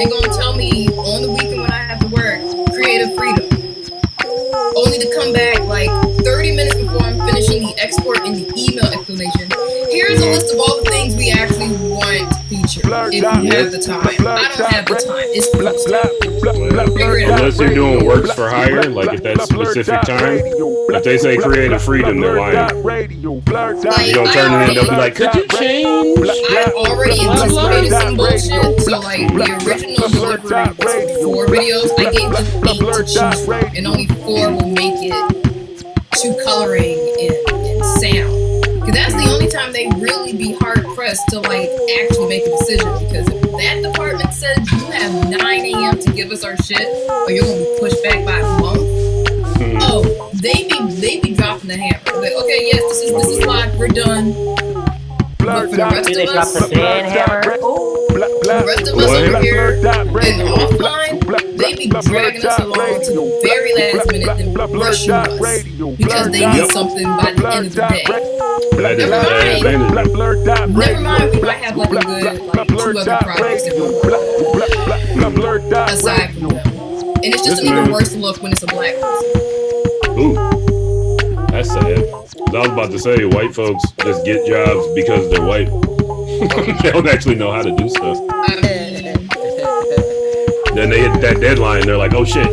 They're gonna tell me on the weekend when I have to work, creative freedom. Only to come back like 30 minutes before I'm finishing the export and the email explanation. Here's a list of all the things we actually want featured if you have the time. I don't have the time. It's unless you're doing works for hire, like at that specific time. If they say creative freedom, they're lying. You're gonna turn it in, they'll be like, could you change? I already anticipated some bullshit. So like the original delivery was 4 videos. I gave them 8 to choose from, and only 4 will make it to coloring and sound. Because that's the only time they really be hard pressed to like actually make a decision. Because if that department says you have 9 a.m. to give us our shit, or you're gonna be pushed back by a month, oh, they be dropping the hammer. Like, okay, yes, this is locked, we're done. But for the rest of us, the rest of us over here and offline, they be dragging us along to the very last minute and rushing us because they need something by the end of the day. Never mind, we might have like a good like 2 other projects that we're working on aside from them. And it's just an even worse look when it's a black person. Ooh, that's sad. I was about to say, white folks just get jobs because they're white. They don't actually know how to do stuff. Then they hit that deadline, they're like, oh shit,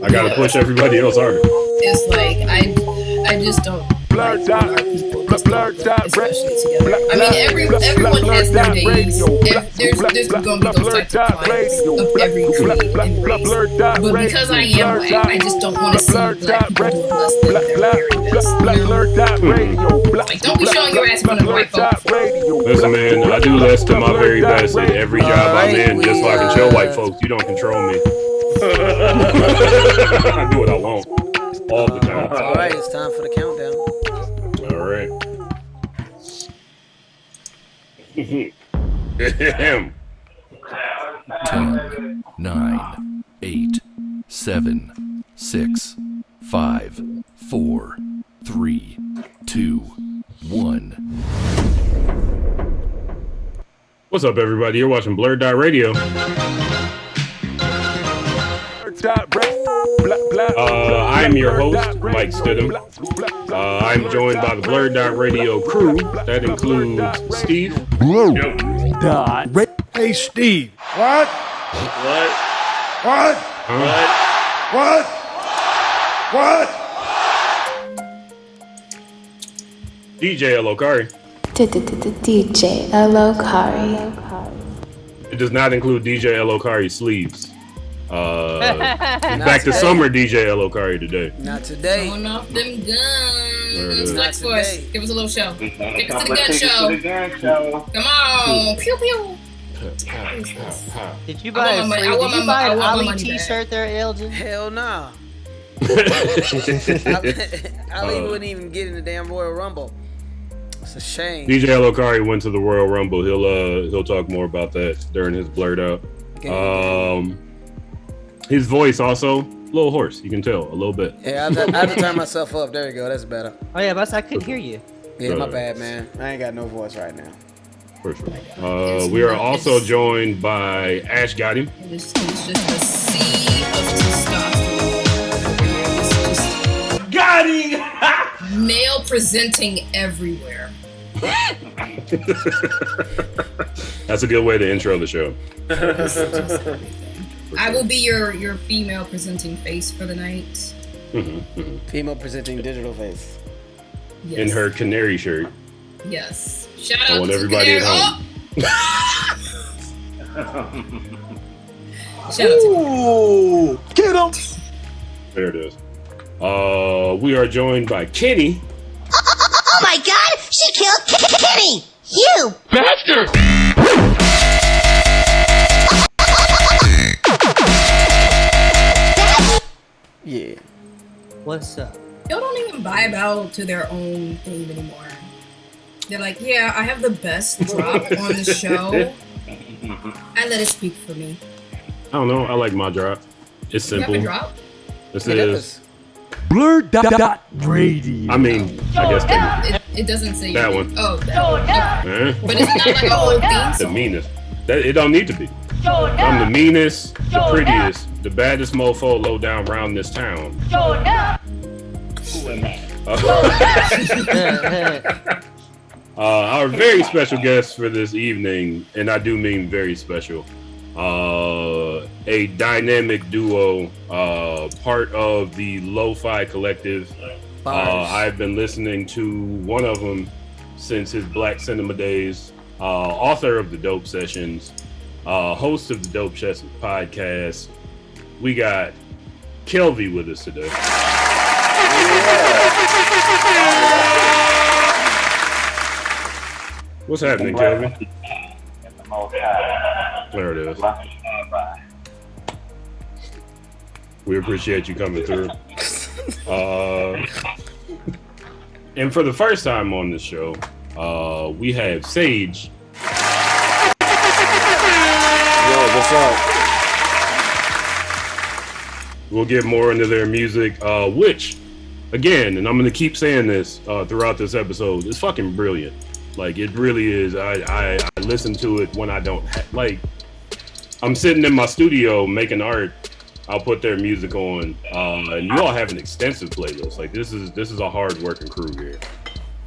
I gotta push everybody else harder. It's like, I just don't like our people, especially together. I mean, everyone has their days. There's gonna be those types of clients of every creed and race. But because I am black, I just don't want to see black people doing less than their very best. You know? Like, don't be showing your ass in front of white folks. Listen, man, I do less to my very best at every job I'm in, just so I can show white folks you don't control me. I do what I want all the time. All right, it's time for the countdown. All right. 10, 9, 8, 7, 6, 5, 4, 3, 2, 1. What's up, everybody? You're watching BlurdDotRadio. I'm your host, Mike Stidham. I'm joined by the BlurdDotRadio crew. That includes Steve. Hey, Steve. What? What? What? What? What? DJ Elokari. DJ Elokari. It does not include DJ Elokari sleeves. Back to summer DJ Elokari today. Not today. Showing off them guns. Flex for us. Give us a little show. Take us to the gun show. Come on. Pew pew. Did you buy an Ali t-shirt there, Elgin? Hell nah. Ali wouldn't even get in the damn Royal Rumble. It's a shame. DJ Elokari went to the Royal Rumble. He'll talk more about that during his blurred out. His voice also a little hoarse. You can tell a little bit. Yeah, I have to turn myself up. There you go. That's better. Oh yeah, but I couldn't hear you. Yeah, my bad, man. I ain't got no voice right now. For sure. We are also joined by Ash Got Him. It's just a sea of testosterone. Got him! Male presenting everywhere. That's a good way to intro the show. I will be your female presenting face for the night. Female presenting digital face. Yes. In her canary shirt. Yes. Shout out I want to everybody Canary. at home. Shout out to Get him! There it is. We are joined by Kenny. Oh my God! She killed Kenny! You Bastard! Yeah. What's up? Y'all don't even vibe out to their own theme anymore. They're like, yeah, I have the best drop on the show. I let it speak for me. I don't know. I like my drop. It's simple. You have a drop? This is BlurdDotRadio. I mean, I guess It doesn't say that your one. name. Oh, that one. Okay. Eh? But it's not like a whole theme The song. meanest. It don't need to be. I'm the meanest, the prettiest, the baddest mofo low down round this town. Our very special guest for this evening, and I do mean very special, a dynamic duo, part of the Lo-Fi Collective. I've been listening to one of them since his Black Cinema days, author of the Dope Sessions, host of the Dope Sessions podcast. We got Kelvy with us today. What's happening, Kelvin? There it is. We appreciate you coming through. And for the first time on the show, we have Sage. Yo, what's up? We'll get more into their music, which, again, and I'm going to keep saying this throughout this episode, it's fucking brilliant. Like, it really is. I listen to it when I don't like, I'm sitting in my studio making art. I'll put their music on, and you all have an extensive playlist. Like, this is a hard working crew here.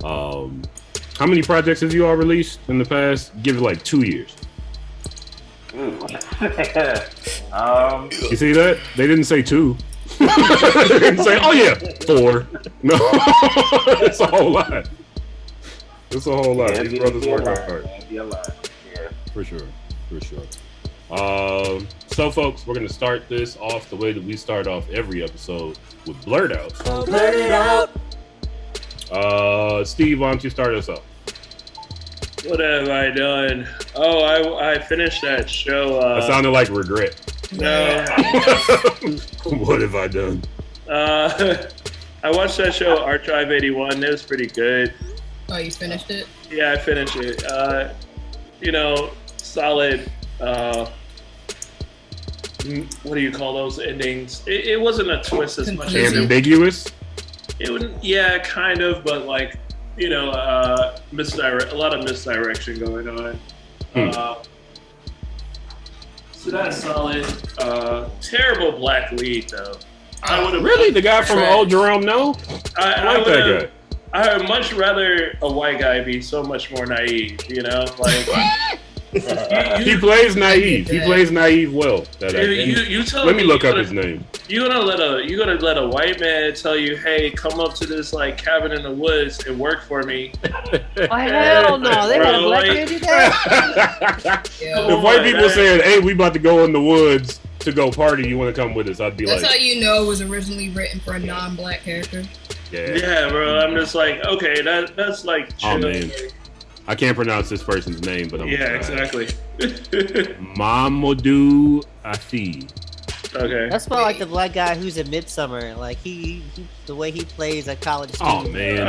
How many projects have you all released in the past? Give it like 2 years. You see that? They didn't say 2. They didn't say, oh yeah, 4. No, it's a whole lot. It's a whole lot. These brothers work hard. Yeah. For sure. So folks, we're gonna start this off the way that we start off every episode with Blurred Out. Blurt it out. Steve, why don't you start us off? What have I done? Oh, I finished that show. That sounded like regret. No. What have I done? I watched that show, Archive 81. It was pretty good. Oh, you finished it? Yeah, I finished it. Solid. What do you call those endings? It wasn't a twist as much as ambiguous. It would, yeah, kind of, but like, a lot of misdirection going on. So that's solid. Terrible black lead though. I would have really the guy from Old Jerome. No, I like that guy. I would much rather a white guy be so much more naive, like. He plays naive. He plays naive well. Let me look up his name. You're gonna let a white man tell you, "Hey, come up to this like cabin in the woods and work for me." Oh hell no! They got a black man do that. If white people saying, "Hey, we about to go in the woods to go party. You want to come with us?" I'd be That's how you know it was originally written for a non-black character. Yeah, bro. I'm just like, okay, that's like chill. Oh man. I can't pronounce this person's name, but I'm exactly. Mamadou Afi. Okay. That's about like the black guy who's in Midsummer. Like he the way he plays at college. Oh man.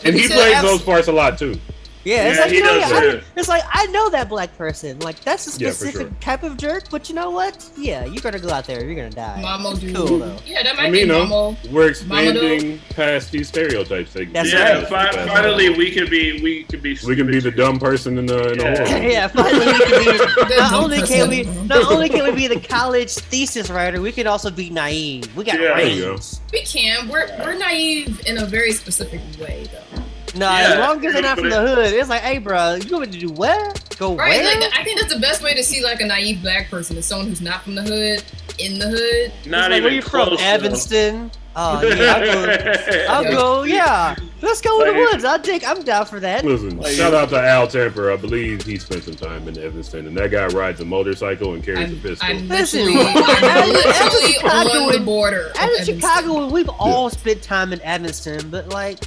And he plays those parts a lot too. Yeah, it's like he does. it's like I know that black person. Like that's a specific sure. type of jerk. But you know what? Yeah, you're gonna go out there. You're gonna die. Mamo dude. Cool though. Yeah, that might be Mamo. We're expanding past these stereotypes. That's right. Finally, we can be the dumb person in the horror. Yeah, finally we can be. Not only can we be the college thesis writer, we can also be naive. We got range. We can. We're naive in a very specific way though. No, as long as they're not from the hood, it's like, hey, bro, you want me to do what? Go where? Like, I think that's the best way to see like a naive black person is someone who's not from the hood, in the hood. Not like, even where you close, from, Evanston? Oh yeah, I'll go. Yeah, let's go in the woods. I'm down for that. Listen, shout out to Al Temper. I believe he spent some time in Evanston, and that guy rides a motorcycle and carries a pistol. I'm literally on the border. As a Chicagoan, we've all spent time in Evanston, but like.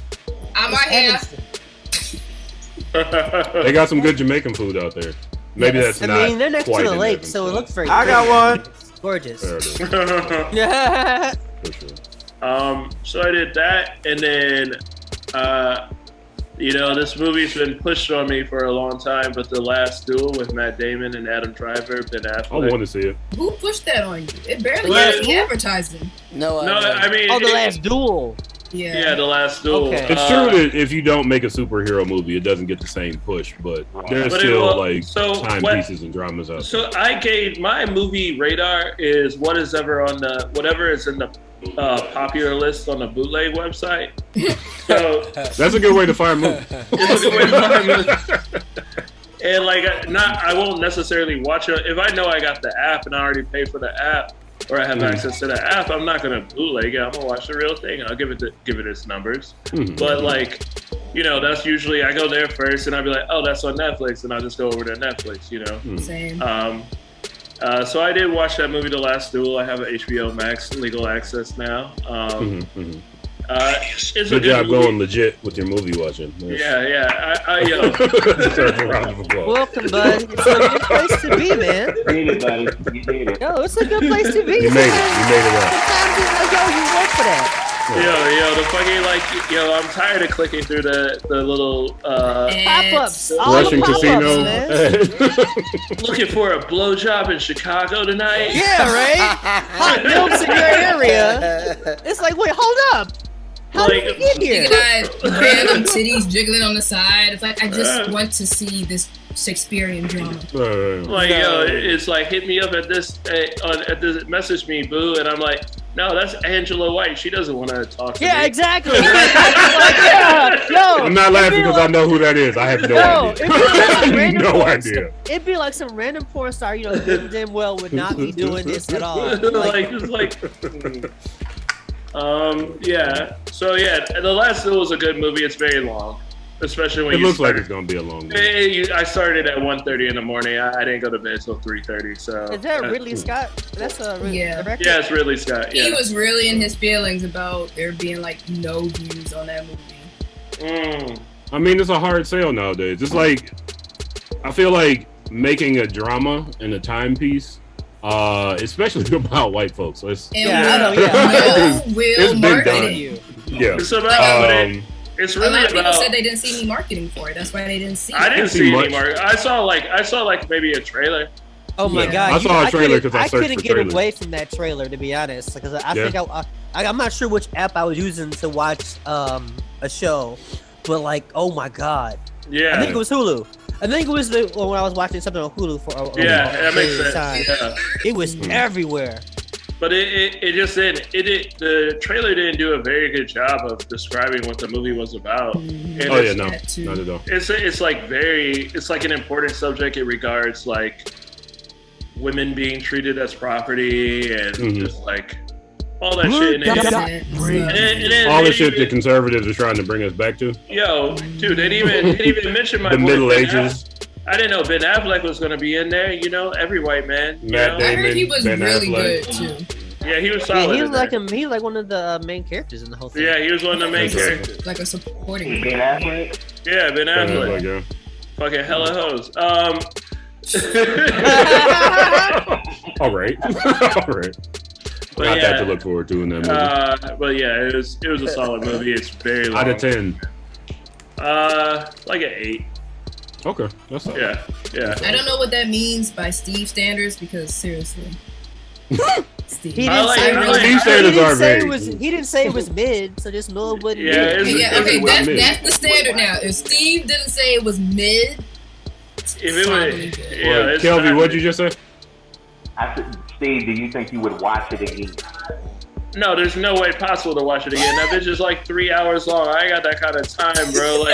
I might have. They got some good Jamaican food out there. Maybe that's not. I mean, they're next to quite the lake, Evanston. so it looks very. I got one. Gorgeous. Yeah. For sure. So I did that, and then, this movie's been pushed on me for a long time, but The Last Duel with Matt Damon and Adam Driver, Ben Affleck. I want to see it. Who pushed that on you? It barely got any advertising. No, I mean, The Last Duel. Yeah, The Last Duel. Okay. It's true that if you don't make a superhero movie, it doesn't get the same push, but there's still timepieces and dramas out. So I gave my movie radar is whatever is in the popular list on the bootleg website. So that's a good way to find movies. It's a good way to find movies. And I won't necessarily watch it if I know I got the app and I already pay for the app. Or I have access to the app, I'm not gonna bootleg it. I'm gonna watch the real thing. I'll give it its numbers. But that's usually I go there first, and I'll be like, oh, that's on Netflix, and I'll just go over to Netflix. Same. So I did watch that movie, The Last Duel. I have an HBO Max legal access now. It's good job going legit with your movie watching. Yeah. Welcome, bud. It's a good place to be, man. You did it, buddy. You did it. Yo, it's a good place to be. You made it. You made it up. Sometimes it's like, yo, you work for that. I'm tired of clicking through the little pop-ups. Russian casino. Looking for a blowjob in Chicago tonight. Yeah, right? Hot milks in your area. It's like, wait, hold up. How did we get here? You got random titties jiggling on the side. It's like I just want to see this Shakespearean drama. It's like hit me up at this message me, boo, and I'm like, no, that's Angela White. She doesn't want to talk to me. Yeah, exactly. I'm not laughing because I know who that is. I have no idea. No idea. It'd be like some random porn star, damn well would not be doing this at all. So The Last Duel was a good movie. It's very long, especially when it looks like it's gonna be a long movie. I started at 1:30 in the morning. I didn't go to bed till 3:30. So is that Ridley Scott? That's a director? Yeah, it's Ridley Scott. Yeah. He was really in his feelings about there being no views on that movie. I mean, it's a hard sell nowadays. It's like I feel like making a drama and a timepiece. Especially about white folks. So it's, marketing. Yeah. It's about, it's really a lot of people about. said they didn't see any marketing for it. That's why they didn't see it. I didn't see any marketing. I saw maybe a trailer. Oh my god! I saw a trailer because I couldn't get away from that trailer, to be honest, because I think I'm not sure which app I was using to watch a show, but oh my god! Yeah, I think it was Hulu. I think it was when I was watching something on Hulu for that makes sense. Time. Yeah. It was everywhere. But it just didn't. The trailer didn't do a very good job of describing what the movie was about. And not at all. It's an important subject. It regards women being treated as property and just all that shit. All the shit that conservatives are trying to bring us back to. Yo, dude, they didn't even mention my the Middle Ages. I didn't know Ben Affleck was gonna be in there. Every white man. Matt Damon, I heard he was Ben really Affleck. good too. Yeah, he was solid. Yeah, he was like one of the main characters in the whole thing. Yeah, he was one of the main characters. Like a supporting. Ben Affleck. Yeah, Ben Affleck. Fucking hella hoes. All right. Got that to look forward to in that movie. But yeah, it was a solid movie. It's very long. Out of 10. Like an 8. Okay, that's all. Yeah. I don't know what that means by Steve standards because seriously, Steve. He didn't say it was mid, so just know it wasn't mid. Okay, that's the standard now. If Steve didn't say it was mid, Kelby, what'd you just say? I said, Steve, do you think you would watch it again? No, there's no way possible to watch it again. That bitch is 3 hours long. I ain't got that kind of time, bro.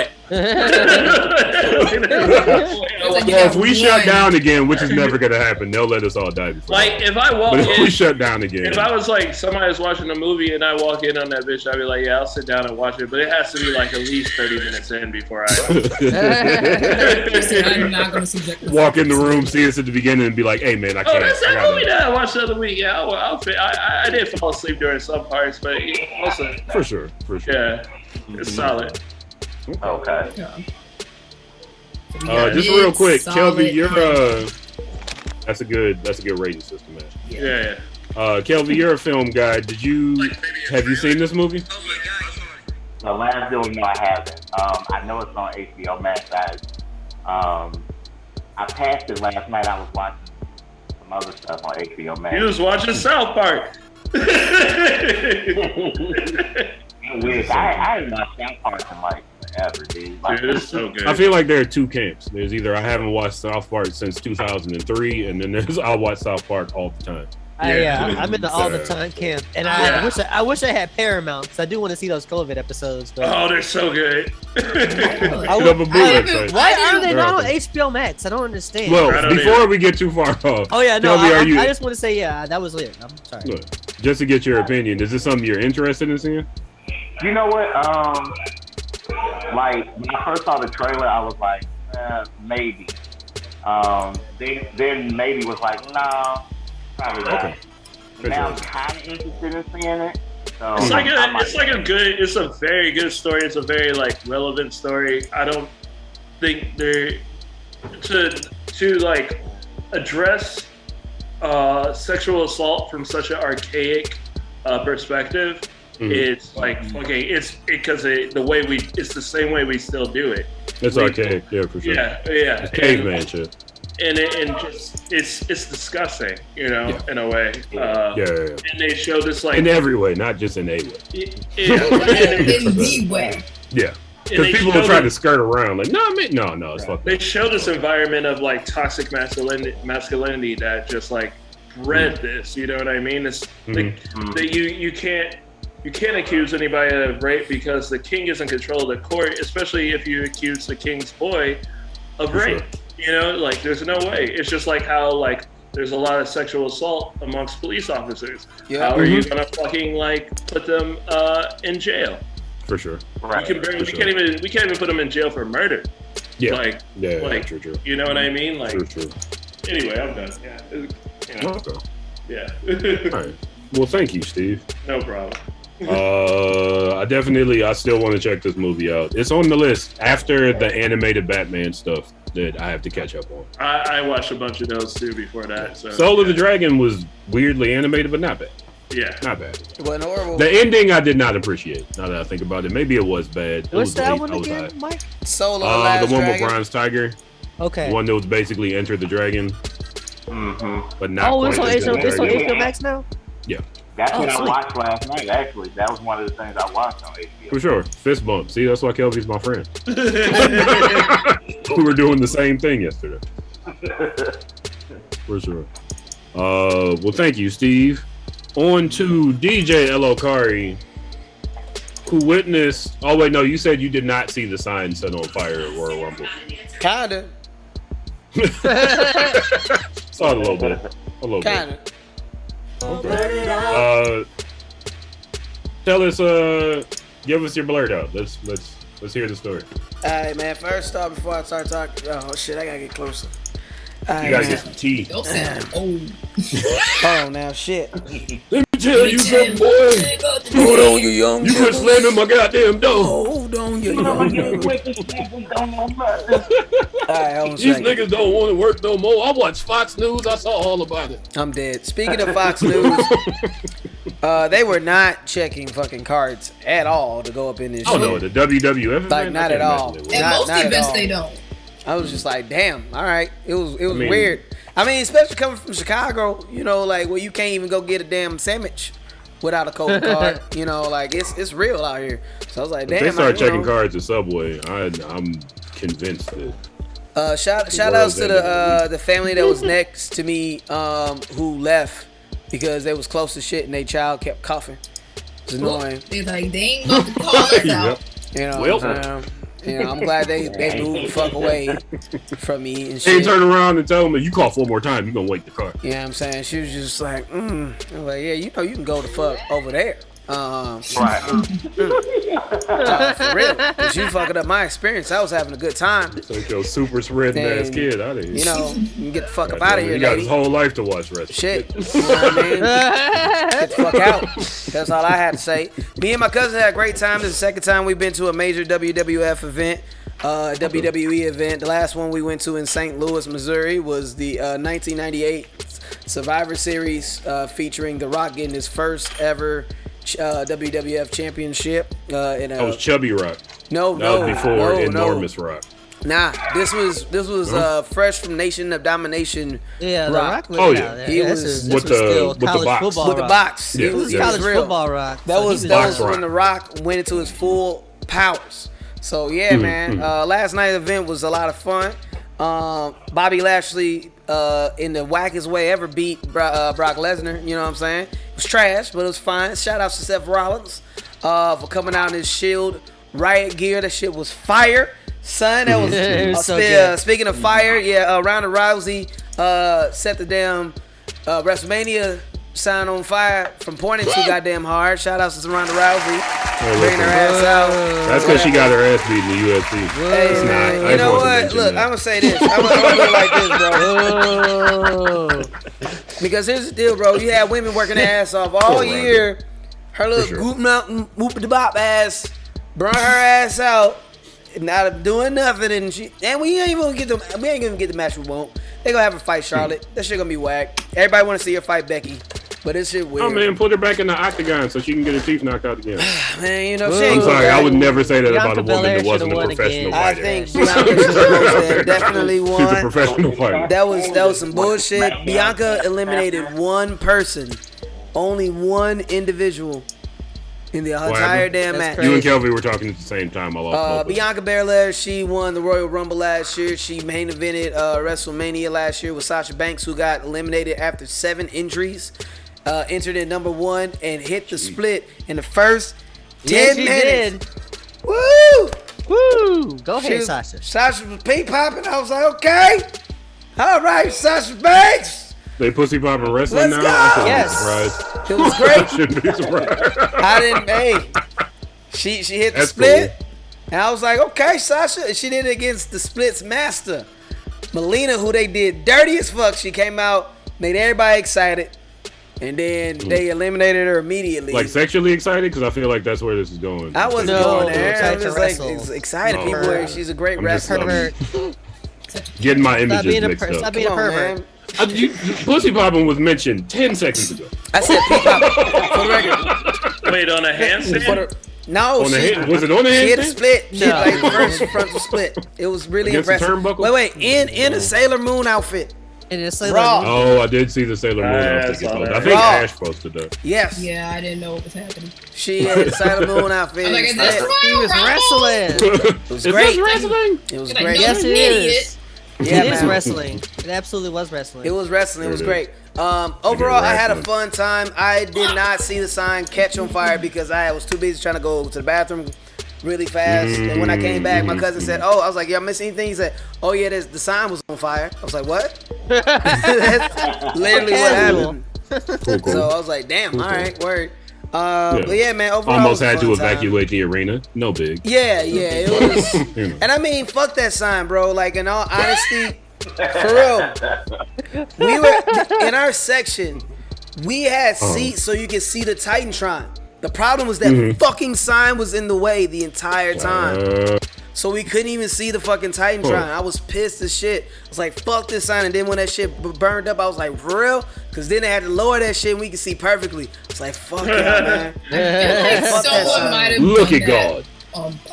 If we shut down again, which is never gonna happen, they'll let us all die before. If I walk but if in, we shut down again. If I was somebody's watching a movie and I walk in on that bitch, I'd be like, yeah, I'll sit down and watch it. But it has to be at least 30 minutes in before I I'm not gonna subject myself. Walk in the room, see us at the beginning, and be like, "Hey, man, I can't." Oh, that's that movie that I watched the other week. Yeah, I did fall asleep during some parts, but also for sure. Yeah, it's solid. Okay. Just real quick, Kelby, you're that's a good rating system, man. Yeah. Kelby, you're a film guy. Have you seen this movie? The Last Duel, no, I haven't. I know it's on HBO Max. I passed it last night. I was watching some other stuff on HBO Max. You was watching South Park. You Weird. I ain't watched South Park in like forever, dude. Like, Dude, it's so good. I feel like there are two camps. There's either I haven't watched South Park since 2003, and then there's I'll watch South Park all the time. I'm in the all the time camp, and I wish I had Paramount because I do want to see those COVID episodes. But Oh, they're so good. why are they not on HBO Max? I don't understand. Well, before we get too far off, oh yeah, no, tell me, I just want to say that was lit. I'm sorry. Look, just to get your opinion, is this something you're interested in seeing? you know what? Like when I first saw the trailer, I was like, maybe. Then maybe was like, no, probably not. Okay. Now I'm kind of interested in seeing it. So It's a very good story. It's a very like relevant story. I don't think they're to like address sexual assault from such an archaic perspective. It's like fucking. It's because the way it's the same way we still do it. It's archaic, yeah, for sure. Yeah. It's caveman shit. And it's disgusting, in a way. And they show this like in every way, not just in a way. In the way. Yeah. Because people will try to skirt around, like, no, it's fucking. They show this environment of like toxic masculinity that just like bred this. You know what I mean? It's like that you can't accuse anybody of rape because the king is in control of the court, especially if you accuse the king's boy of rape. Sure. Like there's no way. It's just like how like there's a lot of sexual assault amongst police officers. Yeah. How are you gonna fucking like put them in jail? For sure. Right. We can't even put them in jail for murder. Yeah. True. You know what I mean? Like. True. Anyway, I'm done. Yeah. Okay. Yeah. All right. Well, thank you, Steve. No problem. I still want to check this movie out. It's on the list after the animated Batman stuff that I have to catch up on. I watched a bunch of those too before that. So Soul of the Dragon was weirdly animated, but not bad. Yeah, not bad. It wasn't horrible. The ending I did not appreciate. Now that I think about it, maybe it was bad. What's that one again, Mike? Soul of the Last the one Dragon? with Bronze Tiger. Okay. The one that was basically Enter the Dragon. But not. Oh, it's on HBO Max now. Yeah. That's what I watched last night, actually. That was one of the things I watched on HBO. For sure. Fist bump. See, that's why Kelby's my friend. We were doing the same thing yesterday. For sure. Well, thank you, Steve. On to DJ Elokari, who witnessed... Oh, wait, no, you said you did not see the sign set on fire at Royal Rumble. Kinda. Saw it a little bit. Kinda. Okay. Tell us, give us your blurt out. Let's hear the story. Alright, man. First off, before I start talking, oh shit, I gotta get closer. You gotta get some tea. Don't sound old. Oh, now shit. Let me tell you something, boy. Hold on, you young. You quit slamming my goddamn door. Hold on, you young. Alright, These niggas don't want to work no more. I watched Fox News. I saw all about it. I'm dead. Speaking of Fox News, they were not checking fucking cards at all to go up in this shit. Oh no, the WWF like event? not at all. At most events they don't. I was just like, damn, all right. It was weird. I mean, especially coming from Chicago, like where you can't even go get a damn sandwich without a COVID card. Like it's real out here. So I was like, damn. If they start checking cards at Subway, I'm convinced that. Shout outs to the family that was next to me who left because they was close to shit and their child kept coughing. It's annoying. They're like, they ain't about to call us out. I'm glad they moved the fuck away from me and shit. They turn around and tell them, you cough one more time, you gonna wake the car. Yeah, I'm saying she was just like, I'm like, yeah, you can go the fuck over there. Right. For real, cause you fucking up my experience. I was having a good time. Take your super spreading ass kid out of here. You can get the fuck up out of here, He got lady. his whole life to watch wrestling. Shit, you know what I mean? Get the fuck out. That's all I had to say. Me and my cousin had a great time. This is the second time we've been to a major WWF event. WWE event. The last one we went to in St. Louis, Missouri was the 1998 Survivor Series featuring The Rock getting his first ever WWF championship. That was Chubby Rock. No, that was before Enormous Rock. Nah, this was fresh from Nation of Domination. Yeah, the Rock. Rock. Oh, yeah. He was with the box. With the box. Yeah, He was college real. football Rock. That So was he when the Rock went into his full powers. So yeah, man. Last night's event was a lot of fun. Bobby Lashley, in the wackest way ever, beat Brock Lesnar. You know what I'm saying? It was trash, but it was fine. Shout out to Seth Rollins for coming out in his Shield riot gear. That shit was fire, son. That was, so good. Speaking of fire, yeah. Ronda Rousey set the damn WrestleMania sign on fire from pointing too goddamn hard. Shout out to Ronda Rousey, bringing her ass out. That's because she got her ass beat in the UFC. Hey, man, you know what? Look, I'm gonna say this. I'm gonna do it like this, bro. Because here's the deal, bro. You had women working their ass off all year. Her little Goop Mountain whoop the bop ass brought her ass out, not doing nothing, and we ain't gonna get the match we want. They gonna have her fight Charlotte. That shit gonna be whack. Everybody wanna see her fight Becky, but this shit weird. Oh man, put her back in the octagon so she can get her teeth knocked out again. Man, you know she ain't I'm sorry, I would never say that about a woman Belair that wasn't a professional fighter. I think Bianca definitely won. She's a professional fighter. That was some bullshit. Bianca eliminated one person, only one individual in the entire damn match. You and Kelvin were talking at the same time. I lost Bianca Belair, she won the Royal Rumble last year. She main evented WrestleMania last year with Sasha Banks, who got eliminated after 7 injuries. Entered at number 1 and hit the split in the first 10 minutes. Did. Woo! Woo! Go ahead, Sasha. Sasha was pee popping. I was like, okay, all right, Sasha Banks. They pussy popping wrestling Let's now? go. I shouldn't be surprised. It was great. Shouldn't be surprised. I didn't. Hey, she hit the That's split, cool. and I was like, okay, Sasha. And she did it against the split's master, Melina, who they did dirty as fuck. She came out, made everybody excited, and then they eliminated her immediately. Like sexually excited? Because I feel like that's where this is going. I wasn't going there. I was just like excited. No. People were. She's a great wrestler. Getting my images mixed up. Stop being a pervert. Man. Pussy popping was mentioned 10 seconds ago. I said pee popping for the record. Wait, on a handstand? No, was it on the She hit a handstand? split. She hit like the first frontal split. It was really Against the impressive. turnbuckle? Wait, in a Sailor Moon outfit. In a Sailor Raw. Moon. Oh, I did see the Sailor Moon outfit get posted. I think Raw. Ash posted that. Yes. Yeah, I didn't know what was happening. She had a Sailor Moon outfit. I'm like, is this He was wrestling. It was Is great. this wrestling? It was Like, great. no, Yes, it idiot. is. Yeah, It is man. wrestling. It absolutely was wrestling. It was wrestling. It was It great. Overall, I had a wrestling. fun time. I did not see the sign catch on fire because I was too busy trying to go to the bathroom really fast. And when I came back, my cousin said, "Oh," I was like, "Y'all miss anything?" He said, "Oh yeah, the sign was on fire." I was like, "What?" That's literally what happened. Cool. So I was like, "Damn, all right, word." But yeah, man. Overall, Almost it was a had to fun time. evacuate the arena. No big. Yeah, it was. You know. And I mean, fuck that sign, bro. Like, in all honesty, for real, we were in our section. We had seats so you could see the Titantron. The problem was that fucking sign was in the way the entire time. So we couldn't even see the fucking Titantron. I was pissed as shit. I was like, fuck this sign. And then when that shit burned up, I was like, for real? Because then they had to lower that shit and we could see perfectly. I was like, fuck yeah, man. Like Fuck that someone sign. might have Look done at that. God.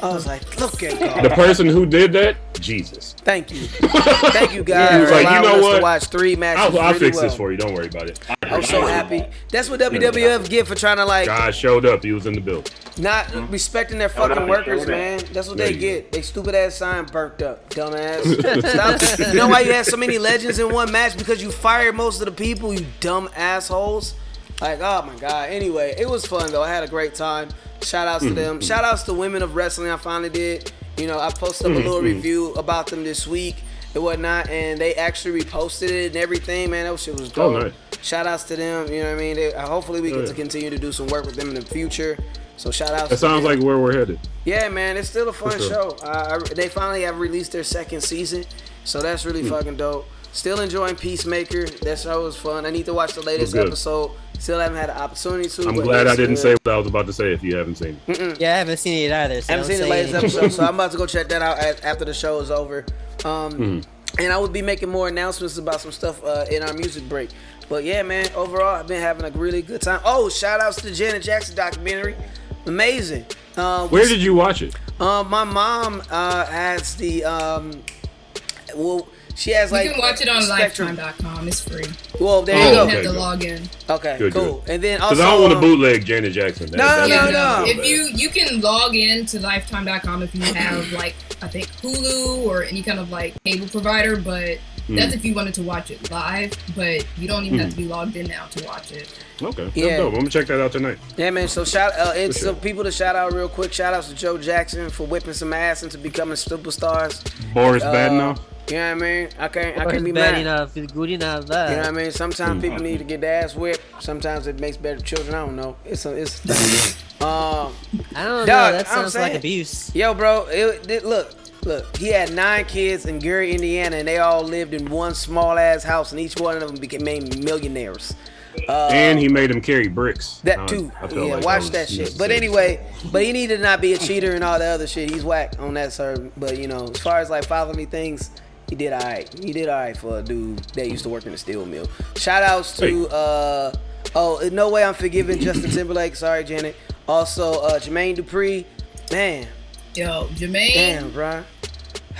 I was like, look at God. The person who did that, Jesus. Thank you. Thank you, God, He was for like, you allowing know us what? to watch 3 matches I'll really fix well. this for you. Don't worry about it. I was so happy. That's what WWF get for trying to, like, God showed up. He was in the building. not respecting their fucking workers, man. That's what they get. They stupid ass sign burnt up, dumbass. Stop. You know why you had so many legends in one match? Because you fired most of the people, you dumb assholes. Like, oh my God. Anyway, it was fun though. I had a great time. Shout outs to them. Shout outs to Women of Wrestling. I finally did. You know, I posted up a little review about them this week and whatnot, and they actually reposted it and everything. Man, that shit was dope. Oh, nice. Shout outs to them. You know what I mean? Hopefully we get to continue to do some work with them in the future. So shout outs. That sounds like where we're headed. Yeah, man, it's still a fun For sure. show. They finally have released their 2nd season, so that's really fucking dope. Still enjoying Peacemaker. That show was fun. I need to watch the latest good. episode. Still haven't had the opportunity to. I'm but glad I it's didn't good. say what I was about to say if you haven't seen it. Yeah, I haven't seen it either. So I haven't don't seen the say latest anything. episode, so I'm about to go check that out after the show is over. And I will be making more announcements about some stuff in our music break. But yeah, man, overall, I've been having a really good time. Oh, shout outs to the Janet Jackson documentary. Amazing. Where did you watch it? My mom has the she has like you can watch it on Spectrum. lifetime.com. It's free. Well, there you you go. don't have to log in. Okay, Good, cool. good. And then Because also I don't want to bootleg Janet Jackson. No. If you can log in to lifetime.com if you have like I think Hulu or any kind of like cable provider, but that's if you wanted to watch it live. But you don't even have to be logged in now to watch it. Okay, Yeah. that's dope. I'm gonna check that out tonight. Yeah, man. So it's some people to shout out real quick. Shout outs to Joe Jackson for whipping some ass into becoming superstars. Boris Badenow. You know what I mean? I can't be bad mad. enough, it's good enough. That. You know what I mean? Sometimes people need to get their ass whipped. Sometimes it makes better children. I don't know. It's a thing. I don't know. Dog, That sounds I'm like saying- abuse. Yo, bro. Look. He had 9 kids in Gary, Indiana, and they all lived in one small ass house, and each one of them became millionaires. And he made him carry bricks. That too. I feel Yeah, like watch was that shit. But necessary. anyway, he needed to not be a cheater and all the other shit. He's whack on that, sir. But you know, as far as like fatherly things, he did alright. He did alright for a dude that used to work in a steel mill. Shout outs to No Way I'm Forgiving, Justin Timberlake. Sorry, Janet. Also, Jermaine Dupri. Man. Yo, Jermaine. Damn, bro.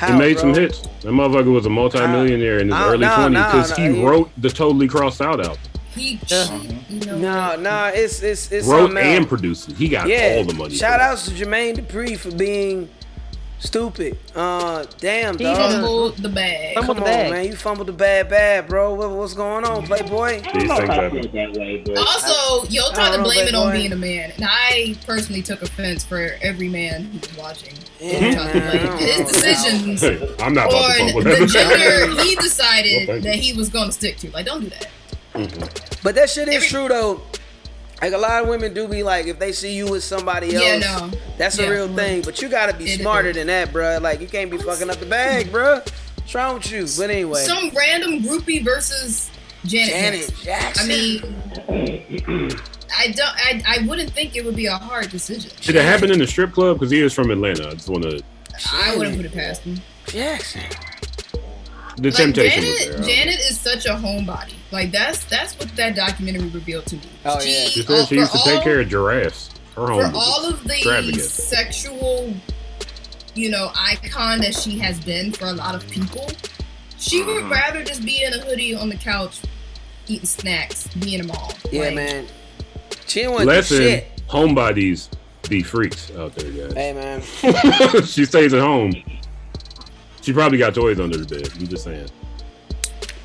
He made some hits. That motherfucker was a multi-millionaire in his early 20s because he wrote the Totally Crossed Out album. No, it's Wrote something and else. produced it. He got all the money. Shout outs to Jermaine Dupri for being stupid. Damn, He dog. fumbled the bag. Come on, man. You fumbled the bad, bro. What's going on, Playboy? These things happen. Also, y'all tried to don't know, blame it on Playboy. being a man, and I personally took offense for every man who was watching. Yeah, Tried to blame his decisions Hey, I'm not about to on fumble the that. gender he decided Well, thank that you. he was going to stick to. Like, don't do that. But that shit is true though. Like a lot of women do be like, if they see you with somebody else, Yeah, no. that's a Yeah, real for thing. real. But you gotta be It smarter is. than that, bruh. Like you can't be fucking up the bag, bruh. What's wrong with you? But anyway, Some random groupie versus Janet Jackson. I mean, I wouldn't think it would be a hard decision. Did it happen in the strip club? Because he is from Atlanta. I just want to. I wouldn't put it past him. Jackson. The temptation was there. Janet is such a homebody. Like that's what that documentary revealed to me. Oh, yeah. She said she used to take care of giraffes. Her home For was all of the extravagant. sexual, icon that she has been for a lot of people, she would rather just be in a hoodie on the couch, eating snacks, be in a mall. Yeah, Like, man. She didn't want to do Lesson: shit. homebodies be freaks out there, guys. Hey, man. She stays at home. She probably got toys under the bed. I'm just saying.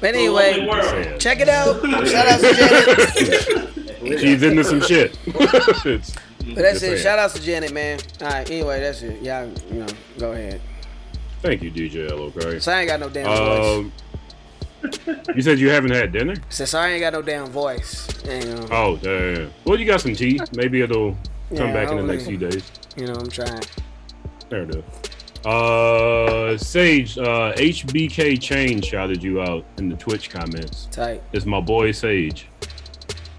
But anyway, Just saying. check it out. Shout out to Janet. She's into some shit. It's- But that's just it. saying. Shout out to Janet, man. All right. Anyway, that's it. Y'all, go ahead. Thank you, DJ L. Curry. So I ain't got no damn voice. You said you haven't had dinner? Since I ain't got no damn voice. Oh, damn. Well, you got some tea. Maybe it'll come Yeah, back in the next hopefully. few days. I'm trying. There it is. Sage, HBK Chain shouted you out in the Twitch comments. Tight. It's my boy Sage.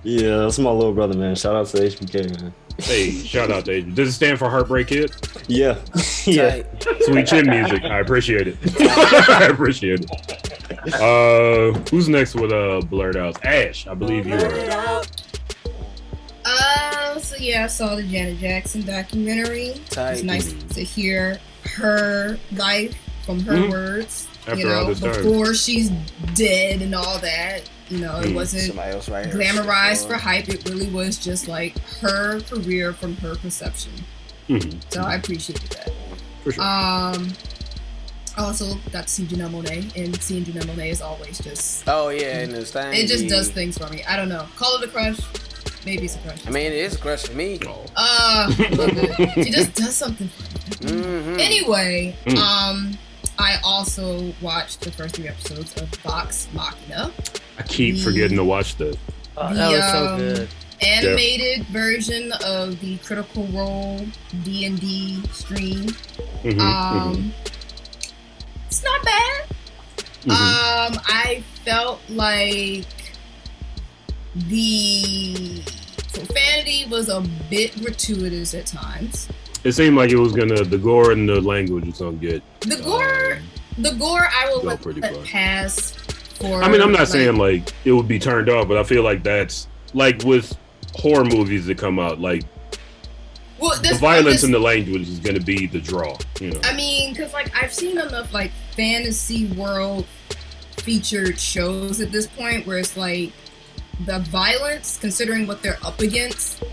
Yeah, that's my little brother, man. Shout out to HBK, man. Hey, shout out to H. Does it stand for Heartbreak Kid? Yeah. Yeah. Sweet chin music. I appreciate it. I appreciate it. Who's next with Blurred Out? Ash, I believe you are. So yeah, I saw the Janet Jackson documentary. Tight. It's nice to hear her life from her words. After all this time. Before she's dead and all that. It wasn't Somebody else right here. glamorized for hype. It really was just like her career from her perception. So I appreciated that. For sure. Also got to see Janelle Monáe, and seeing Janelle Monáe is always just. Oh yeah, and this thing. It just does things for me. I don't know. Call it a crush. Maybe it's a crush. I mean, it is a crush for me. Love it. She just does something for me. Anyway, I also watched the first 3 episodes of Vox Machina. I keep forgetting to watch that. Oh, that was so good. Animated version of the Critical Role D&D stream. It's not bad. I felt like the profanity was a bit gratuitous at times. It seemed like it was the gore and the language was gonna get. The gore I will let pretty far. pass for. I mean, I'm not saying like it would be turned off, but I feel like that's like with horror movies that come out, like Well, the violence and the language is going to be the draw. You know. I mean, because like I've seen enough like fantasy world featured shows at this point where it's like the violence, considering what they're up against.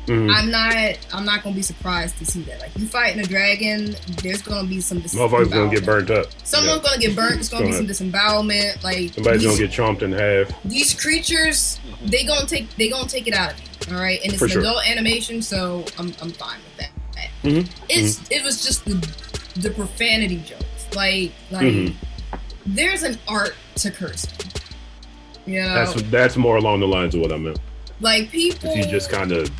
I'm not gonna be surprised to see that. Like, you fighting a dragon, there's gonna be some motherfuckers gonna get burnt up. Someone's gonna get burnt. There's gonna be some disembowelment. Like, somebody's gonna get chomped in half. These creatures, they gonna take it out of you. All right, and it's an adult animation, so I'm fine with that. It was just the profanity jokes. Like there's an art to cursing. You know? That's more along the lines of what I meant. Like, people, if you just kind of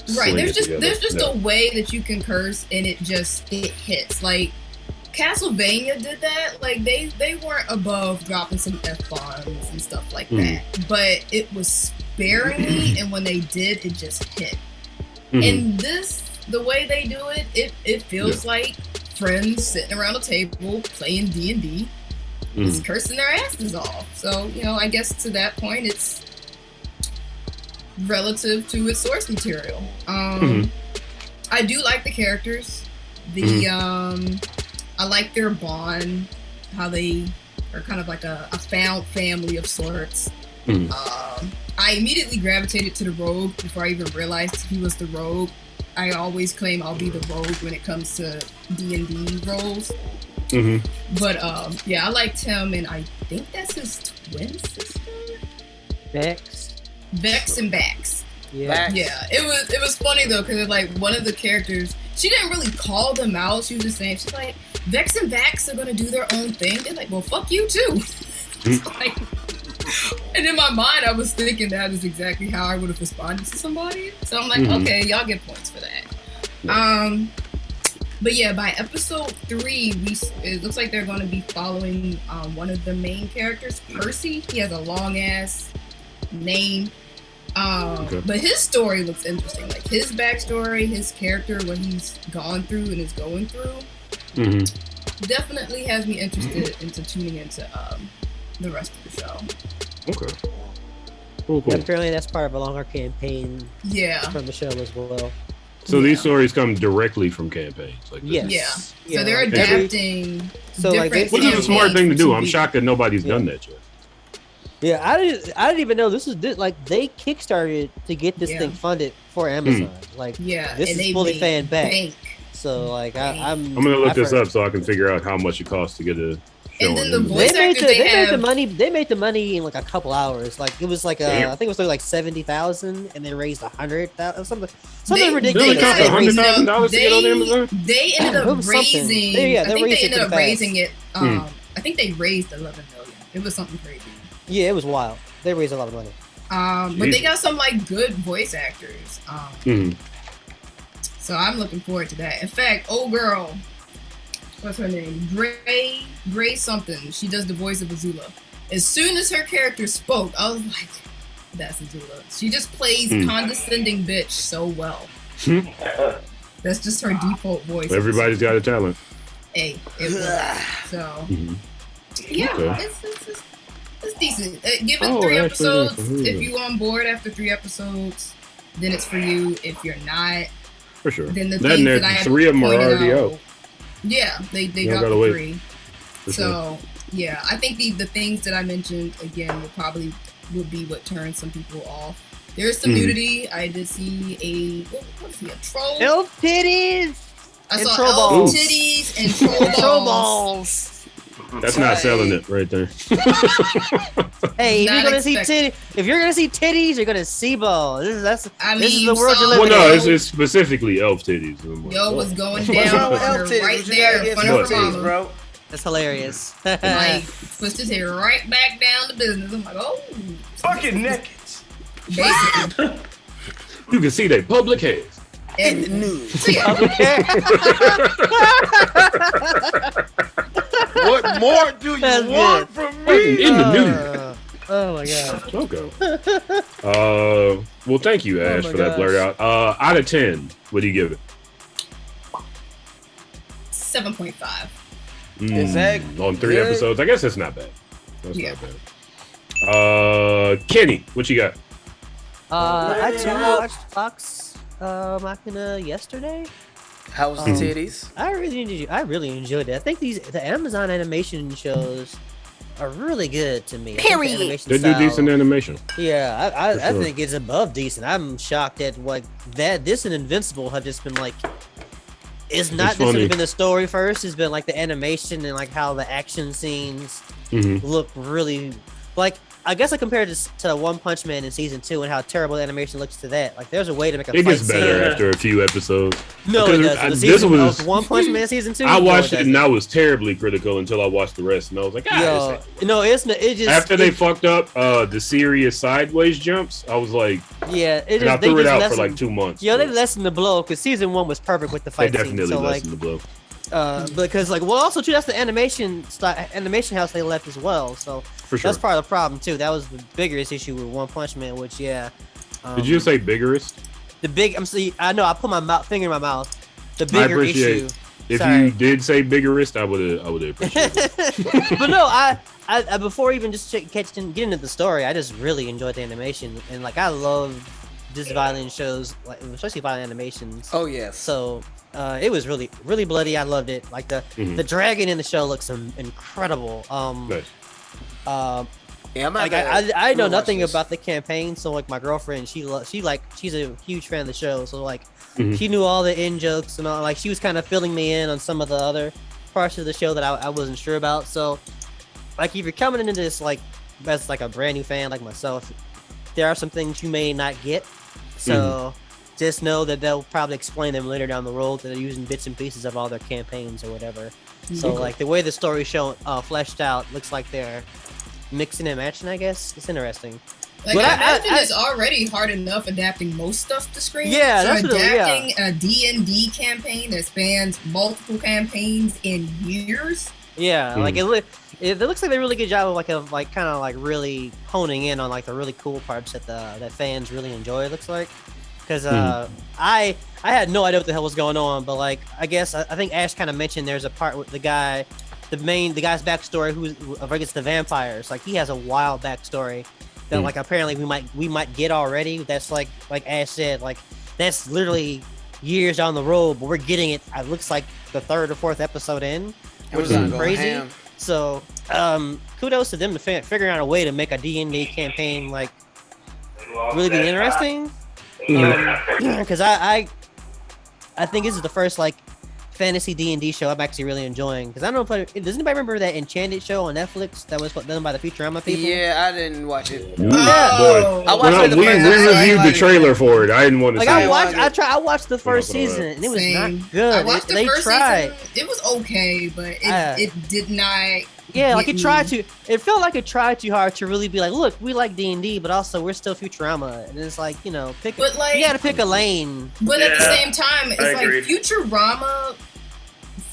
there's just a way that you can curse and it hits. Like, Castlevania did that. Like, they weren't above dropping some F-bombs and stuff like that, but it was sparingly, and when they did, it just hit. And the way they do it, it feels like friends sitting around a table playing D&D, just cursing their asses off. So, you know, I guess to that point, it's relative to its source material. I do like the characters. I like their bond, how they are kind of like a found family of sorts. I immediately gravitated to the rogue before I even realized he was the rogue. I always claim I'll be the rogue when it comes to D&D roles. But yeah, I liked him, and I think that's his twin sister. Vex and Bax. Yeah. It was funny though, because like one of the characters, she didn't really call them out. She was just saying, she's like, Vex and Bax are gonna do their own thing. They're like, well, fuck you too. Like, and in my mind, I was thinking that is exactly how I would have responded to somebody. So I'm like, okay, y'all get points for that. But yeah, by episode 3, it looks like they're going to be following one of the main characters, Percy. He has a long ass name. But his story looks interesting. Like, his backstory, his character, what he's gone through and is going through, definitely has me interested into tuning into the rest of the show. Okay. Cool. Yeah, apparently that's part of a longer campaign. Yeah. From the show as well. So these stories come directly from campaigns, like this. So they're adapting. So like, which is a smart thing to do. I'm shocked that nobody's done that yet. Yeah, I didn't even know this was like they kickstarted to get this thing funded for Amazon. Like, this is fully fan backed. So like, I'm gonna look this up so I can figure out how much it costs to get a. And then the voice they made the money. They made the money in like a couple hours. Like, it was like I think it was like 70,000, and they raised 100,000, something ridiculous. Really cost $100,000 to get on Amazon? They ended up raising. I think they ended up raising it. I think they raised 11 million. It was something crazy. Yeah, it was wild. They raised a lot of money. But they got some like good voice actors. So I'm looking forward to that. In fact, old girl, what's her name? Gray something. She does the voice of Azula. As soon as her character spoke, I was like, that's Azula. She just plays condescending bitch so well. That's just her default voice. Everybody's got a talent. Hey, it was. So, yeah, it's decent. Give it 3 episodes. If you're on board after 3 episodes, then it's for you. If you're not, for sure. Then the things that I have 3 of them are already out. Yeah, they got the 3. So yeah, I think the things that I mentioned again would be what turns some people off. There's some nudity. I did see a troll. Elf titties. I saw elf titties and troll balls. That's not selling it right there. Hey, if you're gonna see titties, you're gonna see balls. This is the world you're living in. Well, no, it's specifically elf titties. Yo was going down right there in front of her mama, bro. That's hilarious. Like, pushed his hair right back down to business. I'm like, oh, fucking naked. Basically, you can see their public hairs. And the news. What more do you want from me? In the news. Oh my god. Okay. Well, thank you, Ash, for that blurt out. Out of 10, what do you give it? 7.5. Is that on 3 episodes? I guess that's not bad. That's not bad. Kenny, what you got? I watched Fox. Machina yesterday. How was the titties? I really enjoyed it. I think the Amazon animation shows are really good to me. Period. They do decent animation. Yeah, I think it's above decent. I'm shocked at like that. This and Invincible have just been like, it's not necessarily been the story first. It's been like the animation and like how the action scenes look really like. I guess I compared this to One Punch Man in season 2 and how terrible the animation looks to that. Like, there's a way to make a fight It gets better scene. after a few episodes. No, it doesn't. This was One Punch Man season 2. I watched it and I was terribly critical until I watched the rest, and I was like, it just after they fucked up the serious sideways jumps, I was like, I threw it out for like 2 months. Yeah, they lessened the blow because season 1 was perfect with the fight They scene. definitely So lessened the blow. because also too, that's the animation house they left as well. So For sure. that's part of the problem too. That was the biggest issue with One Punch Man, which Did you say biggerest? I know I put my finger in my mouth. The bigger issue. If you did say biggerest, I would appreciate it. But no, I before even just getting into the story, I just really enjoyed the animation and like I love just violent shows, like especially violent animations. Oh yes. So it was really, really bloody. I loved it. Like the dragon in the show looks incredible. Nice. I know nothing about the campaign, so like my girlfriend, she's a huge fan of the show, so like she knew all the in jokes and all. Like she was kind of filling me in on some of the other parts of the show that I wasn't sure about. So like if you're coming into this like as like a brand new fan like myself, there are some things you may not get. So just know that they'll probably explain them later down the road, that they're using bits and pieces of all their campaigns or whatever. So like the way the story's shown fleshed out looks like they're mixing and matching, I guess. It's interesting. Like, I imagine it's already hard enough adapting most stuff to screen. Yeah, so that's adapting a D&D campaign that spans multiple campaigns in years. Yeah, like it looks like they did a really good job of like kind of like really honing in on like the really cool parts that fans really enjoy. It looks like, because I had no idea what the hell was going on, but like I guess I think Ash kind of mentioned there's a part with the guy's backstory who's against the vampires. Like he has a wild backstory that like apparently we might get already. That's like Ash said, like that's literally years down the road, but we're getting it. It looks like the 3rd or 4th episode in, which is crazy. So kudos to them to figuring out a way to make a D&D campaign like really be interesting. Because I think this is the first like fantasy D&D show I'm actually really enjoying. Because I don't know if does anybody remember that Enchanted show on Netflix that was done by the Futurama people? Yeah, I didn't watch it. Boy, I watched we reviewed the trailer for it. I didn't want to see it. I watched the first season and it was not good. I watched the first season. It was okay, but it did not. Yeah, like it tried to. It felt like it tried too hard to really be like, look, we like D&D, but also we're still Futurama, and it's like, you know, you got to pick a lane. But at the same time, it's like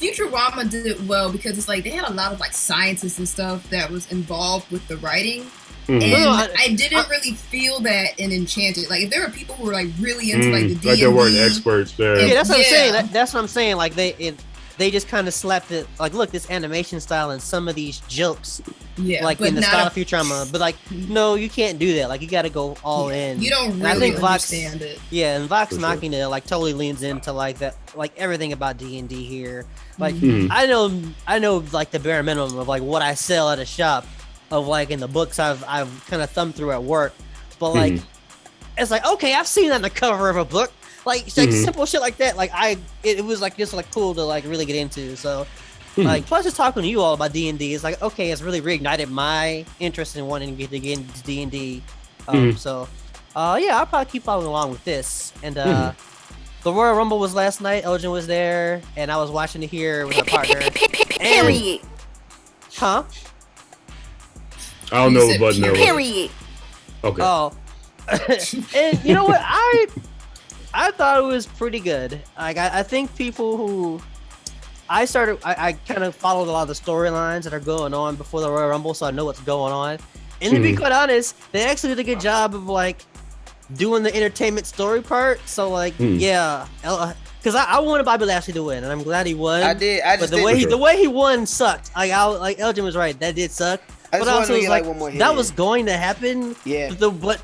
Futurama did it well because it's like they had a lot of like scientists and stuff that was involved with the writing. And I didn't really feel that in Enchanted. Like if there were people who were like really into like the D&D, like there weren't experts there. Yeah, that's what I'm saying. That's what I'm saying. Like they just kind of slapped it. Like, look, this animation style and some of these jokes, like in the style of Futurama. But like, no, you can't do that. Like, you got to go all in. You don't really I think understand it. Yeah, and Vox Machina like totally leans into like that, like everything about D&D here. Like, I know like the bare minimum of like what I sell at a shop, of like in the books I've kind of thumbed through at work. But like, it's like, okay, I've seen that on the cover of a book. Like simple shit like that. Like it was like just like cool to like really get into. So like plus just talking to you all about D&D is like, okay, it's really reignited my interest in wanting to get into D&D. So yeah, I'll probably keep following along with this. And the Royal Rumble was last night. Elgin was there, and I was watching it here with my partner. Period. Huh? I don't know what button there was. Period. Okay. Oh. And you know what? I thought it was pretty good. Like I think people who I kind of followed a lot of the storylines that are going on before the Royal Rumble, so I know what's going on. And to be quite honest, they actually did a good job of like doing the entertainment story part. So like, yeah, because I wanted Bobby Lashley to win, and I'm glad he won. I did. But the way he won sucked. Like Elgin was right, that did suck. But also, it was like that was going to happen. Yeah. But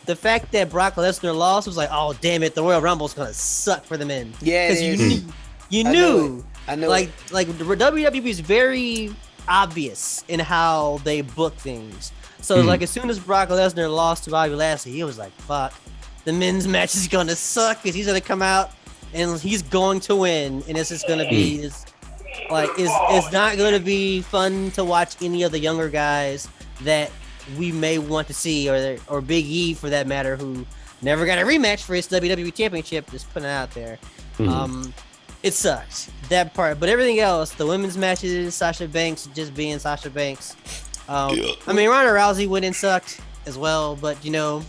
the fact that Brock Lesnar lost was like, oh damn it, the Royal Rumble's gonna suck for the men. Yeah, because you knew. I know. Like WWE is very obvious in how they book things. So like as soon as Brock Lesnar lost to Bobby Lashley, he was like, fuck, the men's match is gonna suck because he's gonna come out and he's going to win, and it's just gonna be it's not gonna be fun to watch any of the younger guys that we may want to see, or Big E for that matter, who never got a rematch for his WWE Championship. Just putting it out there. It sucked, that part, but everything else, the women's matches, Sasha Banks just being Sasha Banks. I mean, Ronda Rousey went and sucked as well, but you know,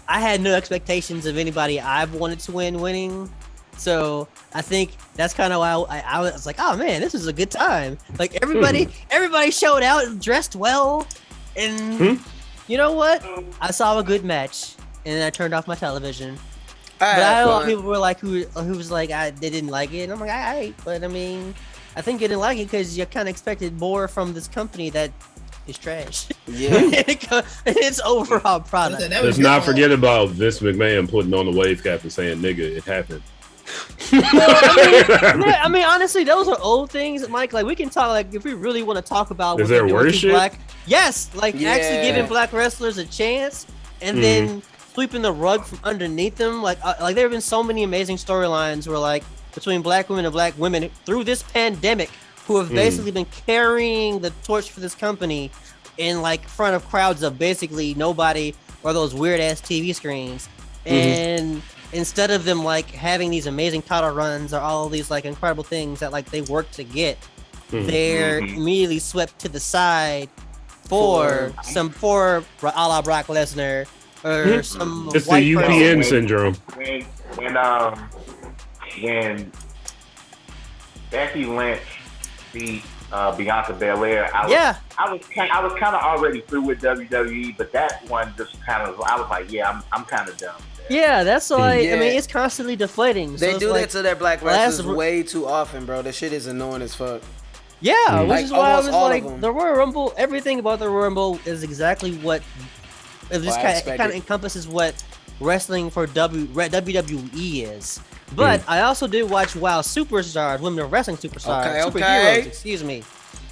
I had no expectations of anybody I've wanted to win winning. So I think that's kind of why I was like, oh man, this is a good time. Like everybody showed out and dressed well, and you know what? I saw a good match, and then I turned off my television. But I had a lot of people were like, who was like, they didn't like it, and I'm like, alright, but I mean, I think you didn't like it because you kind of expected more from this company that is trash. Yeah, it's overall product. Let's not forget about Vince McMahon putting on the wave cap and saying, "Nigga, it happened." I mean, honestly, those are old things, Mike. Like we can talk, like if we really want to talk about. Is there worse shit? Yes, like actually giving black wrestlers a chance, and then sweeping the rug from underneath them. Like there have been so many amazing storylines where like between black women and black women through this pandemic who have basically been carrying the torch for this company in like front of crowds of basically nobody or those weird ass TV screens. And instead of them like having these amazing title runs or all these like incredible things that like they worked to get, they're immediately swept to the side for a la Brock Lesnar or some. It's the UPN syndrome. When Becky Lynch beat Bianca Belair, I was kind of already through with WWE, but that one just kind of, I was like, yeah, I'm kind of done. Yeah, that's like, I mean, it's constantly deflating. They so do like, that to their black wrestlers way too often, bro. That shit is annoying as fuck. Yeah, which like, is why I was like, the Royal Rumble, everything about the Royal Rumble is exactly what, it kind of encompasses what wrestling for WWE is. But I also did watch WoW Superstars, Women of Wrestling Superstars, Superheroes, excuse me.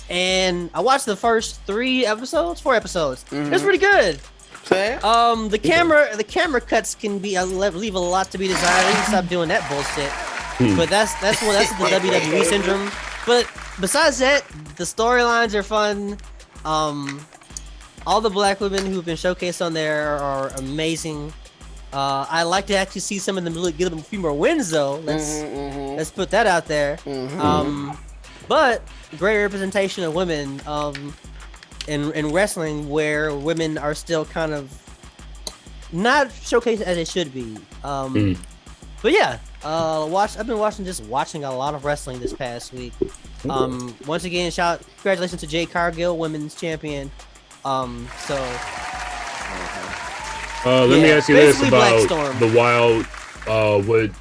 And I watched the first 4 episodes. It was pretty good. The camera cuts can leave a lot to be desired. I need to stop doing that bullshit. But that's the WWE syndrome. But besides that, the storylines are fun. All the black women who've been showcased on there are amazing. I like to actually see some of them get a few more wins though. Let's put that out there. But great representation of women in wrestling, where women are still kind of not showcased as it should be. But yeah, I've been watching a lot of wrestling this past week. Once again, congratulations to Jade Cargill, women's champion. Let me ask you this about the Wild.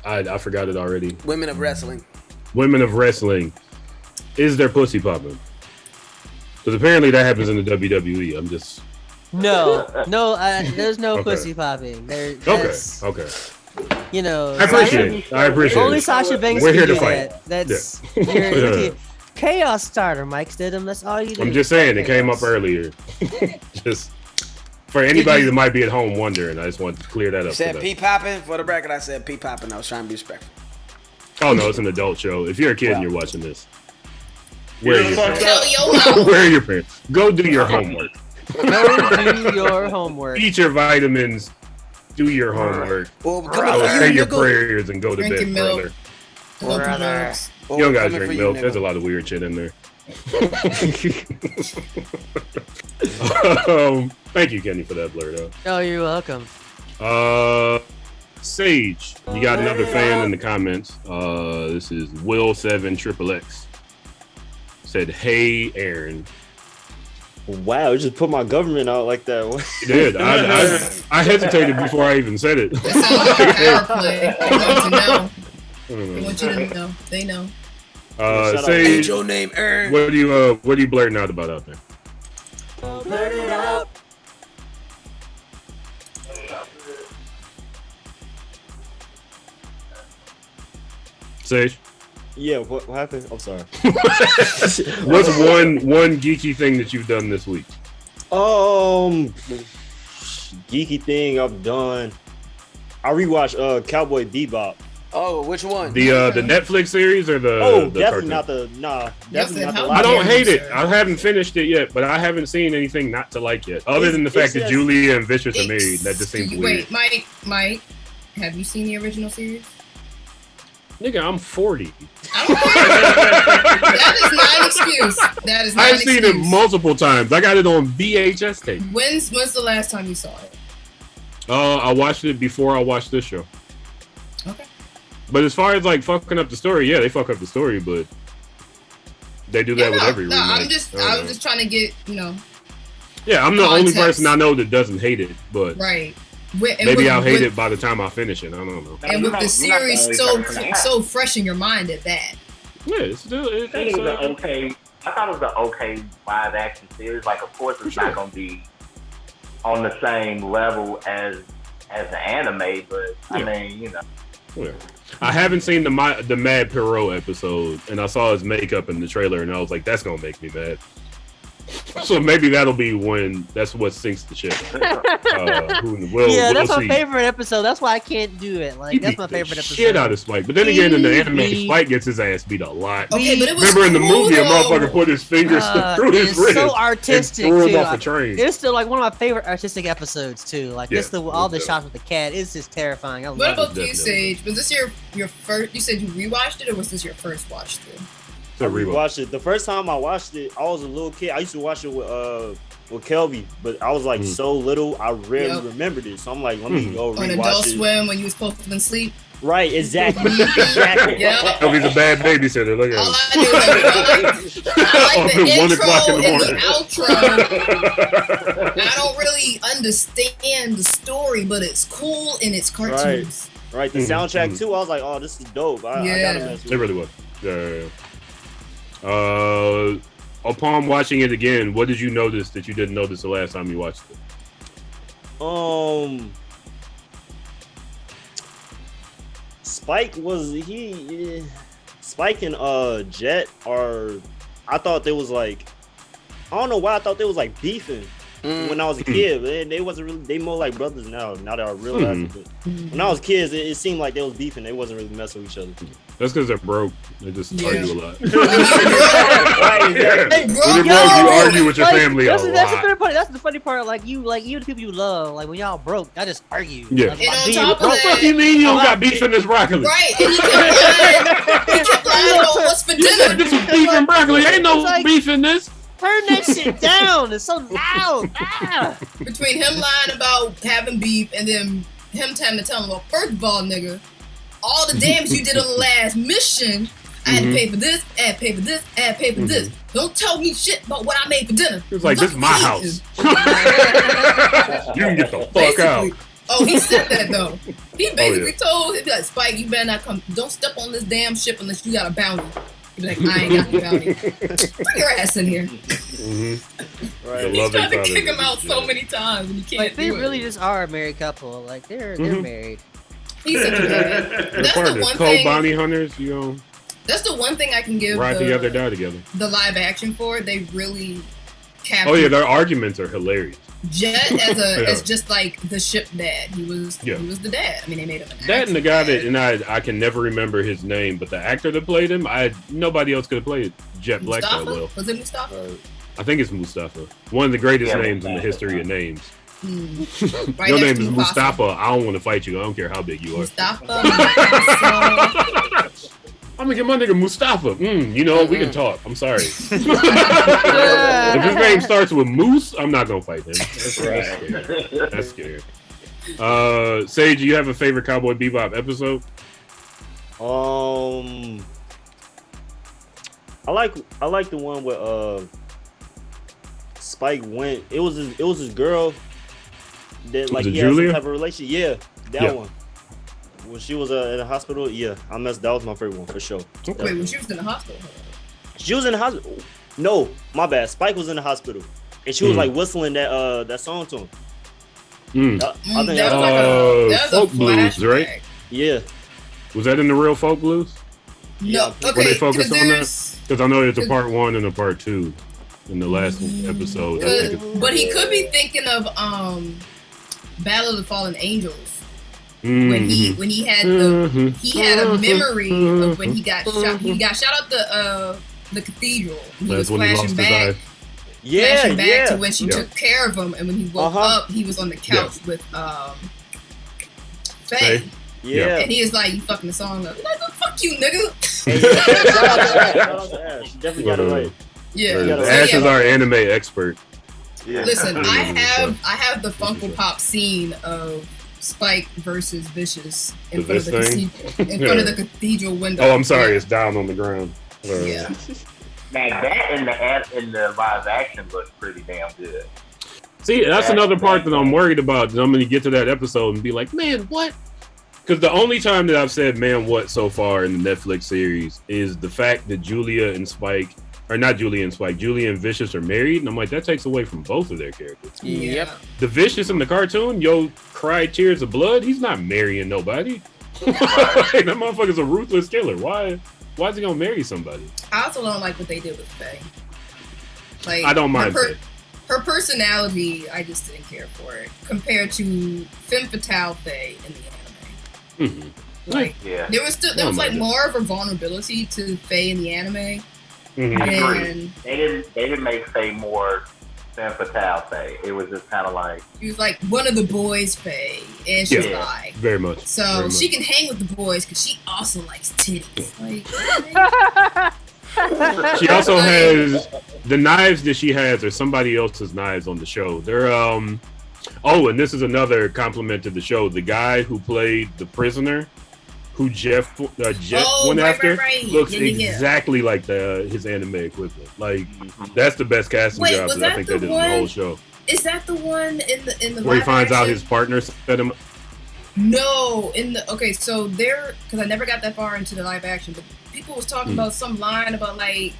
I forgot it already. Women of Wrestling. Women of Wrestling. Is there pussy popping? Because apparently that happens in the WWE. I'm just. No, there's no pussy popping. Okay. You know, I appreciate it. Only Sasha Banks. We're here to fight. That's you're chaos starter, Mike Stidham. That's all you do. I'm just saying it came up earlier. Just for anybody that might be at home wondering, I just wanted to clear that up. You said pee popping. For the record, I said pee popping. I was trying to be respectful. Oh no, it's an adult show. If you're a kid and you're watching this, where are your parents? Yo. Where are your parents? Go do your homework. Go do your homework. Eat your vitamins. Do your homework. Well, say your prayers and go to bed, brother. You don't gotta drink milk. There's a lot of weird shit in there. Thank you, Kenny, for that blurred. Oh, you're welcome. Sage, you got another fan in the comments. This is Will7XXX. Said, "Hey, Aaron." Wow, just put my government out like that. You did. I hesitated before I even said it. That sounds like a power play. They want you to know. They know. Sage, your name, Aaron. What are you blurting out about out there? Blurt it out. Sage? Yeah, what happened? I'm sorry. What's one geeky thing that you've done this week? Geeky thing I've done. I rewatched Cowboy Bebop. Oh, which one? The Netflix series or the definitely cartoon? definitely not the I don't hate it. I haven't finished it yet, but I haven't seen anything not to like yet. Other than the fact that Julia and Vicious are married, that just seems weird. Wait, Mike, have you seen the original series? Nigga, I'm 40. I don't care. That is not an excuse. That is not I've an seen excuse. it multiple times. I got it on VHS tape. When's the last time you saw it? I watched it before I watched this show. Okay. But as far as like fucking up the story, yeah, they fuck up the story, but they do that with every remake. I was just trying to get, Yeah, I'm the only context. person I know that doesn't hate it, but right. maybe I'll hate it by the time I finish it. I don't know. And with the series so fresh in your mind at that. Yeah, it's still I think it was an okay. I thought it was an okay live action series. Like, of course, it's not going to be on the same level as the anime, but I mean, Yeah. I haven't seen the Mad Perot episode, and I saw his makeup in the trailer, and I was like, that's gonna make me mad. So maybe that'll be when that's what sinks the ship. That's my favorite episode. That's why I can't do it. Like, that's my favorite episode. Shit out of Spike, but then again, in the anime, Spike gets his ass beat a lot. Okay, but it was remember in the cool, movie, though. a motherfucker put his fingers through his wrist. So artistic and threw him too. off a train. It's still like one of my favorite artistic episodes too. Like all the shots with the cat. It's just terrifying. I What love about it. you, Sage? Was this your first? You said you rewatched it, or was this your first watch through? I rewatched it. The first time I watched it, I was a little kid. I used to watch it with Kelby, but I was like so little, I rarely remembered it. So I'm like, let me go rewatch On it. Adult Swim when you was supposed to be asleep. Right, exactly. Exactly. Yeah. Kelby's a bad babysitter. Look at All him. I like the At 1 o'clock intro in the and morning. the outro. I don't really understand the story, but it's cool and it's cartoons. Right. The soundtrack too. I was like, oh, this is dope. I gotta mess with it. Really was. Yeah. Upon watching it again, what did you notice that you didn't notice the last time you watched it? Spike Spike and Jet are. I thought they was like. I don't know why I thought they was like beefing when I was a kid. But they wasn't really. They more like brothers now. Now that I realize it. But when I was kids, it seemed like they was beefing. They wasn't really messing with each other. That's because they're broke. They just argue a lot. Right, exactly. When you're broke, you argue with your family a lot. That's the funny part. That's the funny part. Like you the people you love. Like when y'all broke, I just argue. Yeah. Like, And on being top of broke. that, What do you mean you don't got beef in this broccoli? right? And he kept lying about what's for You said dinner. this was beef and broccoli. Ain't no It's like- beef in this. Turn that shit down. It's so loud. Ah. Between him lying about having beef and then him having to tell him, well, first of all, nigga, all the damage you did on the last mission, I had to pay for this, I had to pay for this, I had to pay for this. Don't tell me shit about what I made for dinner. It was like, this is my house. You can get the fuck out. Oh, he said that though. He basically told him, like, Spike, you better not come. Don't step on this damn ship unless you got a bounty. He'd be like, I ain't got no bounty. Bring your ass in here. Right. He's trying to kick him out so many times and he can't Like they do it. really just are a married couple. Like they're married. He's such a man. They're That's part the of this one cold thing. bounty hunters. You know, That's the one thing I can give ride together, die together. the live action for. They really captured Oh yeah, their arguments are hilarious. Jet as just like the ship dad. He was the dad. I mean, they made him an That and the guy actor. that I can never remember his name, but the actor that played him, nobody else could have played Jet Black that Mustafa? well. Was it Mustafa? I think it's Mustafa. One of the greatest names in the history of names. Right Your next name to is Mufasa. Mustafa. I don't want to fight you. I don't care how big you are. Mustafa. I'm gonna get my nigga Mustafa. You know, we can talk. I'm sorry. If his name starts with Moose, I'm not gonna fight him. That's scary. Sage, do you have a favorite Cowboy Bebop episode? I like the one where Spike went. It was his girl that like Was it he had some Julia? type of relationship. Yeah, that one. When she was in the hospital, that was my favorite one for sure. Wait, when she was in the hospital? She was in the hospital. No, my bad. Spike was in the hospital, and she was like whistling that song to him. That I think that was folk a blues, flashback. right? Yeah. Was that in the real folk blues? No, Were okay, they focused on that? there's- Because I know it's a part 1 and a part 2 in the last episode. I think it's- but he could be thinking of Battle of the Fallen Angels. Mm-hmm. When he had he had a memory of when he got shot. He got shot at the cathedral. He That's was when he flashing lost his back. eye. Flashing back to when she took care of him, and when he woke Uh-huh. up, he was on the couch with Faye. Faye? Yeah. And he is like, "You fucking the song up." Like, "Oh, fuck you, nigga." Shout out to Ash. Definitely got it right. Yeah. Ash is our anime expert. Yeah. Listen, I have the Funko Pop scene of Spike versus Vicious in front of the front of the cathedral window. Oh, I'm sorry, it's down on the ground. Yeah. Now that in the live action looks pretty damn good. See, that's another part that I'm worried about. That I'm going to get to that episode and be like, man, what? Because the only time that I've said, man, what so far in the Netflix series is the fact that Julia and Spike, or not Julia and Spike, Julia and Vicious are married. And I'm like, that takes away from both of their characters. Yep. The Vicious in the cartoon, yo, cried tears of blood. He's not marrying nobody. That motherfucker's a ruthless killer. Why is he going to marry somebody? I also don't like what they did with Faye. Like, I don't mind her personality, I just didn't care for it compared to Femme Fatale Faye in the anime. Mm-hmm. Like, there was like more of a vulnerability to Faye in the anime. They didn't make Faye more Femme Fatale Faye. It was just kind of like She was like one of the boys Faye, and she's bi. Very much. So she can hang with the boys because she also likes titties. Like, she also has the knives that she has are somebody else's knives on the show. They're and this is another compliment to the show. The guy who played the prisoner, who Jeff went after, looks exactly like his anime equivalent. Like that's the best casting job that I think they did in the whole show. Is that the one in the where he finds out action? his partner set him? No, so there, because I never got that far into the live action, but people was talking about some line about like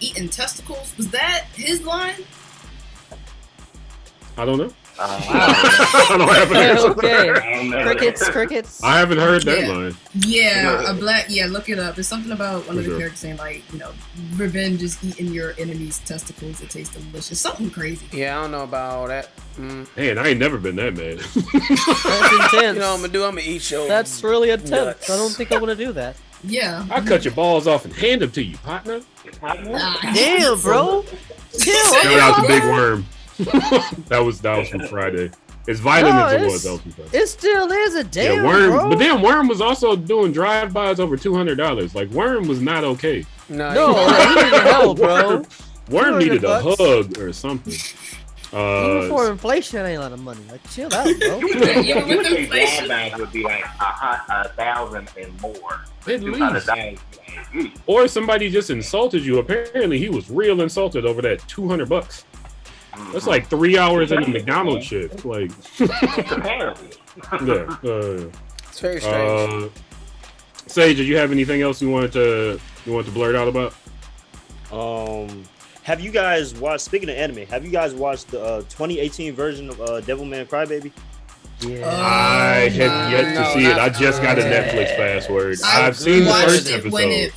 eating testicles. Was that his line? I don't know. I don't have an answer. Okay. Crickets. I haven't heard that line. Yeah, look it up. There's something about one of the characters saying like, revenge is eating your enemy's testicles. It tastes delicious. Something crazy. Yeah, I don't know about all that. Man, I ain't never been that mad. That's intense. You know what I'm gonna eat your That's really intense. nuts. I don't think I want to do that. Yeah. I cut your balls off and hand them to you, partner. Damn, bro. Shout out to Big Worm. that was from Friday. As violent as it was, that was from Friday. It still is a damn, Worm. bro. But then Worm was also doing drive-bys over $200. Like Worm was not okay. No, he needed help, bro. Worm needed a $200. hug or something. Even for inflation, that ain't a lot of money. Like, chill out, bro. you would think drive-bys would be like 1,000 and more. At least. $200. Or somebody just insulted you. Apparently, he was real insulted over that $200. That's like 3 hours in the McDonald's shift. Like, yeah. It's very strange. Sage, did you have anything else you wanted to blurt out about? Have you guys watched? Speaking of anime, have you guys watched the 2018 version of Devilman Crybaby? Yeah. I have yet to see it. I just got a Netflix password. I've seen the first episode. When it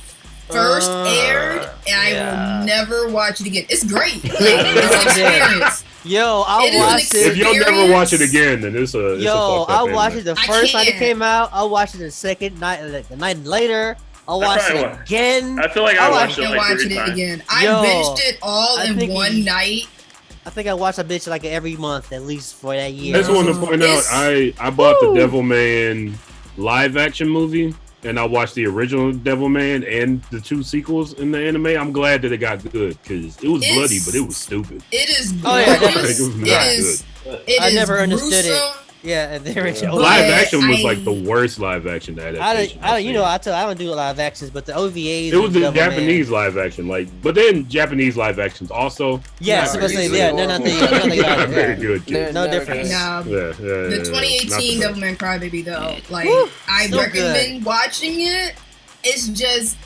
first aired, and I will never watch it again. It's great. Like, it's an experience. Yo, I'll watch it. If you'll never watch it again, then it's a Yo, I'll watch anime. it the first night it came out. I'll watch it the second night, like the night later. I'll watch it again. I feel like I watched it like 3 times. Again. I binged it all in one night. I think I watched a bitch like every month at least for that year. I just want to point out, I bought the Devilman live action movie, and I watched the original Devilman and the 2 sequels in the anime. I'm glad that it got good because it was bloody, but it was stupid. It is. Oh yeah, it was not good. I never understood it. Yeah, and the original live action was like the worst live action adaptation. I don't do live actions, but the OVAs. It was the Japanese live action, but then Japanese live actions also. Yes, they're not very good. No difference. The 2018 Devilman Crybaby though, like I so recommend watching it. It's just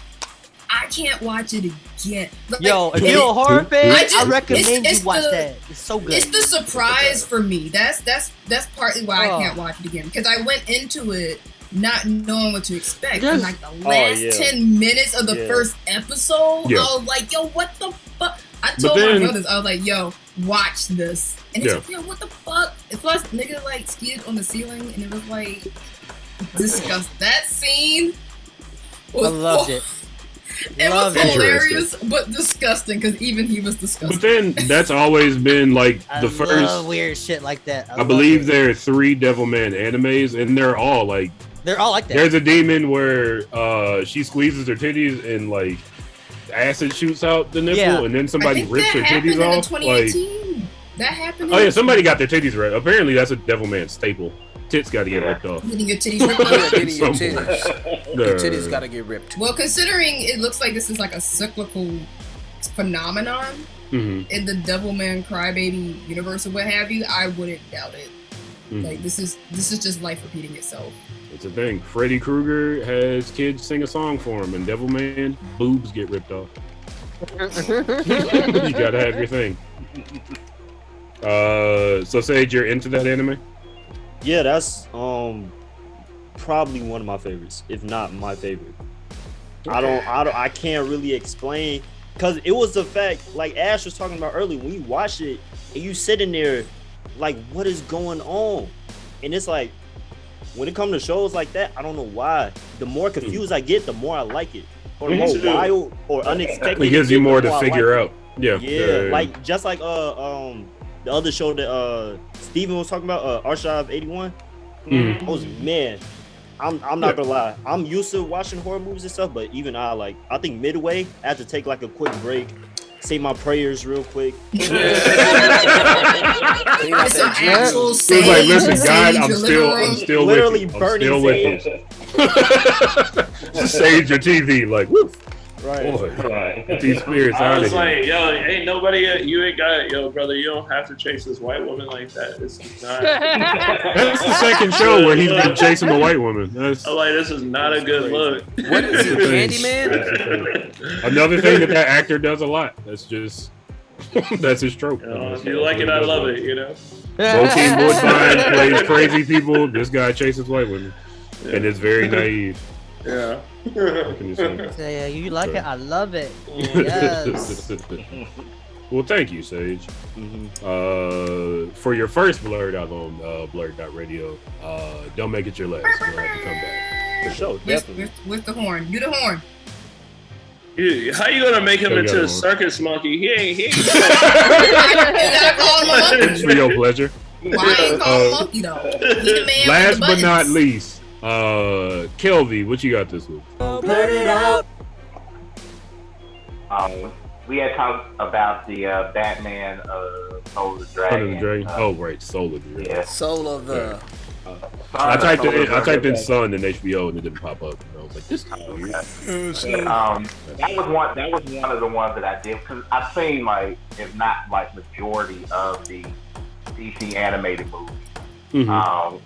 I can't watch it again. Like, yo, if you're a horror fan, I recommend you watch that. It's so good. It's the surprise for me. That's part partly why I can't watch it again, because I went into it not knowing what to expect. And like the last 10 minutes of the first episode, I was like, yo, what the fuck? I told my brothers, I was like, yo, watch this. And it's like, yo, what the fuck? And plus, nigga like skied on the ceiling, and it was like disgusting. That scene was I loved it. It was hilarious, but disgusting, because even he was disgusting. But then that's always been like the first. I love weird shit like that. I believe there are 3 Devilman animes, and they're all like that. There's a demon where she squeezes her titties and like acid shoots out the nipple, and then somebody rips her titties off. Like that happened. Oh yeah, somebody got their titties ripped. Apparently, that's a Devilman staple. Tits got to get ripped off. Getting your titties ripped off. Your titties got to get ripped. Well, considering it looks like this is like a cyclical phenomenon in the Devilman Crybaby universe or what have you, I wouldn't doubt it. Like this is just life repeating itself. It's a thing. Freddy Krueger has kids sing a song for him, and Devilman boobs get ripped off. You gotta have your thing. So Sage, you're into that anime? Yeah, that's probably one of my favorites, if not my favorite. I can't really explain, because it was the fact, like Ash was talking about earlier, when you watch it and you sitting there like, what is going on? And it's like, when it comes to shows like that, I don't know why. The more confused I get, the more I like it. Or the more wild or unexpected. It gives you more to figure out. Yeah. Like just like the other show that Steven was talking about, Archive 81. I was, man, I'm not gonna lie. I'm used to watching horror movies and stuff, but even I think midway, I had to take like a quick break, say my prayers real quick. It's an actual sage. Like, listen, God, I'm still literally with you. burning I'm still with you. Sage your TV, like, woof. Right. Boy, get these spirits out I of was here. like, yo, ain't nobody, you ain't got it, yo, brother, you don't have to chase this white woman like that. This is not. That's the second show where he's been chasing a white woman. I'm like, this is not a good look. What is it, Candyman? Another thing that actor does a lot. That's just, that's his trope. If you like it, I love it, you know? Bokeem Woodbine plays crazy people. This guy chases white women. And it's very naive. Yeah. Yeah, you like it? I love it. Yes. Well, thank you, Sage. For your first blurred out on BlurdDotRadio, don't make it your last. You'll have to come back. For sure, definitely. With the horn. Do the horn. Dude, how you gonna make him into a circus monkey? He ain't. It's for your pleasure. Why ain't called monkey though? He the man Last with the but not buttons. least, Kelvy, what you got this week? Blurt it out. We had talked about the Batman Soul of the Dragon. Oh, right, Soul of the Dragon. Yeah. Soul of the. I typed in Sun and HBO and it didn't pop up. And I was like, this is weird. That was one of the ones that I did, because I've seen, like, if not like majority of the DC animated movies.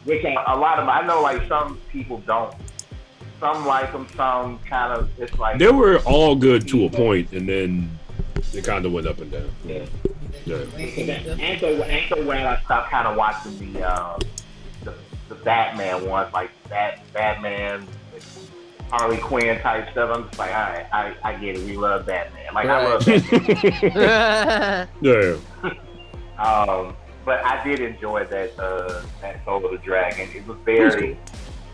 Which a lot of them, I know, like, some people don't. Some like them, some kind of, it's like... They were all good to a point, and then it kind of went up and down. Yeah. After a while, I stopped kind of watching the Batman ones, like Batman, Harley Quinn type stuff. I'm just like, all right, I get it. We love Batman. Like, I love Batman. Yeah. But I did enjoy that Soul of the Dragon. It was very...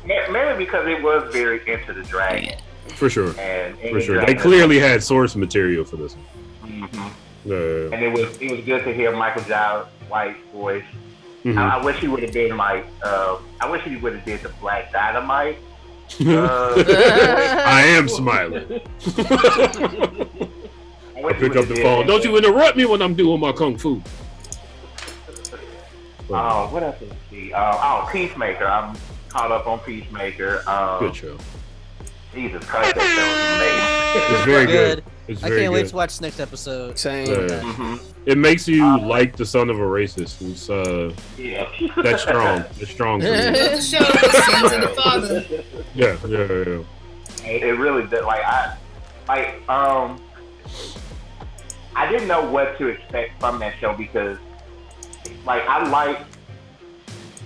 Mainly because it was very Into the Dragon. For sure. And for sure. They clearly had source material for this one. And it was good to hear Michael J. White's voice. I wish he would have been like, I wish he would have did the Black Dynamite. I am smiling. I pick up the phone. Don't you interrupt me when I'm doing my kung fu. What else did I see? Peacemaker. I'm caught up on Peacemaker. Good show. Jesus Christ, that show was amazing. It's very good. It's I can't wait to watch the next episode. Same. It makes you like the son of a racist. It's that's strong. It's strong. For me. The show, the sons of the father. Yeah. It really did. I didn't know what to expect from that show, because, like, I like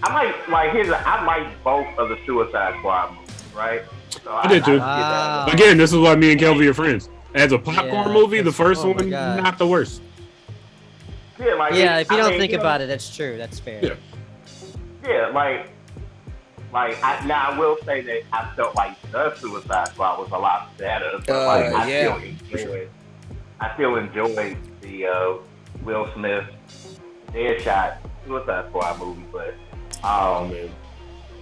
I like both of the Suicide Squad movies, right? So I did too. Again, this is why me and Kelvin are friends. As a popcorn movie, the first one, not the worst. Yeah, if you don't think about it, that's true. That's fair. Yeah, I will say that I felt like the Suicide Squad was a lot better. But I still enjoyed the Will Smith Deadshot Suicide Squad movie, but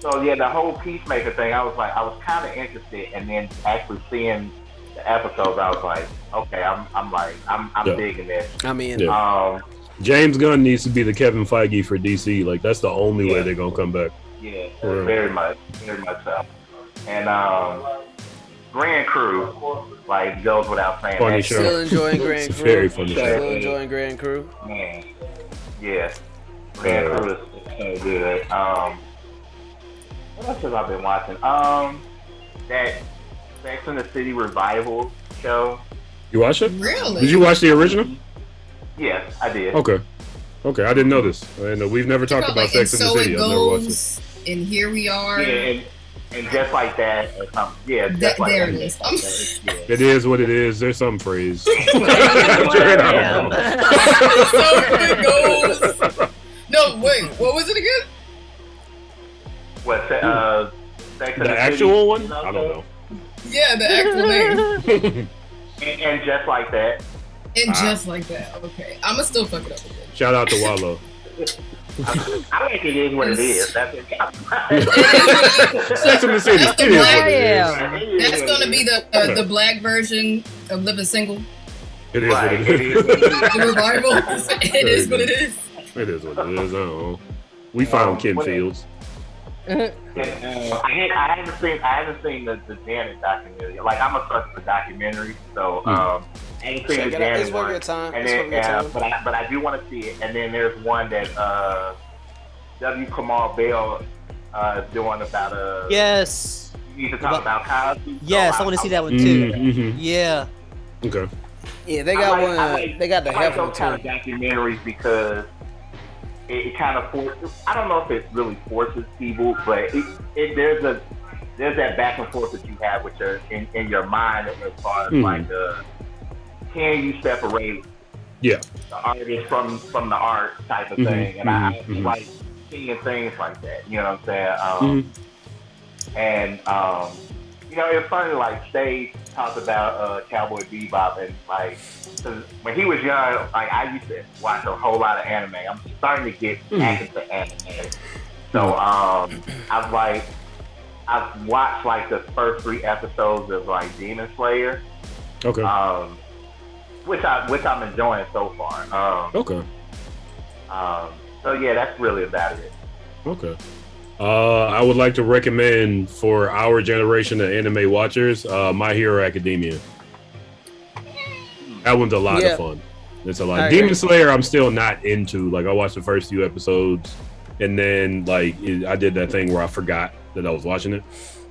so yeah, the whole Peacemaker thing, I was kind of interested, and then actually seeing the episodes, I was like, okay, I'm digging this. I mean, James Gunn needs to be the Kevin Feige for DC. Like that's the only way they're gonna come back. Yeah, very much so. And Grand Crew, like, goes without saying. Funny show. Still enjoying Grand Crew. Very funny show. Still enjoying Grand Crew. Man, yeah, Grand Crew is so good. What else have I been watching? That Sex and the City revival show. You watch it? Really? Did you watch the original? Yes, I did. Okay, I didn't know this. And we've never talked about Sex and the City. I've never watched it. And here we are. Yeah, and just like that, or something. Yeah, just like there that. it is. It is what it is. There's some phrase. No, wait. What was it again? What? Sex and The actual one? I don't know. Yeah, the actual name. And just like that. And just like that. Okay, I'ma still fuck it up again. Shout out to Wallow. I think it is what it is. That's it. Sex and the City. That's It is what it is. That's gonna be the black version of Living Single. It is what it is. The revival. It is what it is. It is what it is. I don't know. We found Ken Fields. I haven't seen the Janet documentary. Like, I'm a sucker for documentaries, so I haven't seen the Janet It's worth one. your time. And then, but I do want to see it. And then there's one that W. Kamau Bell is doing about Yes. You need to talk about Cosby. Yes, I want to see that one too. Mm-hmm. Yeah. Okay. Yeah, they got one. They got the I like Heifer those kind of too. documentaries because it kind of forces. I don't know if it really forces people, but there's that back and forth that you have with in your mind as far as like can you separate the artist from the art type of thing, and I like seeing things like that. You know what I'm saying? And you know, it's funny. Like Stage talked about Cowboy Bebop, and like 'cause when he was young, like I used to watch a whole lot of anime. I'm starting to get back into anime, so I've watched like the first 3 episodes of like Demon Slayer. Okay. Which I'm enjoying so far. Okay. So yeah, that's really about it. Okay. I would like to recommend for our generation of anime watchers, My Hero Academia. That one's a lot of fun. It's a lot. Demon Slayer, I'm still not into. Like, I watched the first few episodes, and then I did that thing where I forgot that I was watching it.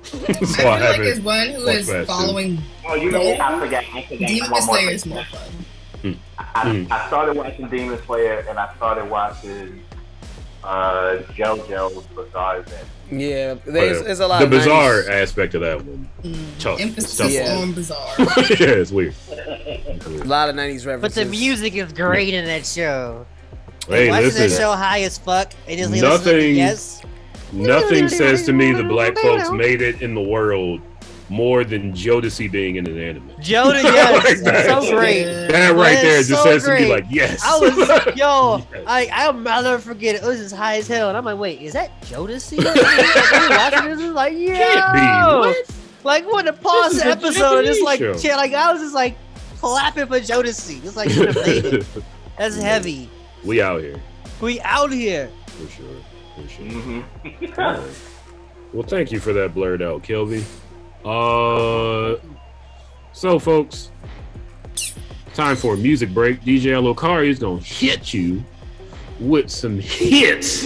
So I feel like there's one who is following. Oh, you know what? I forgot. Demon Slayer is more fun. I started watching Demon Slayer, and I started watching JoJo's Bizarre Adventure. Yeah, there's a lot the of bizarre 90s. aspect of that one. Emphasis on bizarre. Yeah, it's weird. A lot of 90s references. But the music is great in that show. Hey, watching listen. that show high as fuck. And just Nothing says to me the black folks made it in the world more than Jodeci being in an anime. Jodeci, yes, Like, so great. That right there just so says great. to me like, yes. I was, I'll never forget it. It was just high as hell, and I'm like, wait, is that Jodeci? Watching this is like, yo, Can't be. What? Like, when to pause This the is a episode and just like, Japanese show. shit, like I was just like clapping for Jodeci, just like you would have made it. That's heavy. We out here. We out here. For sure. All right. Well, thank you for that blurred out, Kelby. So folks, time for a music break. DJ Alokari is gonna hit you with some hits.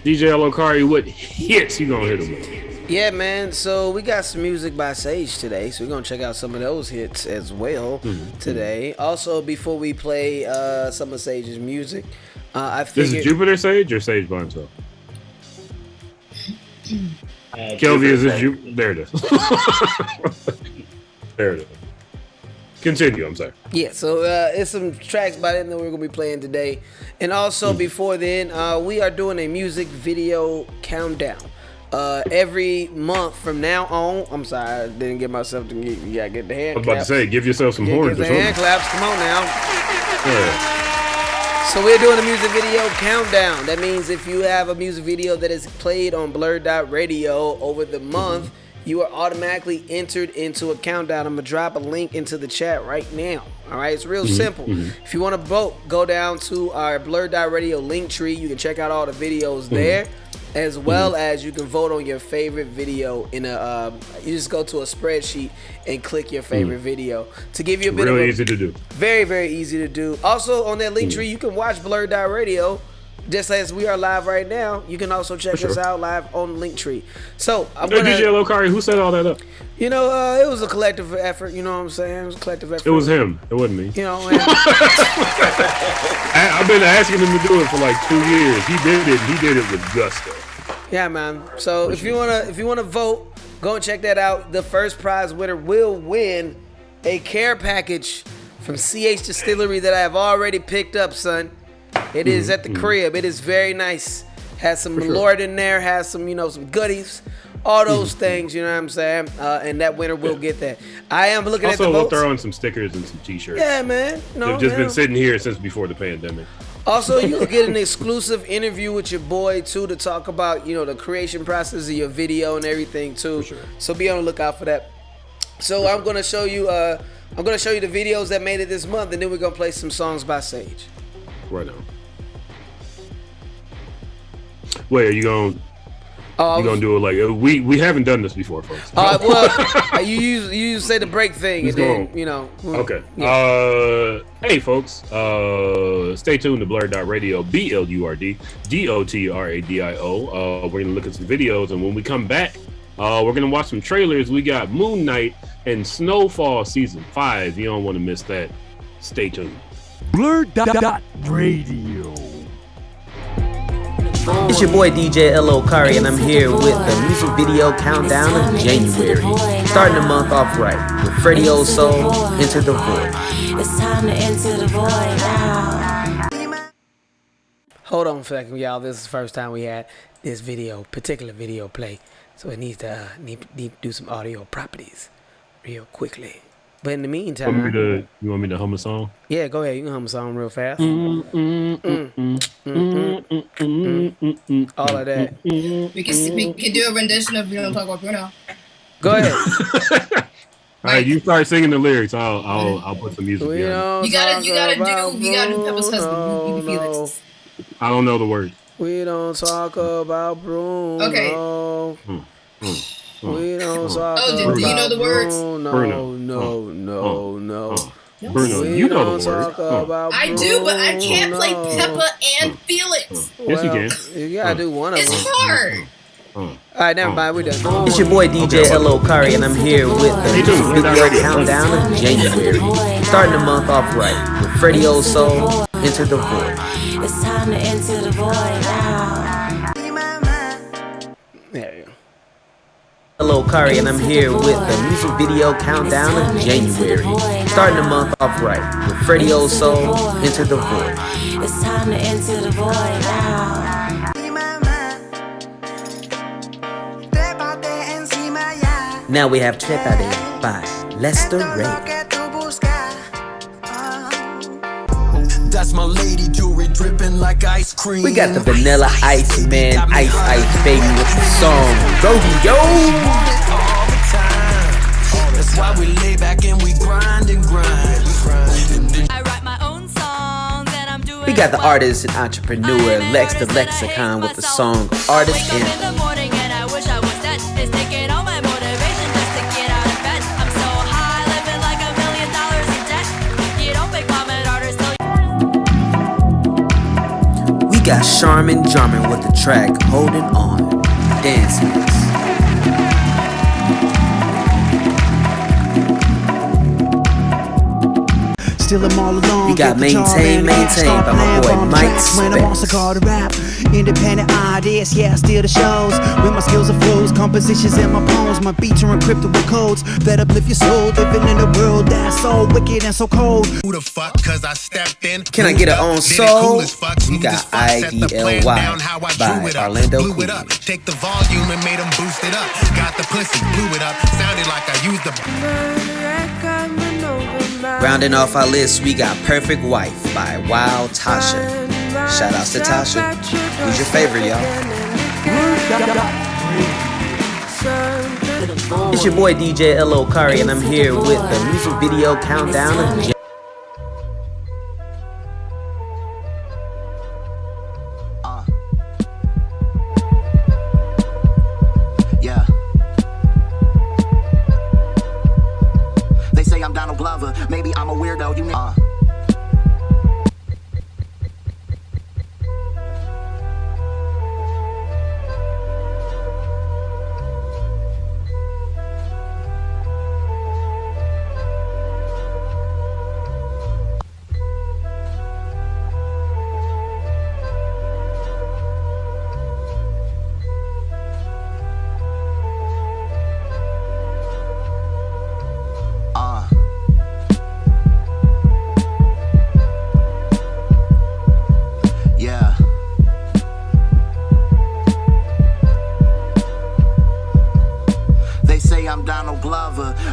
DJ Alokari, what hits you gonna hit him with? Yeah, man. So we got some music by Sage today, so we're gonna check out some of those hits as well today. Also, before we play some of Sage's music, I figured this is JupiterSage or Sage by himself? Kelvy, is this you? There it is. There it is. Continue, I'm sorry. Yeah, so it's some tracks by them that we're going to be playing today. And also before then, we are doing a music video countdown. Every month from now on, I'm sorry, I didn't get myself to get, you gotta get the hand claps. I was about to say, give yourself some horns. Get the hand claps, come on now. Yeah. So we're doing a music video countdown. That means if you have a music video that is played on BlurdDotRadio over the month, you are automatically entered into a countdown. I'm gonna drop a link into the chat right now. All right, it's real simple. If you want to vote, go down to our BlurdDotRadio link tree. You can check out all the videos there, as well as you can vote on your favorite video in a. You just go to a spreadsheet and click your favorite video to give you a bit of. Really easy to do. Very, very easy to do. Also on that link tree, you can watch BlurdDotRadio. Just as we are live right now, you can also check us out live on Linktree. So I'm gonna. DJ Lokari, who set all that up? You know, it was a collective effort. You know what I'm saying? It was a collective effort. It was him. It wasn't me. You know, man. I've been asking him to do it for like 2 years. He did it. He did it with gusto. Yeah, man. So if you wanna vote, go and check that out. The first prize winner will win a care package from CH Distillery that I have already picked up, son. It is at the crib. It is very nice. Has some Lord in there. Has some, some goodies. All those things, you know what I'm saying? And that winner will get that. I am looking at the votes. Also, we'll throw in some stickers and some T-shirts. Yeah, man. They've just been sitting here since before the pandemic. Also, you'll get an exclusive interview with your boy, too, to talk about, the creation process of your video and everything, too. So be on the lookout for that. So I'm going to show you the videos that made it this month, and then we're going to play some songs by Sage. Right now. Wait, are you going to do it like we haven't done this before, folks? Well, you say the break thing, and then Okay. Yeah. Hey, folks. Stay tuned to BlurdDotRadio. BlurdDotRadio. We're gonna look at some videos, and when we come back, we're gonna watch some trailers. We got Moon Knight and Snowfall season 5. You don't want to miss that. Stay tuned. BlurdDotRadio. It's your boy DJ L.O. Curry, and I'm here with the music video countdown of January. Starting the month off right with Freddie Old Soul, Enter the Void. It's time to enter the void now. Hold on for a second, y'all. This is the first time we had this particular video play. So it needs to do some audio properties real quickly. But in the meantime, you want me to hum a song? Yeah, go ahead. You can hum a song real fast. All of that. We can do a rendition of "We Don't Talk About Bruno." Go ahead. All right, you start singing the lyrics. I'll put some music behind. You gotta do Pepper's husband. You Felix. I don't know the words. We don't talk about Bruno. Okay. We don't talk about do you know the words? Bruno. No. Bruno, you know the words. I do, but I can't play Peppa and Felix. Yes, you can. You gotta do one of them. It's hard. All right, never mind. We're done. It's your boy DJ L.O. Curry, and I'm here with the music video countdown of January. Starting the month off right with Freddie Old Soul, Enter the Void. It's time to enter the void now. There you go. Hello, Curry, and I'm here with the music video countdown of January. Starting the month off right with Freddie Old Soul, Enter the Void. It's time to enter the void now. Now we have Trepade by Lester Ray. That's my lady jewelry dripping like ice cream. We got the Vanilla Ice Man, Ice Baby with the song Rodeo. That's why we lay back and we grind and grind. I write my own songs and I'm doing. We got the artist and entrepreneur Lex the Lexicon with the song Artist in the morning and I wish I was dead. It's taking all my motivation just to get out of bed. I'm so high, living like $1 million in debt. You don't make vomit artists till We got Charmin Jarmin with the track Holding On. Dance Mix. Still I'm all alone. We got Maintain by my boy Mike Spence. When I'm also called a rap. Independent ideas, yeah, I steal the shows. With my skills and flows, compositions and my poems. My beats are encrypted with codes that uplift your soul. Living in a world that's so wicked and so cold. Who the fuck, cause I stepped in. Can I get it on soul? We got IDLY by Orlando Blew it up, take the volume and made them boost it up. Got the pussy, blew it up, sounded like I used the... Rounding off our list, we got Perfect Wife by Wild Tasha. Shout outs to Tasha. Who's your favorite, y'all? It's your boy DJ L.O. Kari, and I'm here with the music video countdown of Yeah. They say I'm Donald Glover, maybe I'm a weirdo, you know.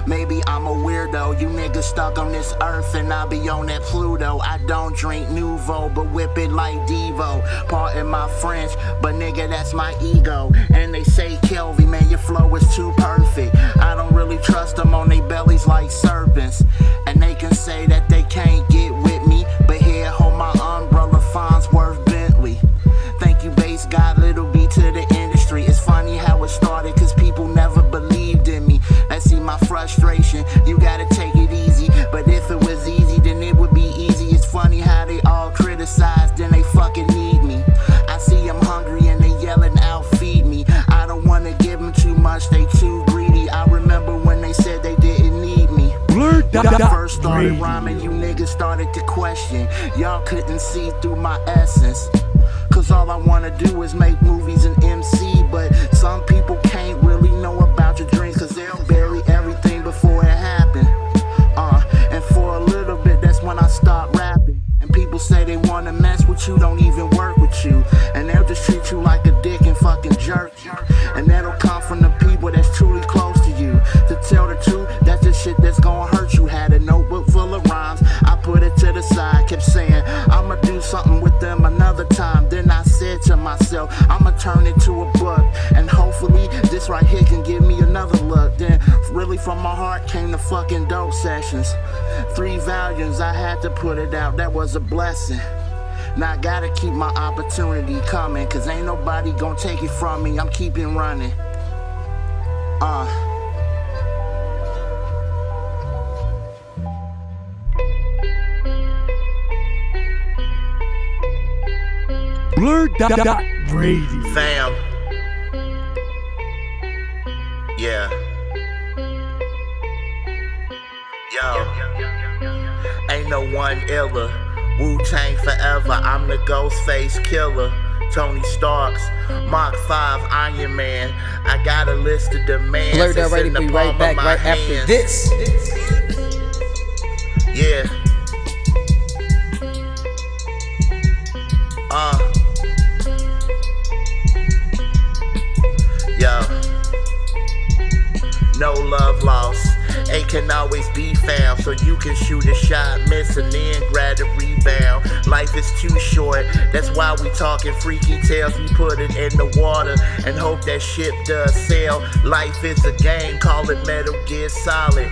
Maybe I'm a weirdo, you niggas stuck on this earth and I be on that Pluto. I don't drink Nouveau, but whip it like Devo. Pardon my French, but nigga that's my ego. And they say, Kelvin, man, your flow is too perfect. I don't really trust them on they bellies like serpents. And they can say that they can't get with me, but here, hold my umbrella, Farnsworth Bentley. Thank you, bass God, little B to the industry. It's funny how it started, cause people never believed in me. Let's see my frustration, you gotta take it easy. But if it was easy, then it would be easy. It's funny how they all criticize, then they fucking need me. I see them hungry and they yelling out, feed me. I don't wanna give them too much, they too greedy. I remember when they said they didn't need me. When I first started rhyming, you niggas started to question. Y'all couldn't see through my essence. Cause all I wanna do is make movies and MC. But some people can't really know about your dreams, cause they'll bury everything before it happened. And for a little bit, that's when I stopped rapping. And people say they wanna mess with you, don't even work with you. And they'll just treat you like a dick and fucking jerk. And that'll come from the people that's truly close to you. To tell the truth, that's the shit that's gonna hurt you. Had a notebook full of rhymes, I put it to the side. Kept saying, I'ma do something with them another time. Then I said to myself, I'ma turn it to a book. And hopefully, this right here can give me another look. Then, really from my heart came the fucking dope sessions. 3 volumes, I had to put it out, that was a blessing. Now I gotta keep my opportunity coming, cause ain't nobody gonna take it from me, I'm keeping running. BlurdDotRadio. Fam. Yeah. Yo. Ain't no one iller. Wu-Tang forever. I'm the Ghostface killer. Tony Starks, Mach 5, Iron Man. I got a list of demands. BlurdDotRadio, be right back right after this. Yeah. Yo. No love lost. It can always be found, so you can shoot a shot, miss, and then grab a rebound. Life is too short, that's why we talking freaky tales. We put it in the water and hope that ship does sail. Life is a game, call it Metal Gear Solid.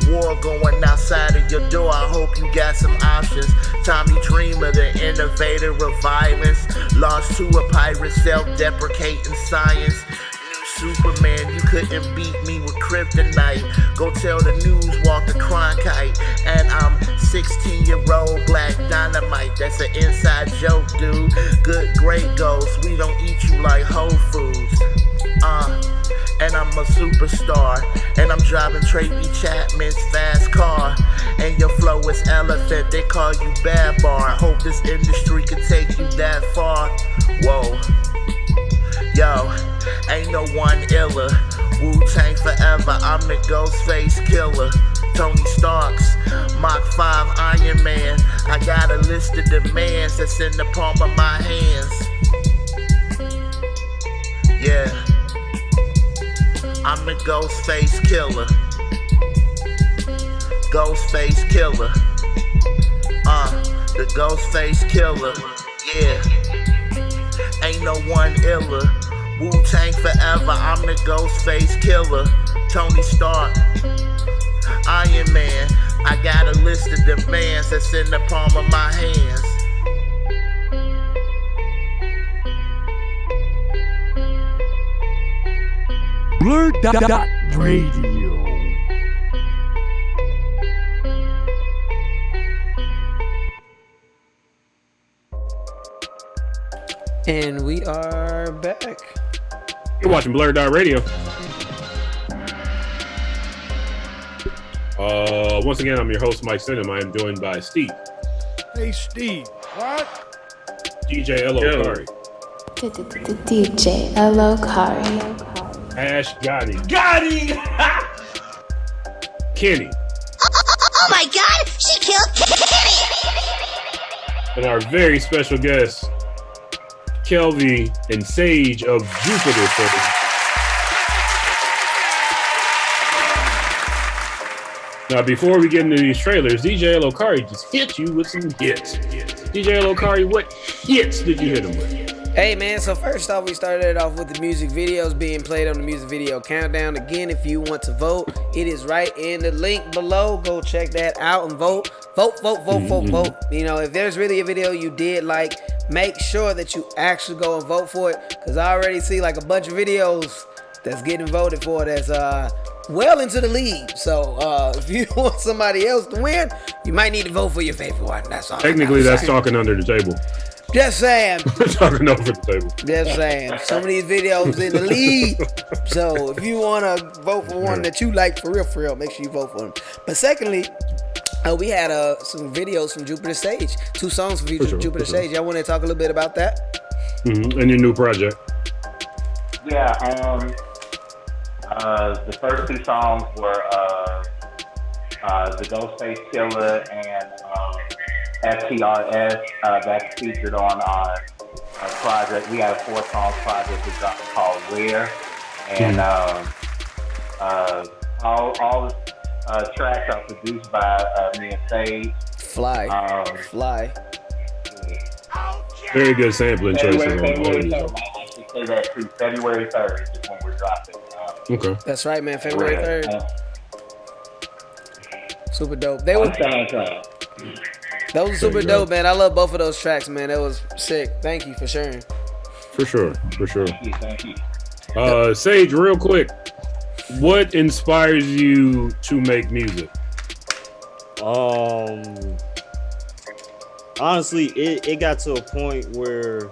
War going outside of your door, I hope you got some options. Tommy Dreamer, the innovator of violence. Lost to a pirate, self-deprecating science. Superman, you couldn't beat me with kryptonite. Go tell the news, Walter Cronkite. And I'm 16-year-old black dynamite. That's an inside joke, dude. Good, great ghost. We don't eat you like Whole Foods. And I'm a superstar. And I'm driving Tracy Chapman's fast car. And your flow is elephant, they call you bad bar. Hope this industry can take you that far. Whoa. Yo, ain't no one iller. Wu-Tang forever, I'm the Ghostface killer. Tony Starks, Mach 5 Iron Man. I got a list of demands that's in the palm of my hands. Yeah, I'm the Ghostface killer. Ghostface killer. The Ghostface killer. Yeah, ain't no one iller. Wu-Tang forever, I'm the Ghostface killer. Tony Stark, Iron Man. I got a list of demands that's in the palm of my hands. BlurdDotRadio. And we are back. You're watching BlurdDotRadio. Once again, I'm your host, Mike Sinham. I am joined by Steve. Hey, Steve. What? DJ L.O.Kari. DJ L.O.Kari. Ash Gotti. Gotti! Kenny. Oh my god, she killed Kenny! And our very special guest, Kelvy and Sage of JupiterSage. Now, before we get into these trailers, DJ L.O.Kari just hit you with some hits. DJ L.O.Kari, what hits did you hit him with? Hey man, so first off, we started it off with the music videos being played on the music video countdown. Again, if you want to vote, it is right in the link below. Go check that out and vote. Vote. You know, if there's really a video you did like, make sure that you actually go and vote for it. Because I already see like a bunch of videos that's getting voted for that's well into the lead. So if you want somebody else to win, you might need to vote for your favorite one. That's all. Technically, that's talking under the table. Just saying. Talking over the table. Just saying. Some of these videos in the lead. So if you want to vote for one that you like for real, make sure you vote for them. But secondly, we had some videos from JupiterSage. 2 songs from JupiterSage. Y'all want to talk a little bit about that? And your new project. Yeah, the first 2 songs were the Ghostface Killer and FTRS. That's featured on our project. We have a 4-song project called Rare, and all the tracks are produced by me and Sage. Fly. Very good sampling choices. February 3rd. I should say that too. February 3rd is when we're dropping. Okay. That's right, man. February 3rd. Super dope. That was super dope, man. I love both of those tracks, man. That was sick. Thank you for sharing. For sure. Thank you. Sage, real quick, what inspires you to make music? Honestly, it got to a point where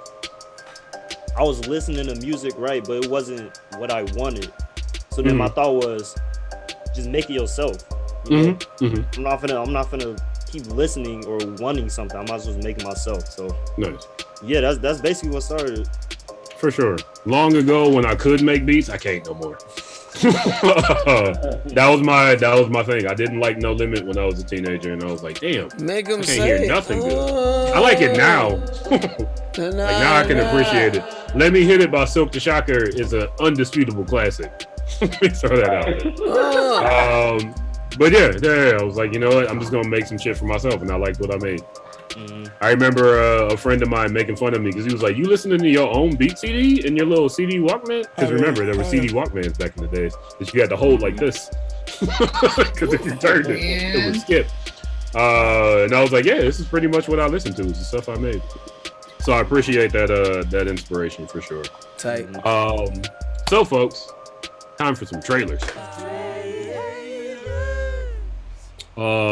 I was listening to music, right, but it wasn't what I wanted. So then my thought was, just make it yourself. You know? I'm not gonna keep listening or wanting something. I might as well make it myself. So nice. Yeah, that's basically what started it. For sure. Long ago, when I could make beats, I can't no more. that was my thing. I didn't like No Limit when I was a teenager, and I was like, damn, I can't hear nothing good. I like it now. Like now I can appreciate it. Let Me Hit It by Silk the Shocker is an undisputable classic. Let me throw that out there. But yeah, I was like, you know what? I'm just gonna make some shit for myself, and I liked what I made. I remember a friend of mine making fun of me because he was like, "You listening to your own beat CD in your little CD Walkman?" Because remember, there were CD Walkmans back in the days that you had to hold like this, because if you turned it, it would skip. And I was like, "Yeah, this is pretty much what I listen to. Is the stuff I made." So I appreciate that inspiration for sure. Tight. So folks, time for some trailers.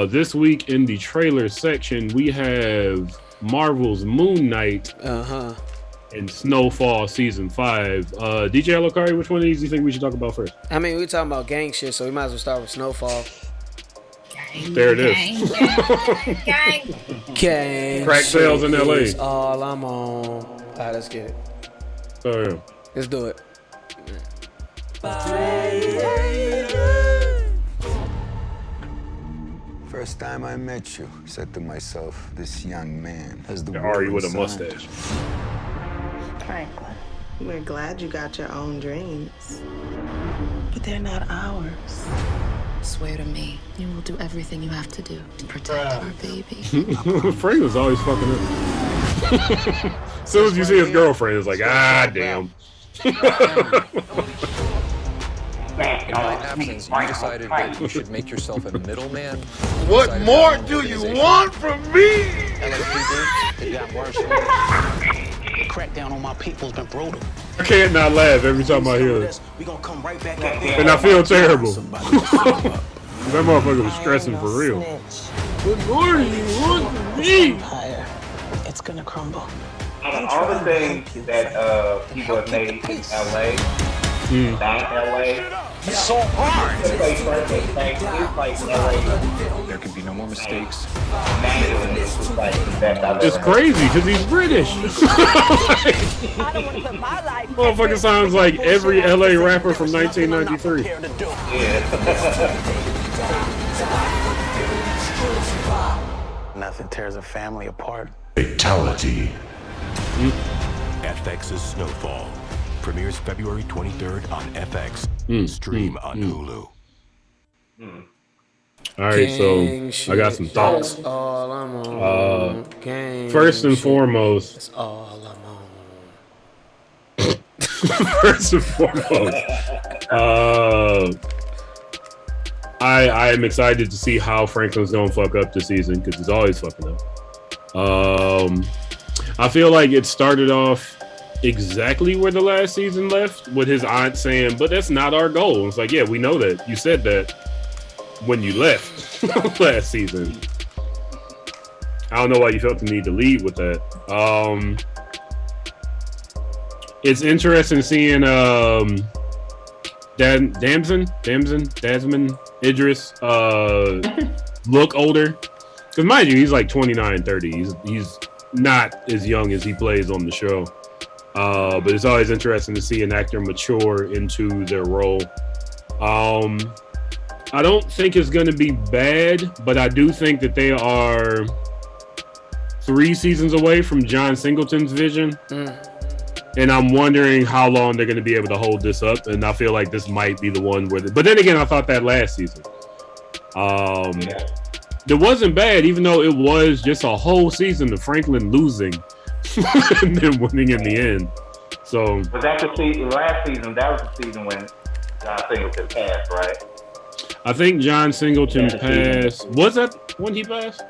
This week in the trailer section, we have Marvel's Moon Knight and Snowfall Season 5. DJ L.O.Kari, which one of these do you think we should talk about first? I mean, we're talking about gang shit, so we might as well start with Snowfall. There it is. Gang. Crack sales in LA. All I'm on. right, let's get it. Oh yeah. Let's do it. First time I met you, said to myself, this young man has the Ari with a inside. mustache. Franklin, we're glad you got your own dreams, but they're not ours. Swear to me, you will do everything you have to do to protect our baby. Franklin's always fucking up. As soon as you see his girlfriend, it's like, ah, damn. In my absence, you decided that you should make yourself a middleman. What more do you want from me? It got worse. The crackdown on my people's been brutal. I can't not laugh every time I hear it. And I feel terrible. That motherfucker was stressing for real. What more do you want from me? It's gonna crumble. All the things that people have made in LA, not LA. It's so hard. There can be no more mistakes. It's crazy because he's British. Motherfucker sounds like every LA rapper from 1993. Nothing tears a family apart. Fatality. FX's Snowfall premieres February 23rd on FX. Stream on Hulu. All right, so I got some thoughts. That's all I'm on. First and foremost, that's all I'm on. first and foremost, I am excited to see how Franklin's gonna fuck up this season because he's always fucking up. I feel like it started off exactly where the last season left, with his aunt saying, "But that's not our goal." It's like, yeah, we know that. You said that when you left last season. I don't know why you felt the need to lead with that. It's interesting seeing Damson Idris look older. Because mind you, he's like 29, 30. He's not as young as he plays on the show. But it's always interesting to see an actor mature into their role. I don't think it's going to be bad, but I do think that they are 3 seasons away from John Singleton's vision. And I'm wondering how long they're going to be able to hold this up. And I feel like this might be the one where... But then again, I thought that last season. It wasn't bad, even though it was just a whole season of Franklin losing and then winning in the end. So... Was that the season? Last season, that was the season when John Singleton passed, right? I think John Singleton passed. Was that when he passed?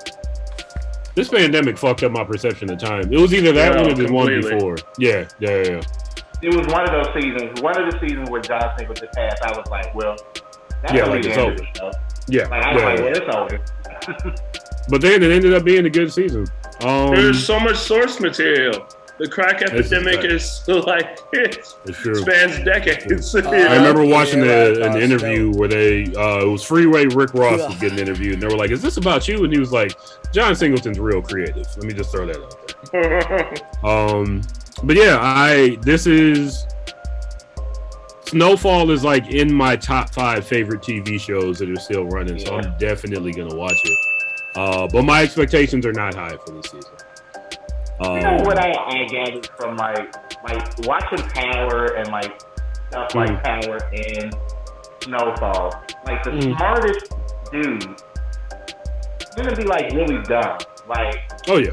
This pandemic fucked up my perception of time. It was either that one or the one before. Yeah. It was one of those seasons. One of the seasons where John Singleton passed, I was like, well, that's it's over. Yeah. Like, I was like, well, it's over. But then it ended up being a good season. There's so much source material. The crack epidemic is like it spans decades. I remember watching an interview where it was Freeway Rick Ross was getting interviewed, and they were like, "Is this about you?" And he was like, "John Singleton's real creative." Let me just throw that out there. But yeah, Snowfall is like in my top 5 favorite TV shows that are still running, so I'm definitely gonna watch it. But my expectations are not high for this season. You know what I gathered from like watching Power and like stuff like Power and Snowfall. Like the smartest dude gonna be like really dumb. Like oh yeah,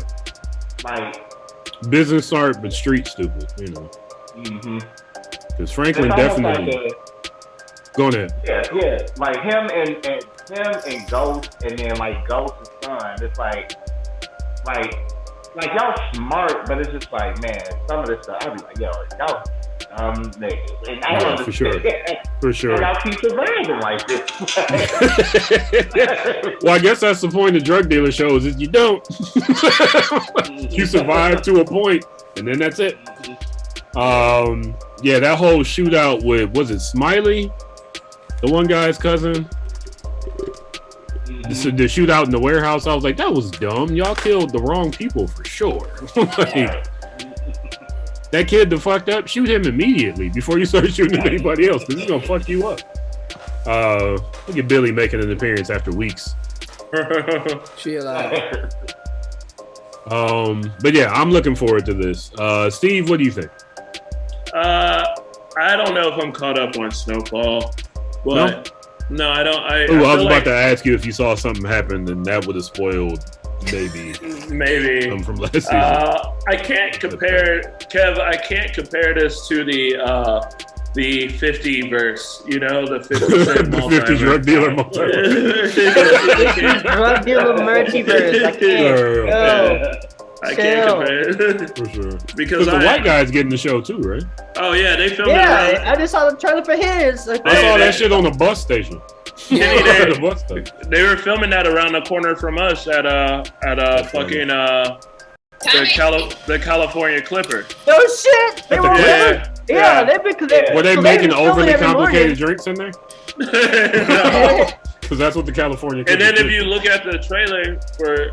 like business smart but street stupid. You know. Because Franklin definitely. Go ahead. Yeah. Like him and Ghost, and then like Ghost's son. It's like y'all smart, but it's just like, man, some of this stuff, I'd be like, yo, y'all niggas. And I don't for sure. And y'all keep surviving like this. Well, I guess that's the point of drug dealer shows, is you don't. You survive to a point, and then that's it. Yeah, that whole shootout with, was it Smiley? The one guy's cousin? The shootout in the warehouse, I was like, that was dumb. Y'all killed the wrong people for sure. that kid that fucked up, shoot him immediately before you start shooting at anybody else, because he's gonna fuck you up. Look at Billy making an appearance after weeks. Chill out. But yeah, I'm looking forward to this. Steve, what do you think? I don't know if I'm caught up on Snowfall, but no, I don't. I was about to ask you if you saw something happen, and that would have spoiled maybe some from last season. I can't compare, Kev. I can't compare this to the 50 verse. You know, the 50 cent the 50 drug dealer multiverse. Drug dealer multiverse. I can't. I can't compare it. For sure. Because the white guy's getting the show too, right? Oh yeah, they filmed it. Yeah, I just saw the trailer for his. I saw that shit on the bus station. They were filming that around the corner from us at fucking the California Clipper. Oh shit! They were Were they making overly complicated drinks in there? Because that's what the California Clipper. And then if you look at the trailer for,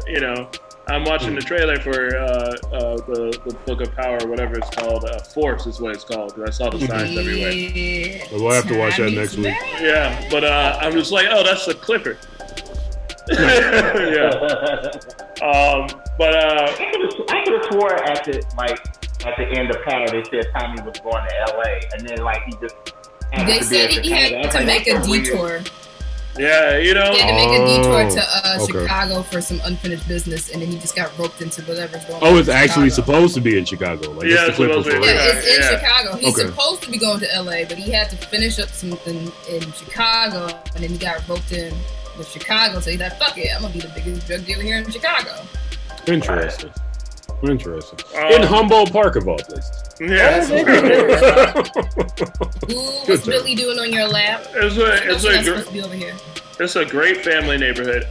I'm watching the trailer for the Book of Power, whatever it's called. Force is what it's called, because I saw the signs everywhere. Well, we'll have to watch that next week. Yeah, but I'm just like, oh, that's the Clipper. Yeah. But I could have swore at the end of Power they said Tommy was going to LA, and then he just. They said he had to make a detour. Yeah, He had to make a detour to Chicago for some unfinished business, and then he just got roped into whatever's going on. Oh, it's actually supposed to be in Chicago. It's supposed to be. It's in Chicago. He's supposed to be going to LA, but he had to finish up something in Chicago, and then he got roped in with Chicago. So he's like, "Fuck it, I'm gonna be the biggest drug dealer here in Chicago." Interesting. In Humboldt Park, of all places. Yeah. What's Billy doing on your lap? It's a great family neighborhood.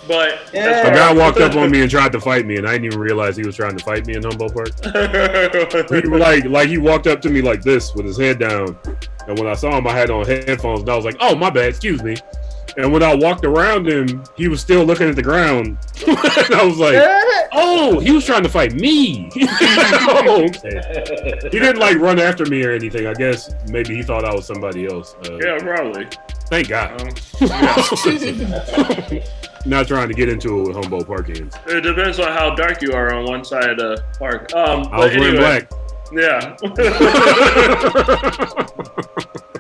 But a guy walked up on me and tried to fight me, and I didn't even realize he was trying to fight me in Humboldt Park. He walked up to me like this with his head down, and when I saw him, I had on headphones, and I was like, "Oh, my bad, excuse me." And when I walked around him, he was still looking at the ground. And I was like, "Oh, he was trying to fight me." Oh, okay. He didn't run after me or anything. I guess maybe he thought I was somebody else. Yeah, probably. Thank God. Not trying to get into it with Humboldt Parkians. It depends on how dark you are on one side of the park. I was wearing black. Yeah.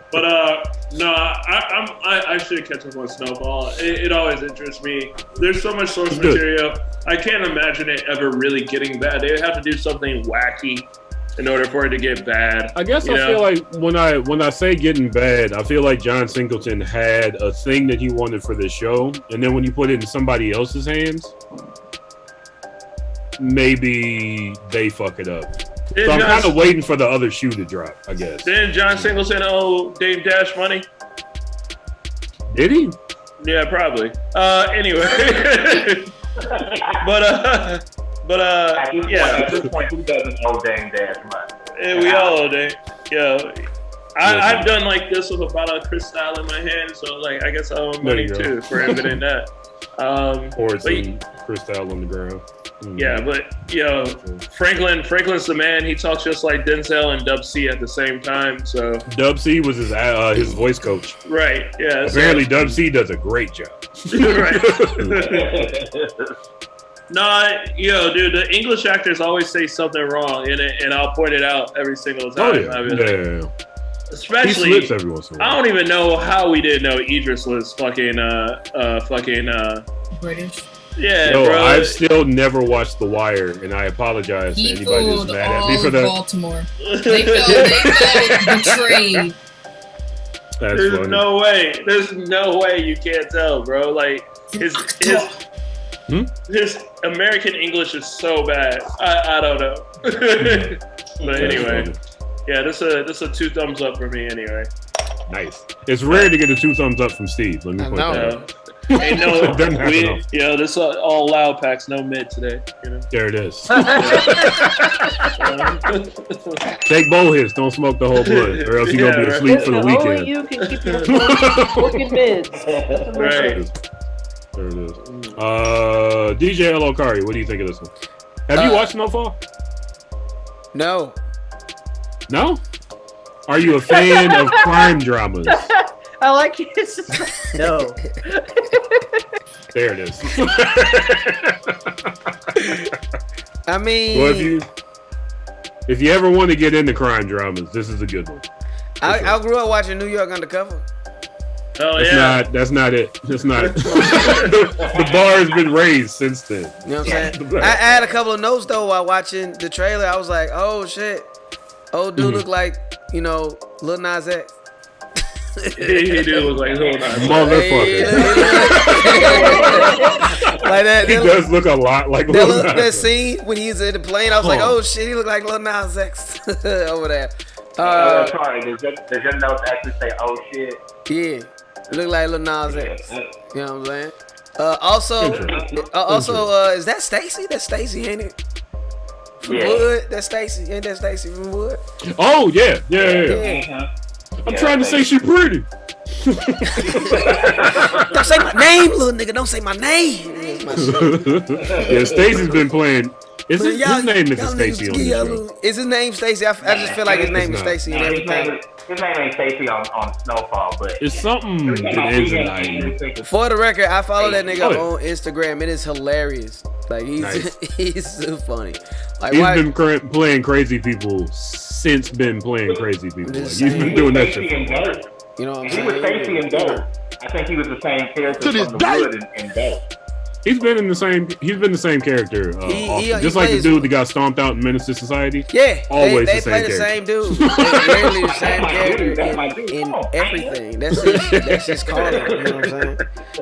But no, I should catch up on Snowfall. It always interests me. There's so much source material. I can't imagine it ever really getting bad. They would have to do something wacky in order for it to get bad. I guess feel like when I say getting bad, I feel like John Singleton had a thing that he wanted for this show, and then when you put it in somebody else's hands, maybe they fuck it up. So I'm kind of waiting for the other shoe to drop, I guess. Didn't John Singleton owe Dame Dash money? Did he? Yeah, probably. Anyway. Yeah. At this point, who doesn't owe Dame Dash money? Yeah, we all owe Dame. Yeah. I've done this with a bottle of Cristal in my hand, so I guess I owe him money too for inventing that. Or some Cristal on the ground. Yeah, but Franklin's the man. He talks just like Denzel and Dub C at the same time. So Dub C was his voice coach. Right. Yeah. Apparently, Dub C does a great job. Right. No, dude, the English actors always say something wrong in it, and I'll point it out every single time. Oh yeah. Especially, he slips every once in a while. I don't even know how we didn't know Idris was fucking British. Yeah, no, bro. I've still never watched The Wire, and I apologize to anybody that's mad at me for that. Baltimore. They felt betrayed. There's funny. No way. There's no way you can't tell, bro. His American English is so bad. I don't know. But anyway, yeah, this a 2 thumbs up for me anyway. Nice. It's rare to get a 2 thumbs up from Steve. Let me point that out. Ain't this all loud packs, no mid today. There it is. Take both hits, don't smoke the whole blunt, or else you're gonna be asleep for the weekend. Only you can keep your smoking mids. Right. There it is. DJ L. Okari, what do you think of this one? Have you watched Snowfall? No, No? Are you a fan of crime dramas? I like it. No. There it is. I mean, well, if you ever want to get into crime dramas, this is a good one. I grew up watching New York Undercover. Oh That's not it. That's not it. The bar has been raised since then. You know what I'm saying? I had a couple of notes though while watching the trailer. I was like, oh shit, old dude look like, you know, Lil Nas X. He do look like Lil Nas X. Motherfucker. Like that. He does look a lot like Lil Nas X. That scene when he's in the plane, I was like, oh shit, he look like Lil Nas X over there. Sorry, does your notes actually say, oh shit? Yeah. Look like Lil Nas X. You know what I'm saying? Also, is that Stacy? That's Stacy, ain't it? From Wood? That's Stacy. Ain't that Stacy from Wood? Oh, yeah. I'm trying to say she pretty. Don't say my name, little nigga. Don't say my name. Yeah, Stacy's been playing. His name isn't Stacy on the show. Is his name Stacy? I just feel like his name is Stacy and everything. His name ain't Stacy on Snowfall, but it's something that ends in I. For the record, I follow that nigga on Instagram. It is hilarious. Like he's so funny. Like he's been playing crazy people since been playing crazy people. Like, he's been doing that shit. You know what I'm saying? He was Stacy in Dirt. I think he was the same character from the Wood in Dirt. He's been the same character. Just like the dude that got stomped out in Menace to Society. Yeah, always they the same play character. The same dude. They literally the same character in everything. That's his calling. You know what I'm saying?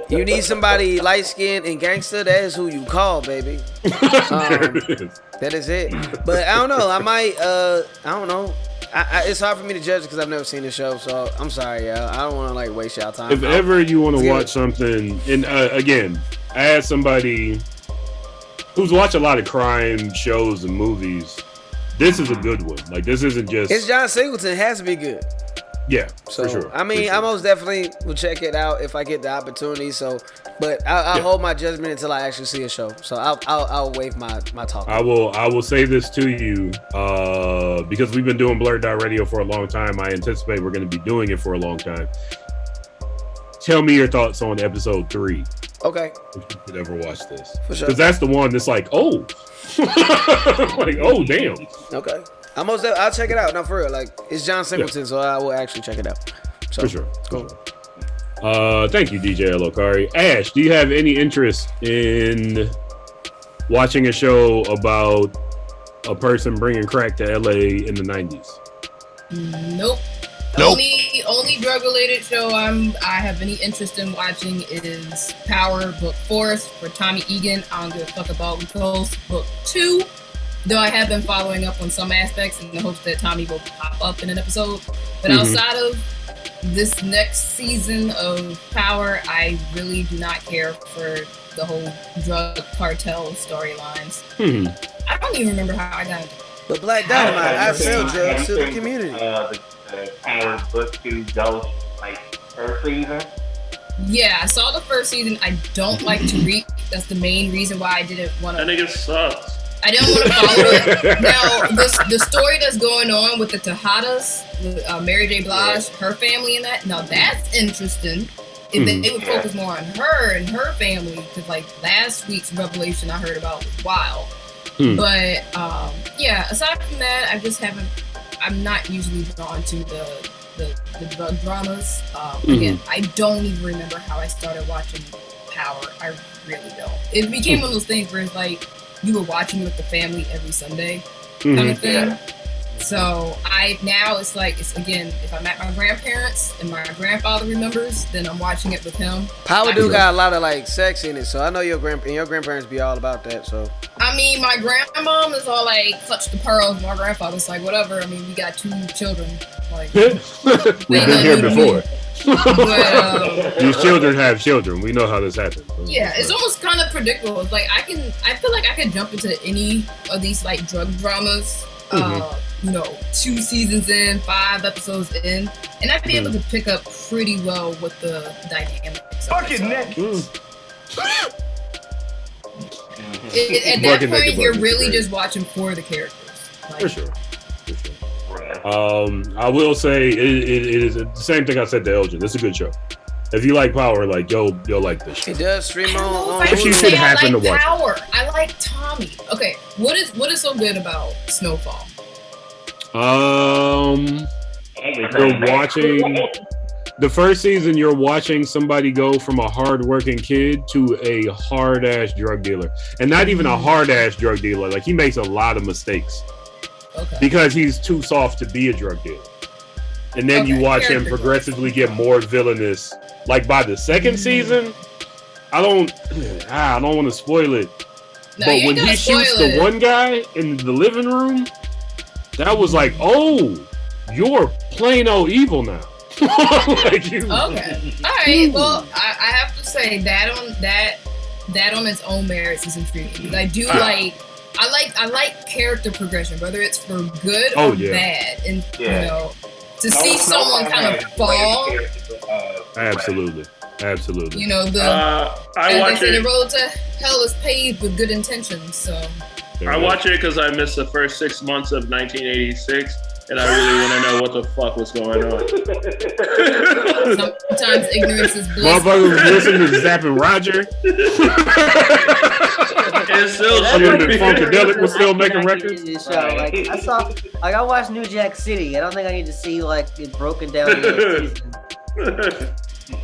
You need somebody light skinned and gangster. That is who you call, baby. That is it. But I don't know. I might. I don't know. It's hard for me to judge because I've never seen the show, so I'm sorry, y'all. I don't want to waste y'all time. If ever you want to watch something, and again, I had somebody who's watched a lot of crime shows and movies. This is a good one. Like, this isn't just. It's John Singleton. It has to be good. Yeah, so, for sure. I mean, I most definitely will check it out if I get the opportunity. So, but I'll hold my judgment until I actually see a show. So I'll waive my talk. I will say this to you because we've been doing BlurdDotRadio for a long time. I anticipate we're going to be doing it for a long time. Tell me your thoughts on episode 3. Okay. If you could ever watch this, for sure. Because that's the one that's like, oh, like, oh, damn. Okay. I'll check it out. No, for real. Like, it's John Singleton, so I will actually check it out. So, for sure. Cool. Thank you, DJ Elokari. Ash, do you have any interest in watching a show about a person bringing crack to LA in the 90s? Nope. Only drug related show I have any interest in watching is Power Book Force for Tommy Egan. I don't give a fuck about Ghost Book 2. Though I have been following up on some aspects in the hopes that Tommy will pop up in an episode. But outside of this next season of Power, I really do not care for the whole drug cartel storylines. I don't even remember how I got into it. But Black Dynamite, I sell drugs to the community. The Power Book 2 Ghost, like, first season? Yeah, I saw the first season. I don't like Tariq. That's the main reason why I didn't want to. That nigga sucks. I don't want to follow it. Now, the story that's going on with the Tejadas, with Mary J. Blige, her family and that, now that's interesting. If they would focus more on her and her family, because like last week's revelation I heard about was wild. But yeah, aside from that, I'm not usually drawn to the drug dramas. Again, I don't even remember how I started watching Power. I really don't. It became one of those things where it's like, you were watching with the family every Sunday kind of thing. Yeah. So it's like, it's again, if I'm at my grandparents and my grandfather remembers, then I'm watching it with him. Power do got a lot of like sex in it, so I know your grandparents be all about that. So I mean, my grandmom is all like clutch the pearls. My grandfather's like whatever. I mean, we got 2 children. Like we've been here before. But, these children have children. We know how this happens. Yeah, it's almost kind of predictable. It's like I feel like I could jump into any of these like drug dramas. 2 seasons in, 5 episodes in, and I'd be able to pick up pretty well what the dynamics are. Fucking naked. At that point, you're really just watching for the characters. Like, for sure. I will say it is the same thing I said to Elgin. It's a good show. If you like Power, like you'll like this show. It does stream on. If you should happen to watch Power. I like Tommy. Okay, what is so good about Snowfall? You're watching the first season. You're watching somebody go from a hard-working kid to a hard-ass drug dealer, and not even a hard-ass drug dealer. Like he makes a lot of mistakes because he's too soft to be a drug dealer. And then you watch him progressively get more villainous. Like by the second season, I don't want to spoil it. No, but when he shoots the one guy in the living room, that was like, oh, you're plain old evil now. Like you. Okay. All right. Well, I have to say that on its own merits is intriguing. I do I like character progression, whether it's for good or bad, and you know, to see someone kind of fall. Absolutely. You know, I watch it. The road to hell is paved with good intentions. So I watch it because I missed the first 6 months of 1986, and I really want to know what the fuck was going on. Sometimes ignorance is bliss. Motherfuckers was listening to Zapp and Roger. It's still Funkadelic was still making records. I watched New Jack City. I don't think I need to see like it broken down in each season.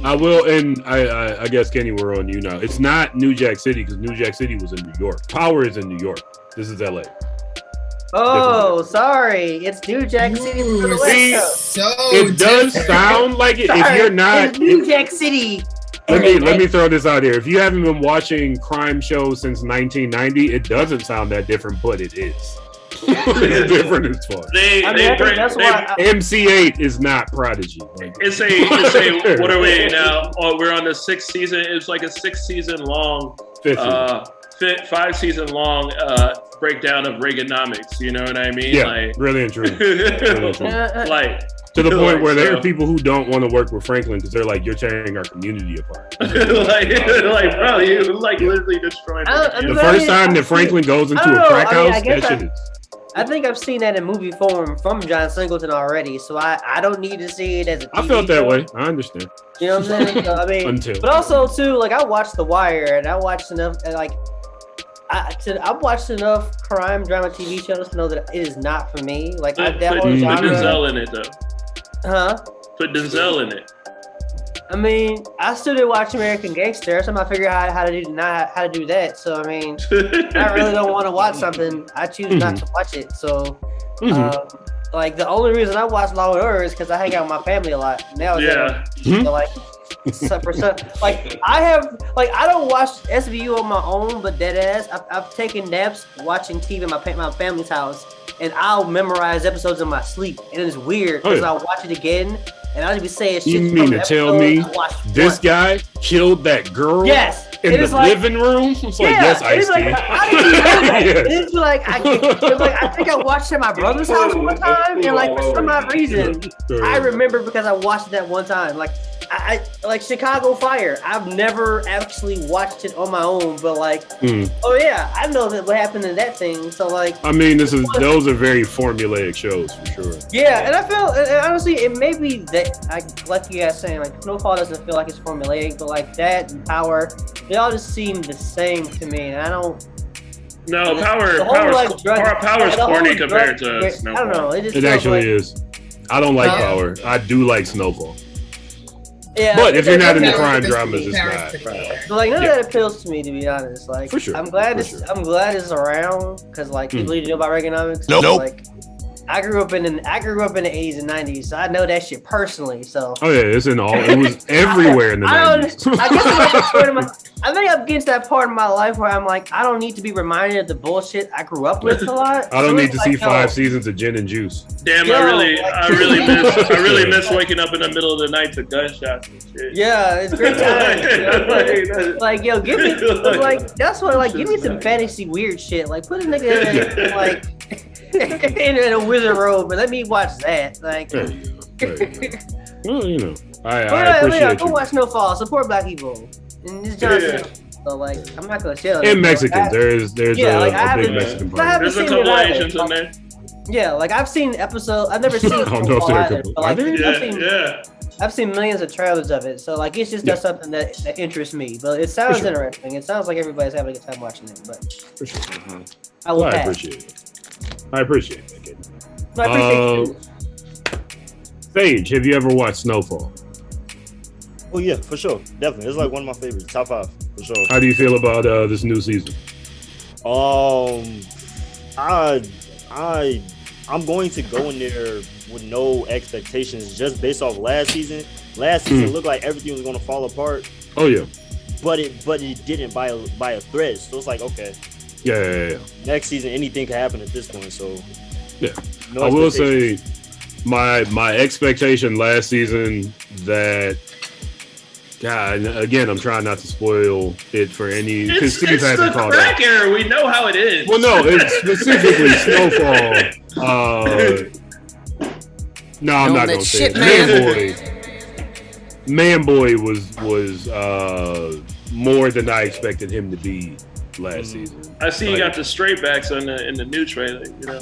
I will, and I guess Kenny, we're on you now. It's not New Jack City because New Jack City was in New York. Power is in New York. This is LA. Oh, sorry. It's New Jack City. It does sound like it. If you're not it's New Jack City. Let me throw this out here. If you haven't been watching crime shows since 1990, it doesn't sound that different, but it is. It's different as fuck. MC8 is not Prodigy. It's a what are we now? Oh, we're on the 6th season. It's like a 6-season long, 5-season long breakdown of Reaganomics. You know what I mean? Yeah, like, really and truly. Like to the point where there are people who don't want to work with Franklin because they're like, you're tearing our community apart. like bro, you like literally destroying the first time that Franklin goes into a crack house, that shit is. I think I've seen that in movie form from John Singleton already, so I don't need to see it as a TV I felt that show. way. I understand. You know what I'm saying? So, I mean, but also too, like I watched The Wire, and I watched enough, I've watched enough crime drama TV shows to know that it is not for me. Like put Denzel in it though. Huh? Put Denzel in it. I mean, I still did watch American Gangster, so I'm not figuring out how to do that. So I mean, I really don't want to watch something. I choose not to watch it. So, like the only reason I watch Law and Order is because I hang out with my family a lot. Now, like I don't watch SVU on my own, but deadass, I've taken naps watching TV at my family's house, and I'll memorize episodes in my sleep, and it's weird because I'll watch it again. And I'll be saying shit. You mean to tell me this guy killed that girl? Yes. In the living room? It's like, yes, I see. How did you know that? It's like I think I watched it at my brother's house one time, and like for some odd reason, I remember because I watched it that one time. Like I like Chicago Fire. I've never actually watched it on my own, but like, oh yeah, I know that what happened in that thing. So like, I mean, those are very formulaic shows for sure. Yeah, and I feel honestly, it may be that like you guys saying, like Snowfall doesn't feel like it's formulaic, but like that and Power, they all just seem the same to me, and I don't. No, Power's corny compared to Snowfall. I don't know. It actually is. I don't like Power. I do like Snowfall. Yeah, but if you're not into crime dramas, it's not. So like none of that appeals to me, to be honest. Like, for sure. I'm glad it's around because like people need to know about Reaganomics. Nope. Like, I grew up in the 80s and 90s, so I know that shit personally. So. Oh yeah, it was everywhere in the 90s. I think I'm getting to that part of my life where I'm like, I don't need to be reminded of the bullshit I grew up with a lot. I don't need to see 5 seasons of Gin and Juice. Damn, I really miss waking up in the middle of the night to gunshots and shit. Yeah, it's great time. Like, yo, give me that's what give me some fantasy weird shit. Like, put a nigga in like in a wizard robe and let me watch that. Like, well, you know, I appreciate go watch Snowfall. Support Black people. And this Johnson. So like, I'm not gonna chill. And Mexicans, there's a big Mexican part. There's a couple Asians in there. Yeah, like I've seen episodes. I've never seen Snowfall either, but like, I've seen millions of trailers of it. So like it's just not something that interests me. But it sounds interesting. It sounds like everybody's having a good time watching it. But for sure. I will pass. I appreciate that, kid. No, I appreciate you. Sage, have you ever watched Snowfall? Oh yeah, for sure, definitely. It's like one of my favorites, top 5 for sure. How do you feel about this new season? I'm going to go in there with no expectations, just based off last season. Last season looked like everything was going to fall apart. Oh yeah, but it didn't by a thread. So it's like, okay, yeah. Next season, anything could happen at this point. So yeah, no I will say my expectation last season that. God, again, I'm trying not to spoil it for any. It's the crack era. We know how it is. Well, no, it's specifically Snowfall. No, I'm not gonna say it. Man Boy was more than I expected him to be last season. I see you got the straight backs in the new trailer. You know.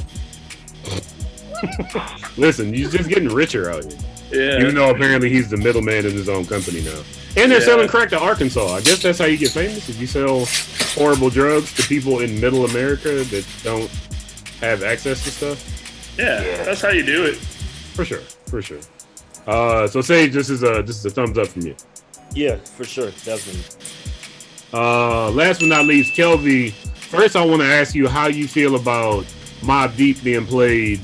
Listen, he's just getting richer out here. Yeah. Even though apparently he's the middleman in his own company now. And they're selling crack to Arkansas. I guess that's how you get famous. If you sell horrible drugs to people in middle America that don't have access to stuff. Yeah, that's how you do it. For sure. So Sage, this is a thumbs up from you. Yeah, for sure, definitely. Last but not least, Kelvy. First, I want to ask you how you feel about Mobb Deep being played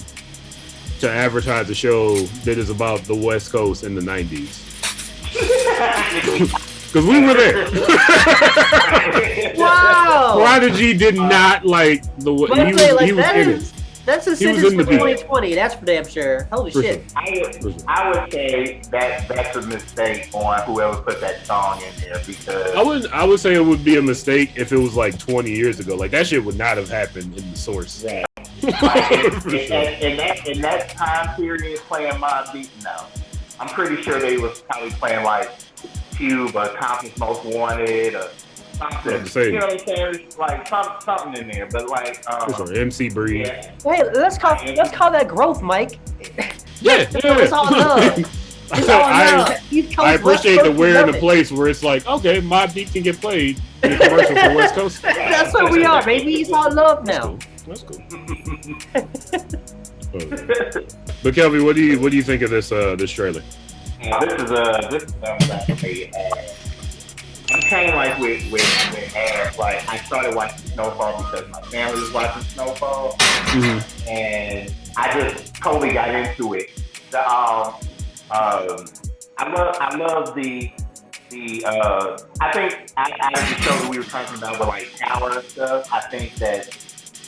to advertise a show that is about the West Coast in the 90s. Because we were there. Wow. Prodigy did not like the way he was in it. That's a sentence for 2020. That's for damn sure. Holy shit. I would say that's a mistake on whoever put that song in there because I would say it would be a mistake if it was like 20 years ago. Like that shit would not have happened in the source. Yeah. in that time period playing Mobb Deep, no. I'm pretty sure they was probably playing like Cube or Compton's Most Wanted or something. You know what I'm saying? Like something in there, but like MC Breeze. Yeah. Hey, let's call that growth, Mike. Yeah. It's all love. It's all love. I appreciate that we're in a place where it's like, okay, Mobb Deep can get played in a commercial for West Coast. That's what we are, baby. It's all love now. That's cool. But Kelvy, what do you think of this trailer? This is I'm kind of like with ads. Like I started watching Snowfall because my family was watching Snowfall, and I just totally got into it. I love the I think out of the show that we were talking about with like Tower and stuff, I think that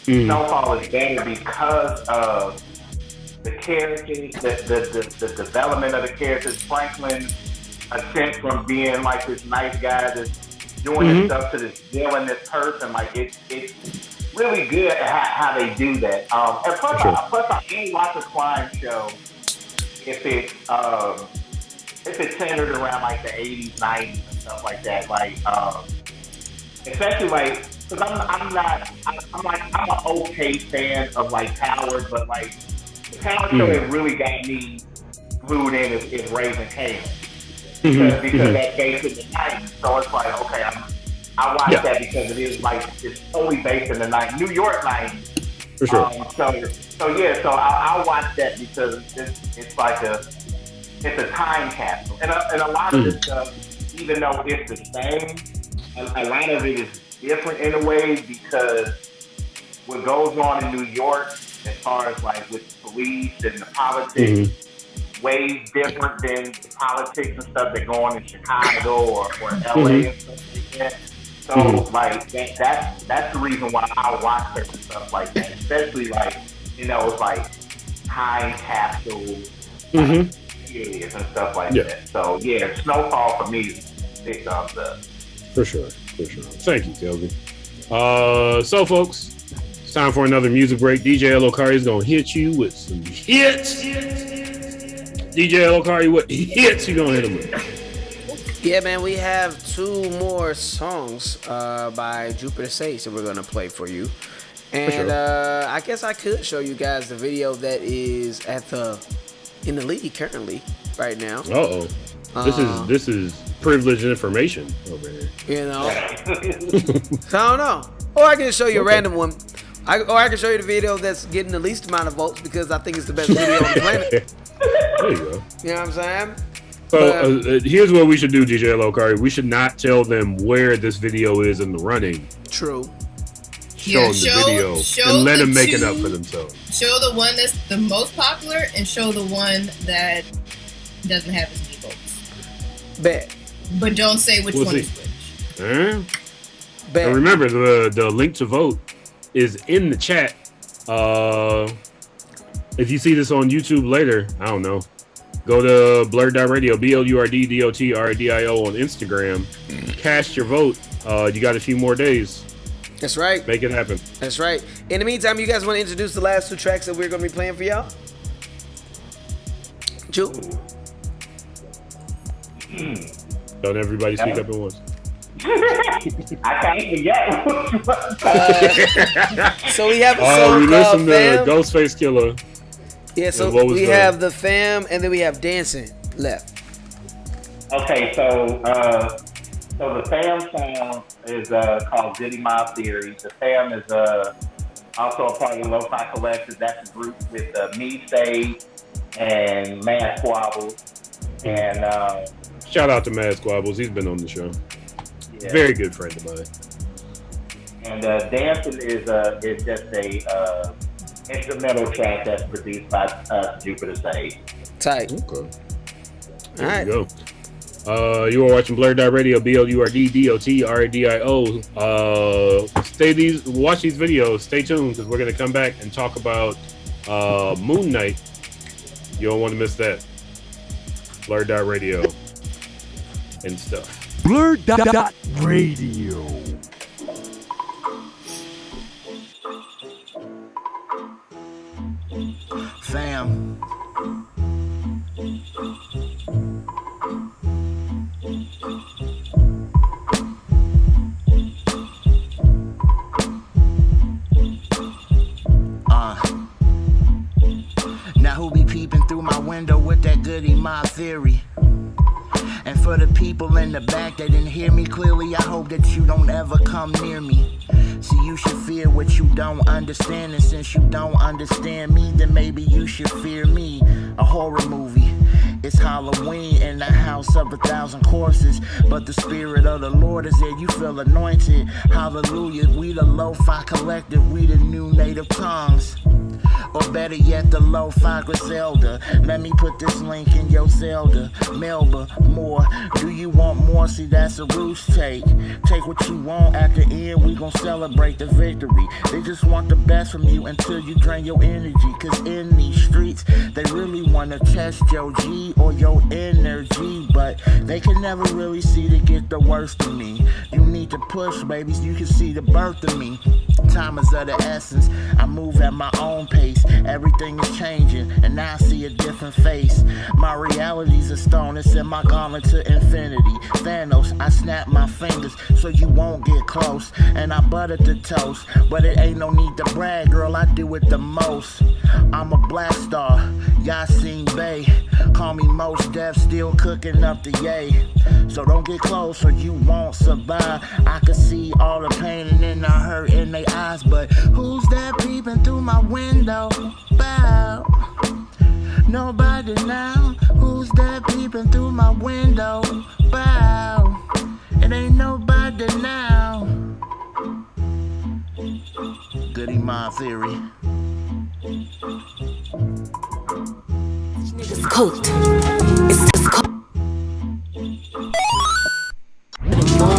Snowfall is better because of the characters, the development of the characters. Franklin's ascent from being like this nice guy that's doing this stuff to this villainous person, like it's really good at how they do that. And plus I ain't watch a crime show if it's centered around like the 80s, 90s and stuff like that. Like especially like because I'm an okay fan of like Power, but like the Power show that really got me glued in is Raising Kanan. Because that's based in the 90s. So it's like, okay, I watch that because it is like, it's totally based in the 90s, New York 90s. For sure. So I'll watch that because it's like it's a time capsule. And a lot of this stuff, even though it's the same, a lot of it is different in a way because what goes on in New York, as far as like with the police and the politics, way different than the politics and stuff that go on in Chicago or LA and stuff like that. So like that's the reason why I watch certain stuff like that, especially like it's like time capsule periods and stuff like that. So yeah, Snowfall for me is big thumbs up. For sure. Thank you, Kelvin. So folks, it's time for another music break. DJ Elokari is gonna hit you with some hits. DJ Elokari, what hits you gonna hit him with? Yeah, man, we have 2 more songs by JupiterSage that we're gonna play for you. And I guess I could show you guys the video that is in the league currently right now. This is privileged information over here. You know. So I don't know. Or I can show you a random one. Or I can show you the video that's getting the least amount of votes because I think it's the best video on the planet. There you go. You know what I'm saying? So here's what we should do, DJ Lokari. We should not tell them where this video is in the running. True. Show them the video and let them make it up for themselves. Show the one that's the most popular and show the one that doesn't have as many votes. Bet. But don't say which one is which. And remember, the link to vote is in the chat. If you see this on YouTube later, I don't know. Go to BlurdDotRadio, BlurdDotRadio on Instagram. Cast your vote. You got a few more days. That's right. Make it happen. That's right. In the meantime, you guys want to introduce the last 2 tracks that we're going to be playing for y'all? Ju? Don't everybody speak up at once. I can't forget. So we have a song we called listened to Fam. Ghostface Killer. Yeah, so we have the Fam, and then we have Dancing left. Okay, so the Fam song is called Diddy Mob Theory. The Fam is also a part of the Lo-Fi Collective. That's a group with me, Sage, and Mad Squabbles. And shout out to Mad Squabbles. He's been on the show. Yeah. Very good friend of mine. And Dancing is just a instrumental track that's produced by JupiterSage. Tight. Okay. All right. You go. You are watching BlurdDotRadio, BlurdDotRadio. Watch these videos. Stay tuned because we're gonna come back and talk about Moon Knight. You don't want to miss that. BlurdDotRadio and stuff. BlurdDotRadio. Fam. Now who be peeping through my window with that goody mob theory? And for the people in the back that didn't hear me clearly, I hope that you don't ever come near me. See, you should fear what you don't understand, and since you don't understand me, then maybe you should fear me. A horror movie. It's Halloween in the house of 1,000 corpses, but the spirit of the Lord is there. You feel anointed. Hallelujah. We the Lo-Fi Collective. We the new native tongues. Or better yet, the Lo-Fi Griselda. Let me put this link in your Zelda. Melba, more. Do you want more? See, that's a roost take. Take what you want. At the end, we gon' celebrate the victory. They just want the best from you until you drain your energy. Cause in these streets, they really wanna test your G or your energy. But they can never really see to get the worst of me. You need to push, baby, so you can see the birth of me. Time is of the essence. I move at my own pace. Everything is changing, and now I see a different face. My reality's a stone, it's in my gauntlet to infinity. Thanos, I snap my fingers so you won't get close. And I buttered the toast, but it ain't no need to brag, girl, I do it the most. I'm a black star, Yasin Bey. Call me Most Def, still cooking up the yay. So don't get close or you won't survive. I can see all the pain and then the hurt in their eyes, but who's that peeping through my window? Bow. Nobody now. Who's that peeping through my window? Bow. It ain't nobody now. Goody Mob Theory. It's cooked. It's cooked.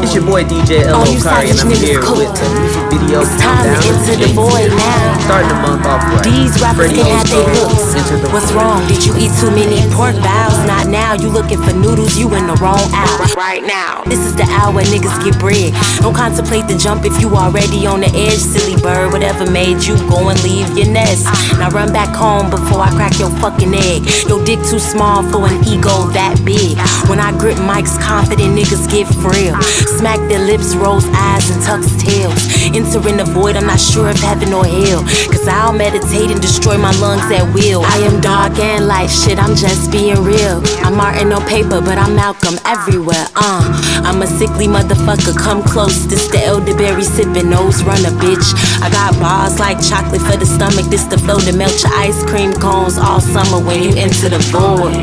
It's your boy DJ Lokari, and I'm here with the music video countdown. Into the void now. Starting the month off right. These rappers can have their looks. What's wrong? Did you eat too many pork bows? Not now. You looking for noodles? You in the wrong hour. Right now. This is the hour where niggas get bread. Don't contemplate the jump if you already on the edge, silly bird. Whatever made you go and leave your nest. Now run back home before I crack your fucking egg. Your dick too small for an ego that big. When I I grip mics, confident niggas get frail. Smack their lips, rose eyes, and tucks tails. Entering the void, I'm not sure if heaven or hell. Cause I'll meditate and destroy my lungs at will. I am dark and light, shit, I'm just being real. I'm Martin on paper, but I'm Malcolm everywhere. I'm a sickly motherfucker, come close. This the elderberry sipping, nose runner, bitch. I got bars like chocolate for the stomach. This the flow to melt your ice cream cones all summer when you enter the void.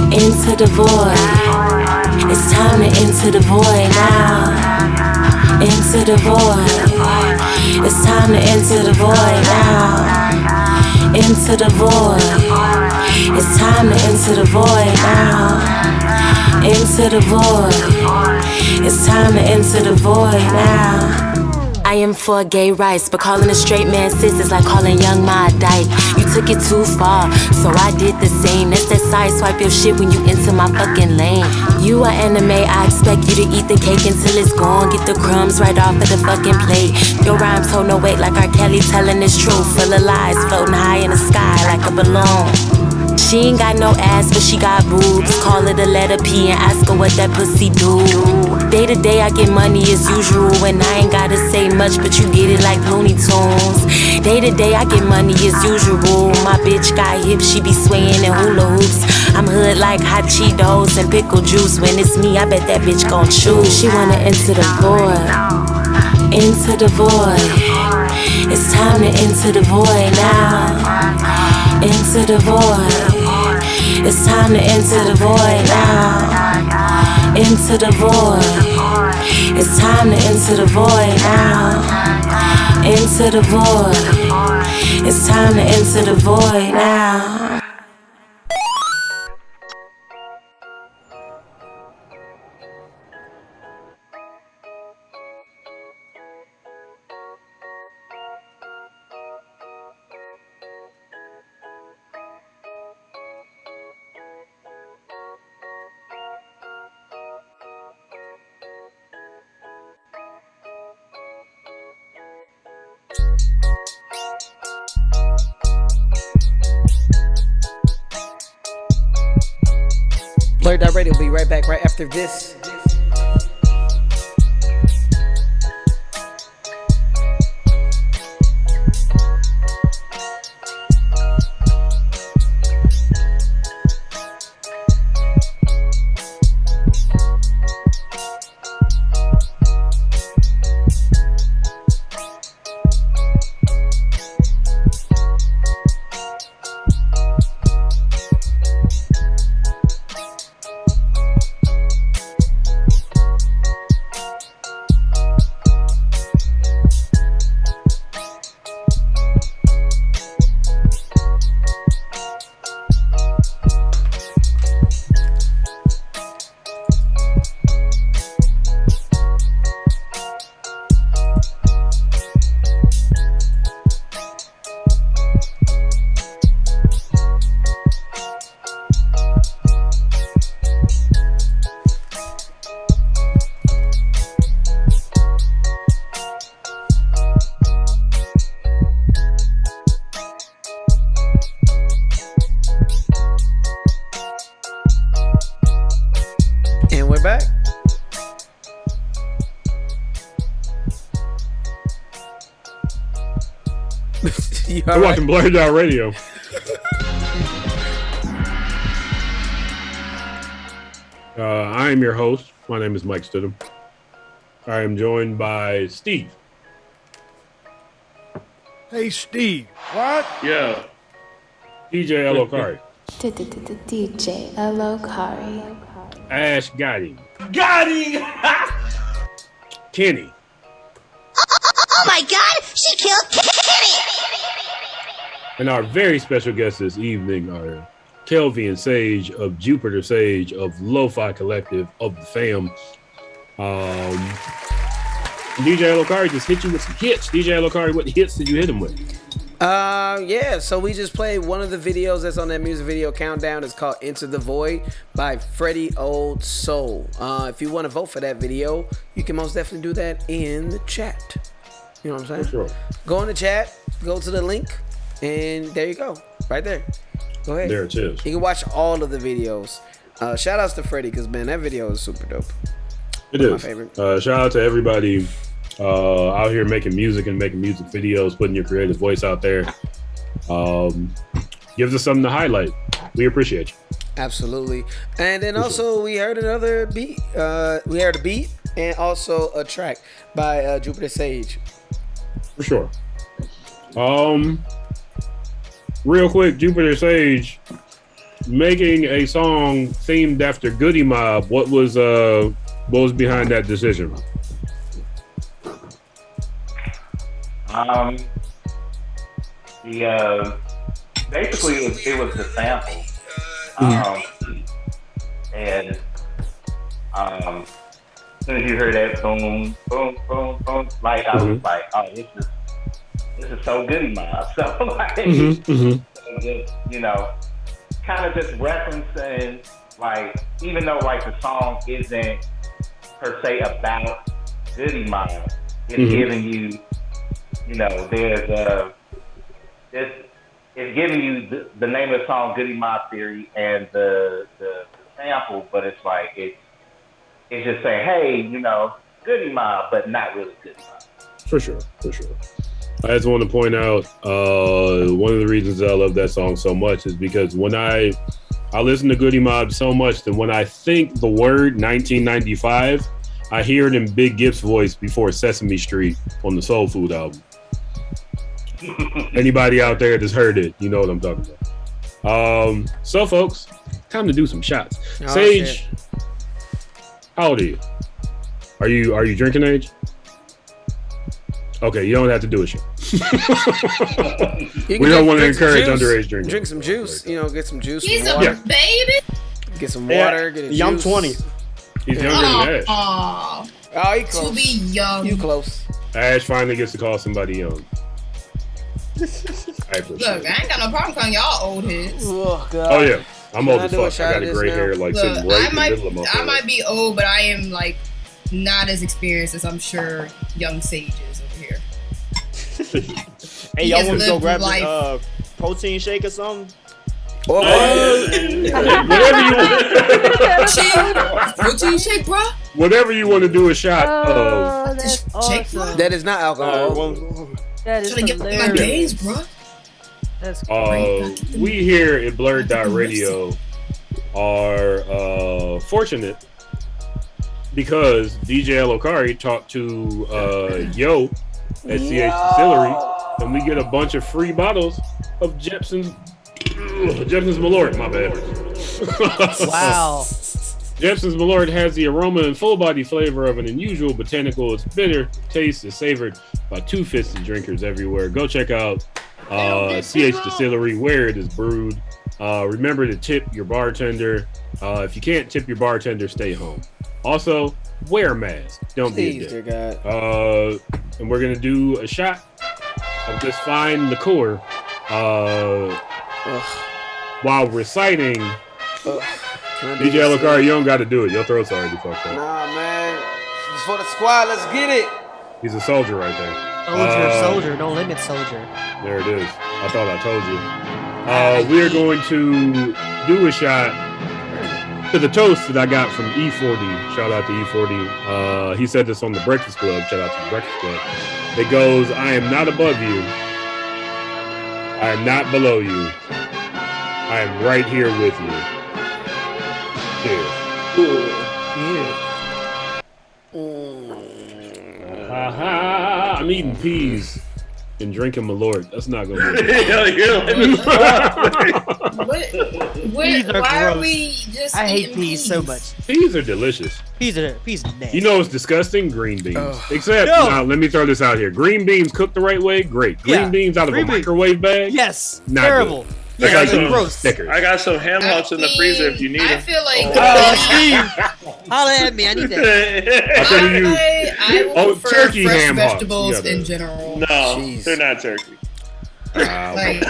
Into the void. It's time to enter the void now. Into the void. It's time to enter the void now. Into the void. It's time to enter the void now. Into the void. It's time to enter the void now. I am for gay rights, but calling a straight man sis is like calling young Ma a dyke. You took it too far, so I did the same. That's that side swipe your shit when you enter my fucking lane. You are anime, I expect you to eat the cake until it's gone. Get the crumbs right off of the fucking plate. Your rhymes hold no weight like R. Kelly telling his truth. Full of lies, floating high in the sky like a balloon. She ain't got no ass, but she got boobs. Call it a letter P and ask her what that pussy do. Day to day I get money as usual, and I ain't gotta say much, but you get it like Looney Tunes. Day to day I get money as usual. My bitch got hips, she be swaying in hula hoops. I'm hood like hot Cheetos and pickle juice. When it's me, I bet that bitch gon' choose. She wanna enter the void. Into the void. It's time to enter the void now. Into the void. It's time to enter the void now. Into the void. It's time to enter the void now. Into the void. It's time to enter the void now. BlurdDotRadio will be right back right after this. We're back. You're watching BlurdDotRadio. I am your host. My name is Mike Stidham. I am joined by Steve. Hey, Steve. What? Yeah. DJ Elokari. DJ Elokari. Ash got him. Got him! Kenny. Oh my God! She killed Kenny! And our very special guests this evening are Kelvin Sage of JupiterSage of Lo-Fi Collective of the fam. DJ Elokari just hit you with some hits. DJ Elokari, what hits did you hit him with? Yeah, so we just played one of the videos that's on that music video countdown. It's called Enter the Void by Freddie Old Soul. If you want to vote for that video, you can most definitely do that in the chat. You know what I'm saying? For sure. Go in the chat, go to the link, and there you go. Right there. Go ahead. There it is. You can watch all of the videos. Shout outs to Freddie, because man, that video is super dope. It is my favorite. Shout out to everybody out here making music and making music videos, putting your creative voice out there. Gives us something to highlight. We appreciate you. Absolutely. And then also we heard another beat. We heard a beat and also a track by JupiterSage. For sure. Real quick, JupiterSage making a song themed after Goody Mob. What was behind that decision? Basically it was the sample. And as soon as you heard that boom, boom, boom, boom, like I was like, oh, this is so Goody Mob. So like, you know, kind of just referencing, like, even though like the song isn't per se about Goody Mob, it's giving you, you know, it's giving you the name of the song, Goody Mob Theory, and the sample, but it's like it's just saying, hey, you know, Goody Mob, but not really Goody Mob. For sure. I just want to point out one of the reasons that I love that song so much is because when I listen to Goody Mob so much that when I think the word 1995, I hear it in Big Gift's voice before Sesame Street on the Soul Food album. Anybody out there that's heard it, you know what I'm talking about. So folks, time to do some shots. Sage, shit. How old are you? Are you drinking age? Okay, you don't have to do a shot. We don't want to encourage underage drinking. Drink some juice, you know, get some juice. He's some a water. baby. Get some water, get a juice. I'm 20. He's younger than Ash. Oh, he close. To be young. You close. Ash finally gets to call somebody young. Look, I ain't got no problem calling y'all old heads. Oh God. Oh yeah, I'm old as fuck. I got a gray hair like sitting right in the middle of my I might be old, but I am like not as experienced as I'm sure young Sage is over here. Hey, y'all want to go grab a protein shake or something? Whatever you want. Protein shake, bro. Whatever you want to do a shot of. That's awesome. That is not alcohol. That is Trying to get my days, bro. That's we here at BlurdDotRadio are fortunate because DJ Elokari talked to Yo at CH Distillery, and we get a bunch of free bottles of Jepson's Malort. My bad. Wow. Jepson's Malort has the aroma and full body flavor of an unusual botanical. Its bitter taste is savored by two-fisted drinkers everywhere. Go check out CH Distillery where it is brewed. Remember to tip your bartender. If you can't tip your bartender, stay home. Also, wear a mask. Don't be a dick. And we're gonna do a shot of this fine liqueur while reciting. DJ Elokari, you don't got to do it. Your throat's already fucked up. Nah, man. It's for the squad. Let's get it. He's a soldier right there. Soldier. No limit, soldier. There it is. I thought I told you. We are going to do a shot to the toast that I got from E40. Shout out to E40. He said this on the Breakfast Club. Shout out to the Breakfast Club. It goes, I am not above you. I am not below you. I am right here with you. Cheers. I'm eating peas and drinking Malort. That's not gonna be Why are we just I hate peas so much. Peas are delicious. Peas are nasty. You know what's disgusting? Green beans. Except, now, let me throw this out here. Green beans cooked the right way, great. Green beans out of a microwave bag? Yes. Not terrible. Good. I got some gross. stickers. I got some ham hocks in the freezer if you need them. I feel like holla at me. I need that. I will prefer turkey fresh ham vegetables in general. No, they're not turkey. Like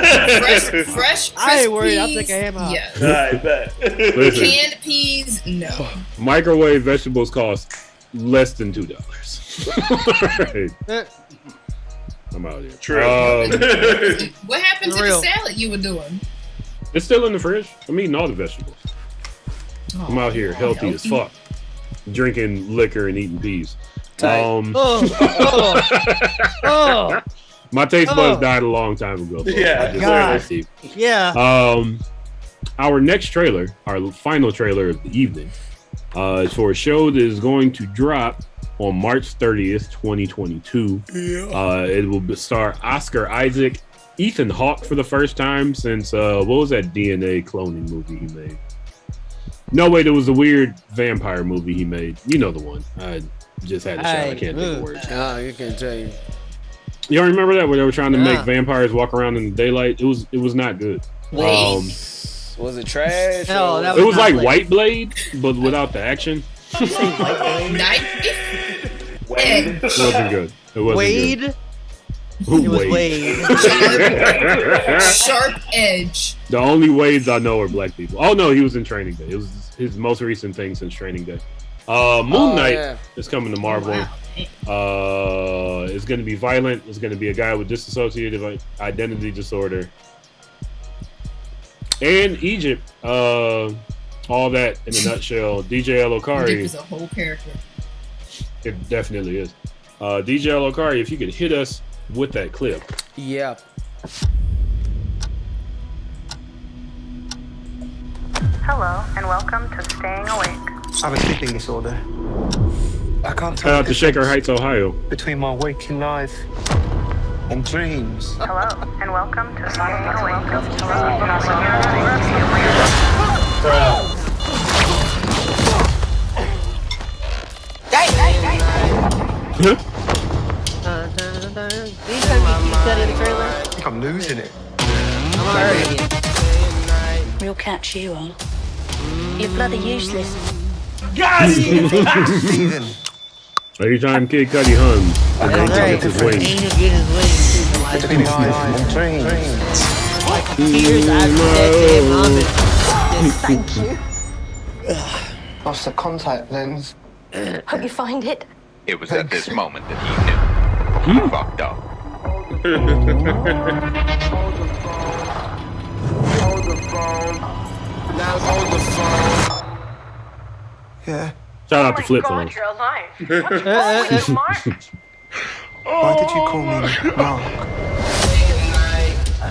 fresh I ain't worried. I'll take a ham hock. Yes. I bet. Listen, Canned peas, no. microwave vegetables cost less than $2. Right. I'm out here. True. What happened to the salad you were doing? It's still in the fridge. I'm eating all the vegetables. I'm out here healthy as fuck, drinking liquor and eating peas. My taste buds died a long time ago. Our next trailer, our final trailer of the evening, is for a show that is going to drop on March 30th, 2022. It will star Oscar Isaac, Ethan Hawke for the first time since what was that DNA cloning movie he made? No, wait, it was the weird vampire movie he made. You know the one. I just had to shout. I can't think of words. You can't tell you. Y'all remember that where they were trying to make vampires walk around in the daylight? It was not good. Was it trash? No, it was like White Blade, but without the action. Wade. It wasn't good. It wasn't Wade. Good. It was Wade. Sharp Edge. The only Wades I know are black people. Oh no, he was in Training Day. It was his most recent thing since Training Day. Moon Knight is coming to Marvel. It's going to be violent. It's going to be a guy with dissociative identity disorder. And Egypt. All that in a nutshell. DJ Elokari is a whole character. It definitely is. DJ Elokari, if you could hit us with that clip. Yeah. Hello, and welcome to Staying Awake. I have a sleeping disorder. I can't tell. Shout out to Shaker Heights, Ohio. Between my waking life and dreams. Hello, and welcome to Staying Awake. I think I'm losing it. We'll catch you on. You're bloody useless. Got Steven. Anytime Kid Cudi hums, it's his wings. Between life and dreams. Tears after that Thank you. Lost the contact lens. Hope you find it. It was at this moment that he knew. He fucked up. Hold the phone. Now hold the phone. Yeah. Shout out to Flip Phone. You're alive. What's wrong with you, Mark? Why did you call me Mark?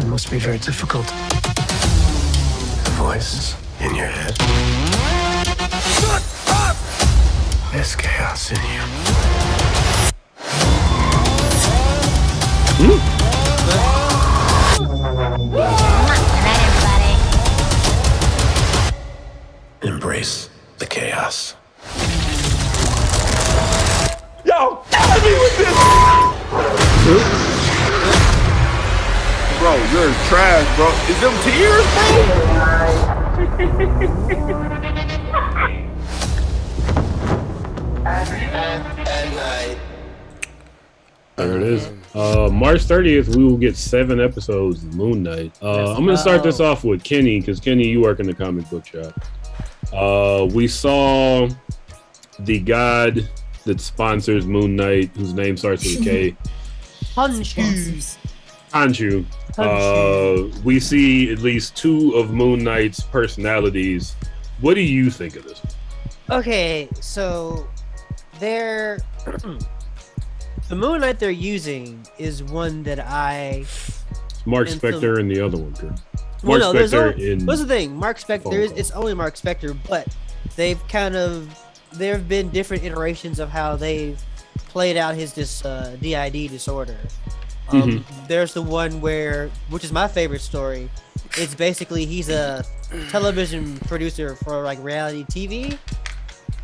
It must be very difficult. The voice in your head. Shut up! There's chaos in you. Embrace the chaos. Yo, get me with this! Bro, you're trash, bro. Is them tears, There it is. March 30th, we will get 7 episodes of Moon Knight. I'm going to start this off with Kenny, because Kenny, you work in the comic book shop. We saw the god that sponsors Moon Knight, whose name starts with a K. Khonshu. We see at least 2 of Moon Knight's personalities. What do you think of this? Okay, so they're the Moon Knight they're using is one that Mark Spector and the other one. What's the thing? Mark Spector it's only Mark Spector, but there have been different iterations of how they've played out his DID disorder. There's the one which is my favorite story. It's basically he's a television producer for like reality TV,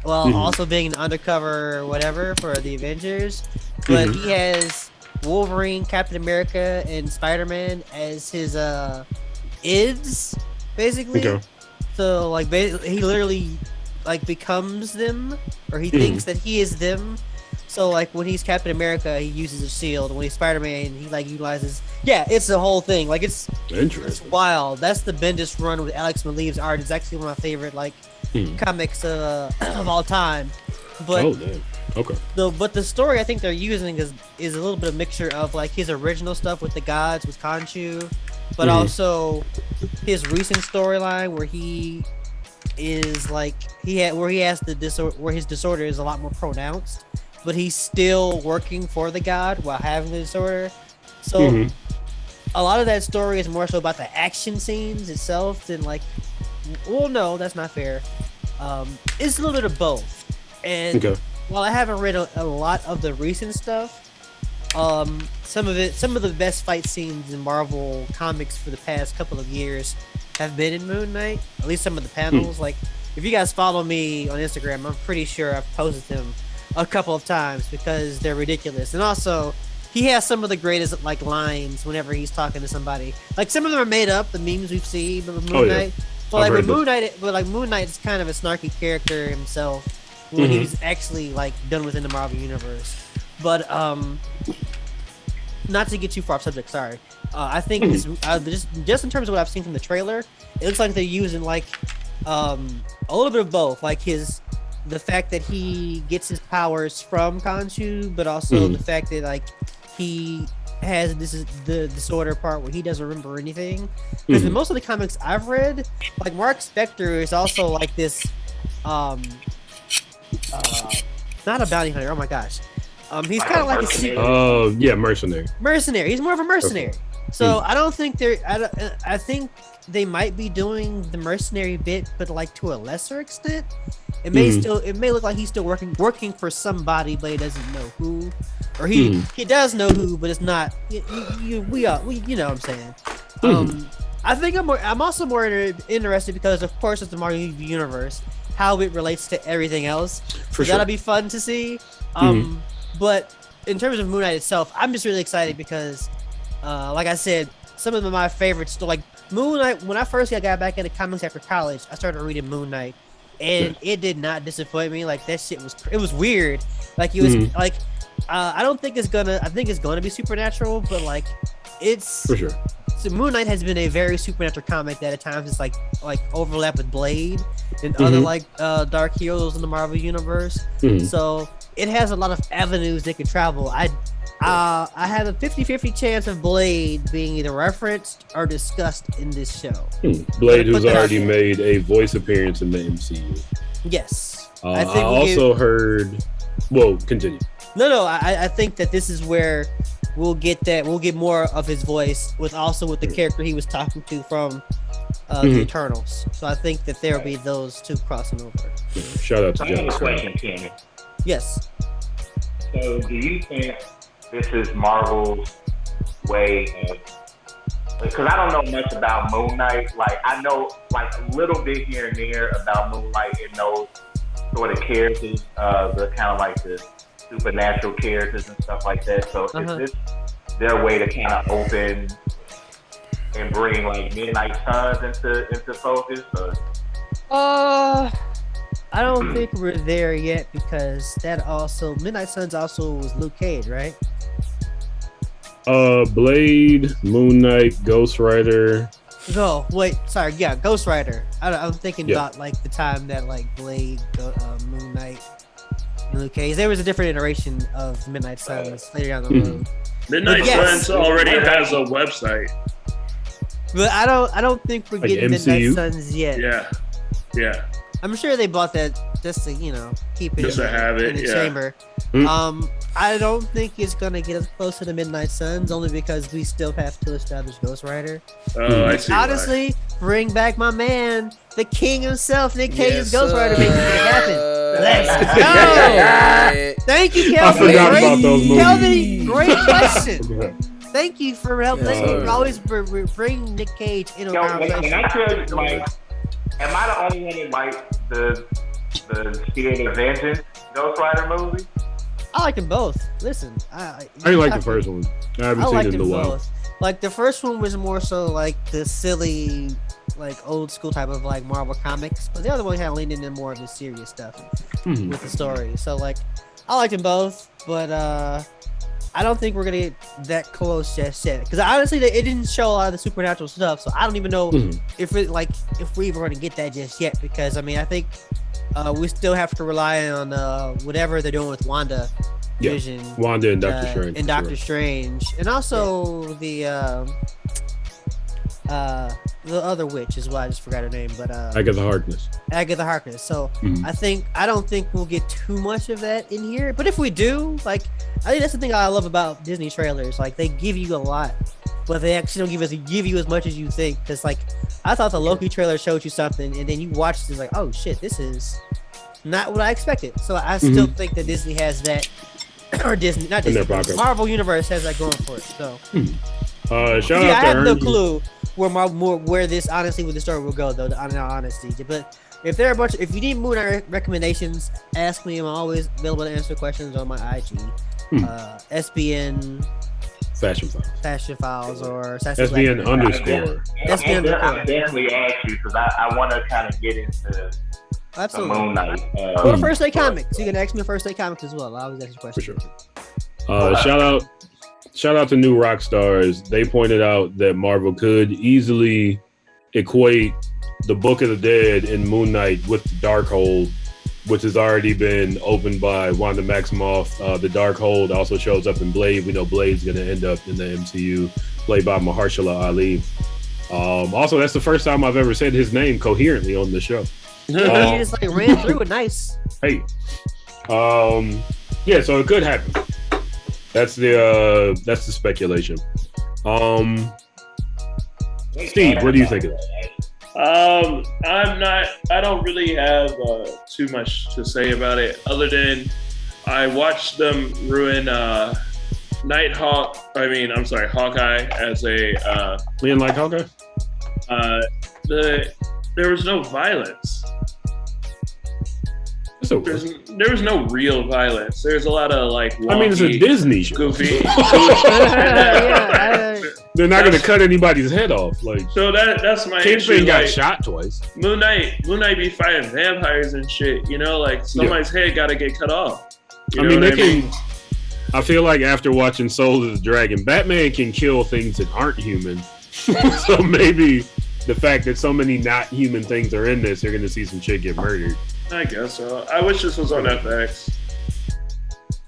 while also being an undercover or whatever for the Avengers. But he has Wolverine, Captain America, and Spider-Man as his ids, basically. Okay. So like he literally like becomes them, or he thinks that he is them. So like when he's Captain America, he uses a shield. When he's Spider-Man, he like utilizes. Yeah, it's the whole thing. Like it's wild. That's the Bendis run with Alex Maleev's art. It's actually one of my favorite comics of all time. But okay. But the story I think they're using is a little bit of mixture of like his original stuff with the gods with Khonshu, but also his recent storyline where he is like he has the disorder, where his disorder is a lot more pronounced, but he's still working for the god while having the disorder. So a lot of that story is more so about the action scenes itself than like, well, no, that's not fair. It's a little bit of both. And while I haven't read a lot of the recent stuff, some of the best fight scenes in Marvel comics for the past couple of years have been in Moon Knight. At least some of the panels. Like, if you guys follow me on Instagram, I'm pretty sure I've posted them a couple of times because they're ridiculous. And also, he has some of the greatest like lines whenever he's talking to somebody. Like, some of them are made up, the memes we've seen with Moon Knight. But like with Moon Knight is kind of a snarky character himself when he's actually like done within the Marvel universe. But not to get too far off subject, sorry. I think this, just in terms of what I've seen from the trailer, it looks like they're using like a little bit of both, like the fact that he gets his powers from Khonshu, but also the fact that like he has the disorder part where he doesn't remember anything. Because in most of the comics I've read, like Mark Spector is also like this, not a bounty hunter. Oh my gosh. He's kind of like a mercenary. Mercenary. He's more of a mercenary. So I don't think I think they might be doing the mercenary bit, but like to a lesser extent. It may look like he's still working for somebody, but he doesn't know who, or he does know who, but it's not. You know what I'm saying. I think I'm also more interested because of course it's the Marvel universe, how it relates to everything else. That'll be fun to see. But in terms of Moon Knight itself, I'm just really excited because, like I said, some of my favorites, like Moon Knight, when I first got back into comics after college, I started reading Moon Knight, and it did not disappoint me. Like, that shit was weird. Like, it was like, I think it's gonna be supernatural, but like, it's for sure. So Moon Knight has been a very supernatural comic that at times it's like overlap with Blade and other like dark heroes in the Marvel universe. So it has a lot of avenues they can travel. I have a 50-50 chance of Blade being either referenced or discussed in this show. Blade, who's already made a voice appearance in the MCU. Yes. I also heard. Well, continue. No. I think that this is where we'll get more of his voice with the character he was talking to from the Eternals. So I think that there'll be those two crossing over. Shout out to John. I have a question, Kenny. Yes. So, do you think this is Marvel's way of? Because I don't know much about Moon Knight. Like, I know like a little bit here and there about Moon Knight and those sort of characters, the kind of like the supernatural characters and stuff like that. So, is this their way to kind of open and bring like Midnight Suns into focus? Or? I don't think we're there yet because that also Midnight Suns also was Luke Cage, right? Blade, Moon Knight, Ghost Rider. No, wait, sorry, yeah, Ghost Rider. I'm thinking about like the time that like Blade, Moon Knight, and Luke Cage. There was a different iteration of Midnight Suns later down the road. Midnight Suns already has a website, but I don't think we're getting Midnight Suns yet. Yeah. I'm sure they bought that just to, keep it just to have it in the chamber. I don't think it's gonna get us close to the Midnight Suns, only because we still have to establish Ghost Rider. Oh, I see. Honestly, bring back my man, the king himself, Nick Cage's Ghost Rider, making it happen. Let's go! Thank you, Kelvin. I forgot about those movies. Kelvin, great question. Thank you for helping. Thank you for always bring Nick Cage into a conversation. Can I tell you, like, am I the only one that likes the Spirit of Vengeance Ghost Rider movie? I like them both. Listen, I like the first one. I haven't seen it in a while. Like, the first one was more so like the silly, like old school type of like Marvel comics, but the other one kind of leaned into more of the serious stuff with the story. So like, I like them both, but I don't think we're gonna get that close just yet. Because honestly, it didn't show a lot of the supernatural stuff, so I don't even know if we were gonna get that just yet. Because I mean, I think we still have to rely on whatever they're doing with Wanda, Vision, Wanda and Doctor Strange, and also the the other witch is why I just forgot her name, but Agatha Harkness. So I don't think we'll get too much of that in here. But if we do, like, I think that's the thing I love about Disney trailers. Like, they give you a lot, but they actually don't give you as much as you think. Because, like, I thought the Loki trailer showed you something, and then you watched it, like, oh shit, this is not what I expected. So I still think that Disney has that, or Disney, not Disney, Marvel Universe has that going for it. So shout out to I have no Ernie. clue where this honestly with the story will go, though. In all honesty, but if there are if you need Moon Knight recommendations, ask me. I'm always available to answer questions on my IG, SBN Fashion Files or SBN underscore. I'm definitely ask you because I want to kind of get into absolutely Moon Knight. Go to First Day Comics. You can ask me a First Day Comics as well. I always ask you questions. For sure. Shout out to New Rock Stars. They pointed out that Marvel could easily equate the Book of the Dead and Moon Knight with the Darkhold, which has already been opened by Wanda Maximoff. The Darkhold also shows up in Blade. We know Blade's going to end up in the MCU, played by Mahershala Ali. Also, that's the first time I've ever said his name coherently on the show. He just like ran through it nice. Hey. Yeah, so it could happen. That's the speculation. Steve, what do you think of that? I don't really have too much to say about it, other than I watched them ruin Hawkeye as a you didn't like Hawkeye? There was no violence. So there was no real violence. There's a lot of like wonky, I mean, it's a Disney show. Goofy. They're not going to cut anybody's head off. Like, so that's my Kingpin issue. got like, shot twice. Moon Knight be fighting vampires and shit. You know, like somebody's head got to get cut off. I feel like after watching Soul of the Dragon, Batman can kill things that aren't human. So maybe the fact that so many not human things are in this, they're going to see some shit get murdered. I guess so. I wish this was on FX.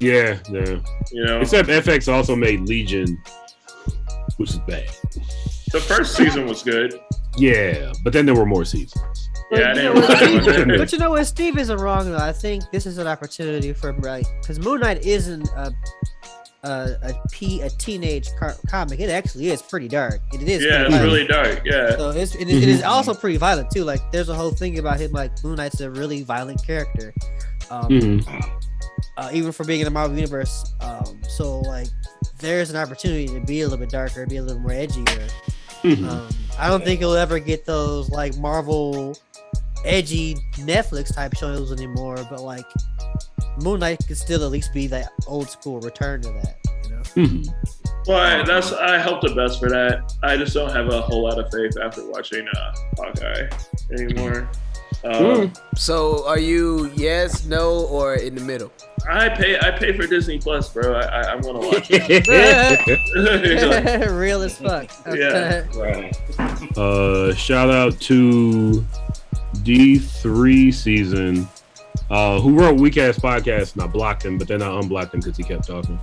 Yeah. You know, except FX also made Legion, which is bad. The first season was good. Yeah, but then there were more seasons. Yeah, but you know what? Steve isn't wrong though. I think this is an opportunity for because Moon Knight isn't a teenage comic. It actually is pretty dark. It is. Yeah, it's really dark. Yeah. So it is also pretty violent too. Like there's a whole thing about him. Like Moon Knight's a really violent character. Even for being in the Marvel universe. So like there's an opportunity to be a little bit darker, be a little more edgier. I don't think you'll ever get those like Marvel edgy Netflix type shows anymore, but like Moon Knight could still at least be that old school return to that, you know? Well, I hope the best for that. I just don't have a whole lot of faith after watching Hawkeye anymore. So are you yes, no, or in the middle? I pay for Disney Plus, bro. I'm gonna watch it. Real as fuck. Yeah. Shout out to D3 Season, who wrote Weak Ass Podcast, and I blocked him, but then I unblocked him because he kept talking.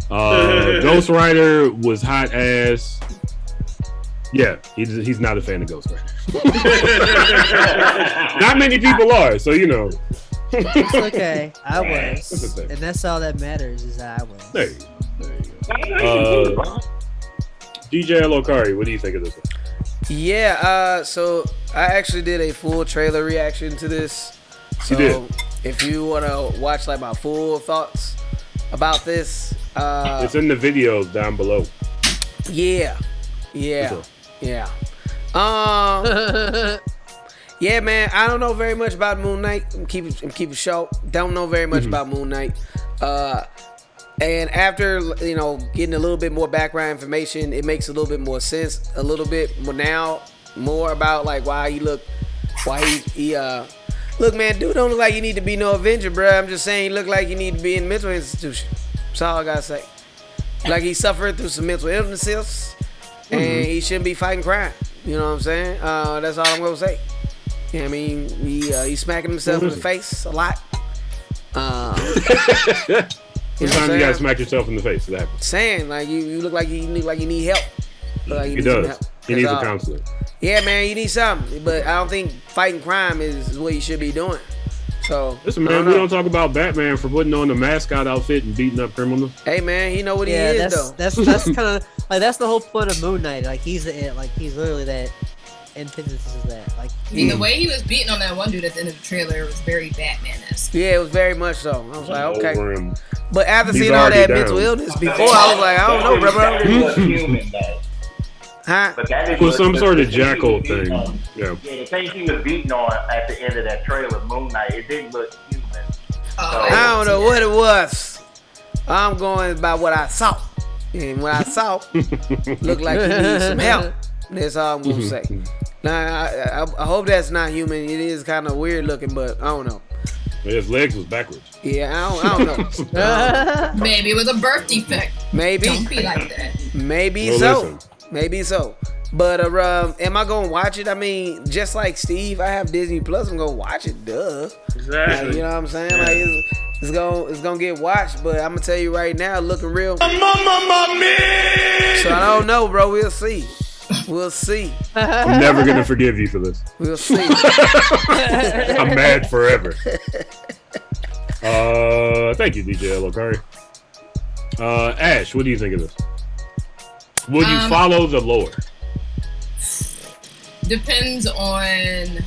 Ghost Rider was hot ass. Yeah, he's not a fan of Ghost Rider. Not many people are, so you know. It's okay. I was, and that's all that matters is that I was. There you go. DJ Lokari, what do you think of this one? Yeah, so I actually did a full trailer reaction to this. So you did. If you want to watch like my full thoughts about this, it's in the video down below. Yeah. Yeah, man. I don't know very much about Moon Knight. I'm keep it short. Don't know very much about Moon Knight. And after getting a little bit more background information, it makes a little bit more sense. A little bit more now, more about like why he look, look, man. Dude, don't look like you need to be no Avenger, bro. I'm just saying, you look like you need to be in a mental institution. That's all I gotta say. Like he suffered through some mental illnesses, and he shouldn't be fighting crime. You know what I'm saying? That's all I'm gonna say. You know what I mean? He's smacking himself in the face a lot. Sometimes you gotta smack yourself in the face. That happens. Saying like you look like you need help. Look like you He need some does. help. He needs a counselor. Yeah, man, you need something. But I don't think fighting crime is what you should be doing. So listen, man, we don't talk about Batman for putting on the mascot outfit and beating up criminals. Hey, man, he know what he is, though. That's kind of like that's the whole point of Moon Knight. Like he's literally that antithesis of that. Like the way he was beating on that one dude at the end of the trailer was very Batman-esque. Yeah, it was very much so. I was like, okay. But after seeing all that mental illness before, I was like, I don't know, bro. Huh? But that is was some sort of jackal thing. Yeah. The thing he was beating on at the end of that trailer, Moon Knight, it didn't look human. I don't know what it was. I'm going by what I saw. And what I saw looked like he needs some help. That's all I'm gonna say. Now, I hope that's not human. It is kind of weird looking, but I don't know. His legs was backwards. Yeah, I don't know. Maybe it was a birth defect. Maybe. Don't be like that. Maybe Well, so. listen. Maybe so. But am I gonna watch it? I mean, just like Steve, I have Disney Plus. I'm gonna watch it. Duh. Exactly. Like, you know what I'm saying? Like it's gonna get watched. But I'm gonna tell you right now, looking real. So I don't know, bro. We'll see. We'll see. I'm never gonna forgive you for this. We'll see. I'm mad forever. Thank you, DJ Lokari. Ash, what do you think of this? Will you follow the lore? Depends on,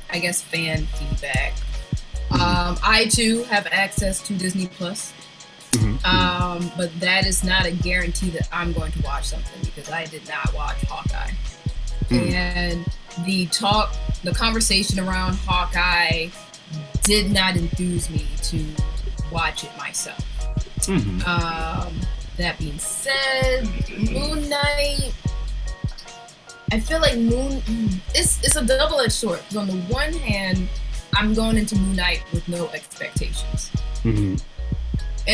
I guess, fan feedback. I too have access to Disney Plus. But that is not a guarantee that I'm going to watch something because I did not watch Hawkeye. And the conversation around Hawkeye did not enthuse me to watch it myself. That being said, Moon Knight, I feel like it's a double-edged sword. Because on the one hand, I'm going into Moon Knight with no expectations. And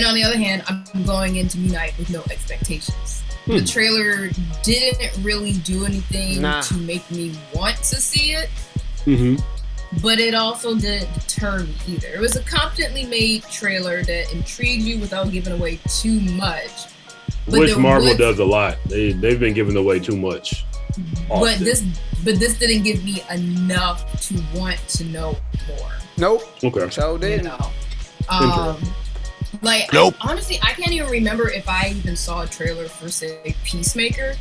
on the other hand, I'm going into Moon Knight with no expectations. The trailer didn't really do anything to make me want to see it. But it also didn't deter me either. It was a competently made trailer that intrigued you without giving away too much. Which Marvel does a lot. They've been giving away too much. But this didn't give me enough to want to know more. Nope. Okay. So did. Honestly, I can't even remember if I even saw a trailer for, say, Peacemaker.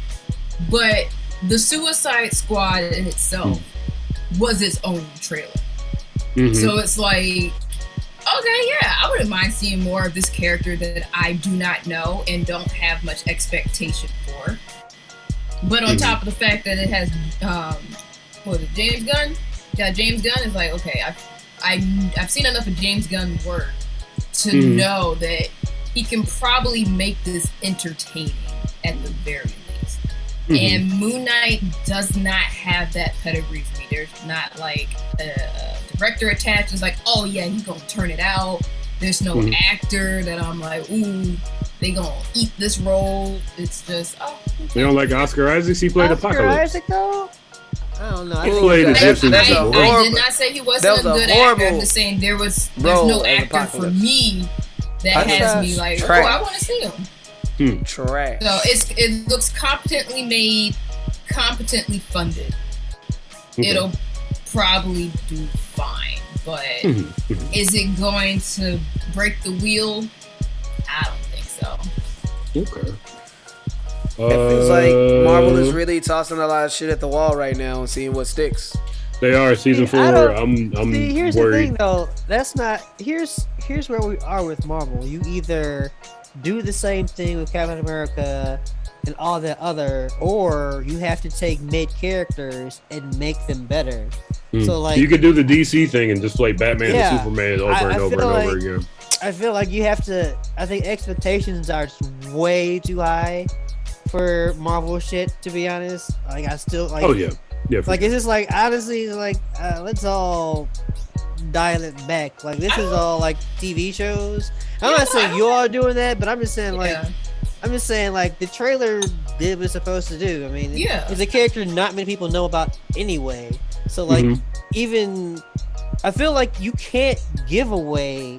But the Suicide Squad in itself was its own trailer. So it's like, okay, yeah, I wouldn't mind seeing more of this character that I do not know and don't have much expectation for. But on top of the fact that it has, James Gunn? Yeah, James Gunn is like, okay, I've seen enough of James Gunn's work to know that he can probably make this entertaining at the very least. And Moon Knight does not have that pedigree for me. There's not like a director attached. It's like, oh yeah, he's gonna turn it out. There's no actor that I'm like, ooh, they gonna eat this role. It's just, You don't like Oscar Isaac? He played Apocalypse. Isaac though? I don't know. He played Egyptian. I did not say he wasn't a good actor. I'm just saying there's no actor for me that has me like, oh, I want to see him. Trash. So it looks competently made, competently funded. It'll probably do fine, but is it going to break the wheel? I don't think so. Okay. It feels like Marvel is really tossing a lot of shit at the wall right now and seeing what sticks. They are season 4. I'm here's worried. The thing, though. That's not. Here's where we are with Marvel. You either do the same thing with Captain America and all that other, or you have to take mid characters and make them better. So like you could do the DC thing and just play Batman and Superman over and over and over again. I feel like you have to. I think expectations are way too high for Marvel shit. To be honest, like I still like. Oh yeah. Like it's just like honestly, like let's all dial it back. Like this is all like TV shows. I'm not saying you all doing that, but I'm just saying like the trailer did what it's supposed to do. I mean, it's a character not many people know about anyway. So like even I feel like you can't give away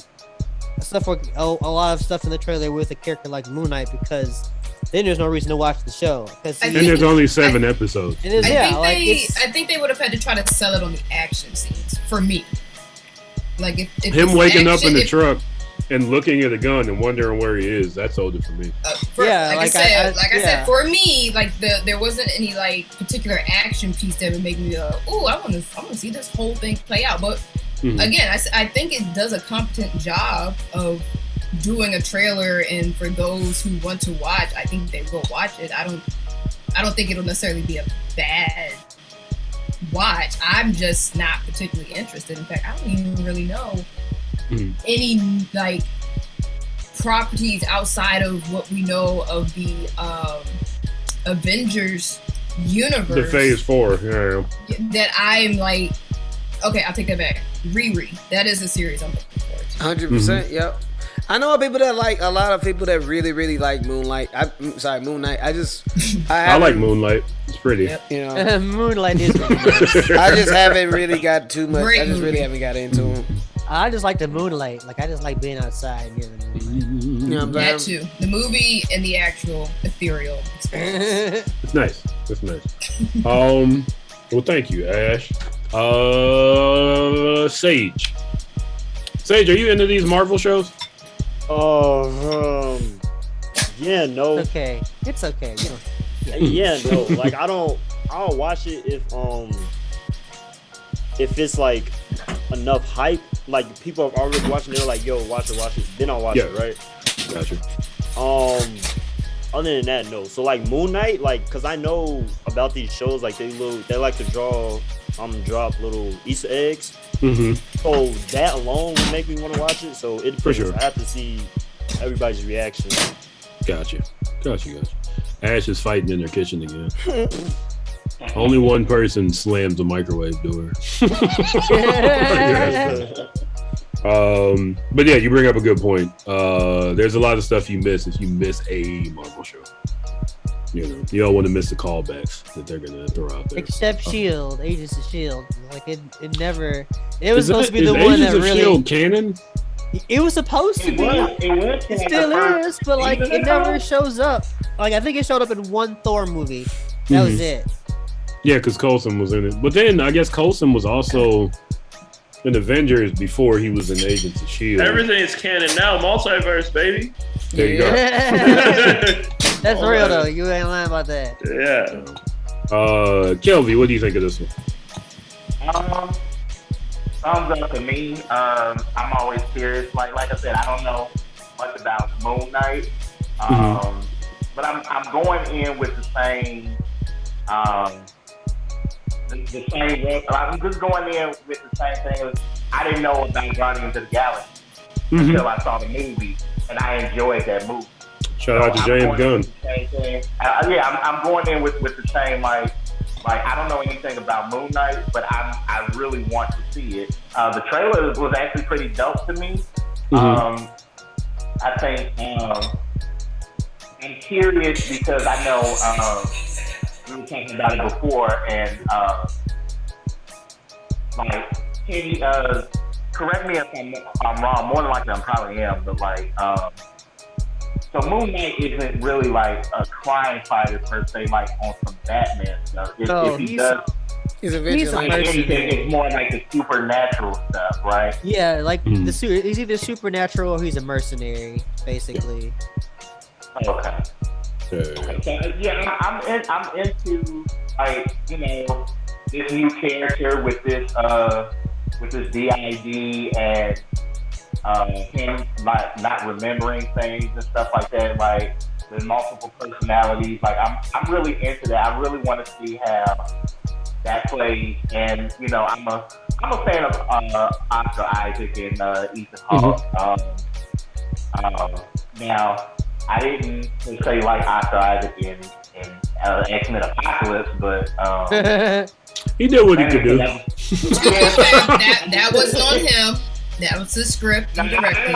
stuff like a lot of stuff in the trailer with a character like Moon Knight because then there's no reason to watch the show. And there's only 7 episodes. It is, I think they would have had to try to sell it on the action scenes for me. Like if him waking up in the truck and looking at a gun and wondering where he is, that sold it for me. I said, for me, like there wasn't any like particular action piece that would make me I want to see this whole thing play out. But again, I think it does a competent job of doing a trailer, and for those who want to watch, I think they will watch it. I don't think it'll necessarily be a bad watch. I'm just not particularly interested. In fact, I don't even really know any like properties outside of what we know of the Avengers universe. The Phase 4, yeah. That I'm like, okay, I'll take that back. Riri, that is a series I'm looking forward to. 100%. Yep. I know people that like a lot of people that really, really like Moon Knight. I like Moonlight. It's pretty. Yep, you know, Moonlight is really nice. I just haven't really got too much. I just really haven't got into him. I just like the moonlight. Like I just like being outside near the moonlight. You know, that too. The movie and the actual ethereal experience. It's nice. It's nice. Well, thank you, Ash. Sage. Sage, are you into these Marvel shows? Yeah, no. Okay, it's okay. You know. Yeah, no. Like I don't watch it if it's like enough hype. Like people are already watching, they're like, "Yo, watch it." Then I'll watch it, right? Gotcha. Other than that, no. So like Moon Knight, like, cause I know about these shows, like they like to drop little Easter eggs. So that alone would make me want to watch it. So it depends. For sure. I have to see everybody's reaction. Gotcha. Ash is fighting in their kitchen again. Only one person slams the microwave door. But yeah, you bring up a good point. There's a lot of stuff you miss if you miss a Marvel show. You know, you don't want to miss the callbacks that they're gonna throw out there. Except Shield, Agents of Shield. Like it never. It was supposed to be the one Agents that of really. Shield canon? It was supposed to be. It still is, but like it never shows up. Like I think it showed up in one Thor movie. That was it. Yeah, because Coulson was in it. But then I guess Coulson was also in Avengers before he was in Agents of Shield. Everything is canon now. Multiverse, baby. There you go. That's real though. You ain't lying about that. Yeah. Kelvy, what do you think of this one? Thumbs up to me. I'm always curious. Like I said, I don't know much about Moon Knight. But I'm going in with the same I'm just going in with the same thing as I didn't know about Guardians of the Galaxy until I saw the movie, and I enjoyed that movie. Shout out to James Gunn. I'm going in with the same like I don't know anything about Moon Knight, but I really want to see it. The trailer was actually pretty dope to me. I think I'm curious because I know we were talking about it before, and can you correct me if I'm wrong? More than likely, I probably am, but so Moon Knight isn't really like a crime fighter per se, like on some Batman stuff. If he does, he's a vigilante. It's more like the supernatural stuff, right? Yeah, like he's either supernatural or he's a mercenary, basically. Okay. So, yeah, I'm into this new character with this DID and him not remembering things and stuff like that. Like there's multiple personalities. Like I'm really into that. I really want to see how that plays. And I'm a fan of Oscar Isaac and Ethan Hawke. Now I didn't say like Oscar Isaac in X-Men Apocalypse, but he did what he could do. That was on him. That was the script and directing.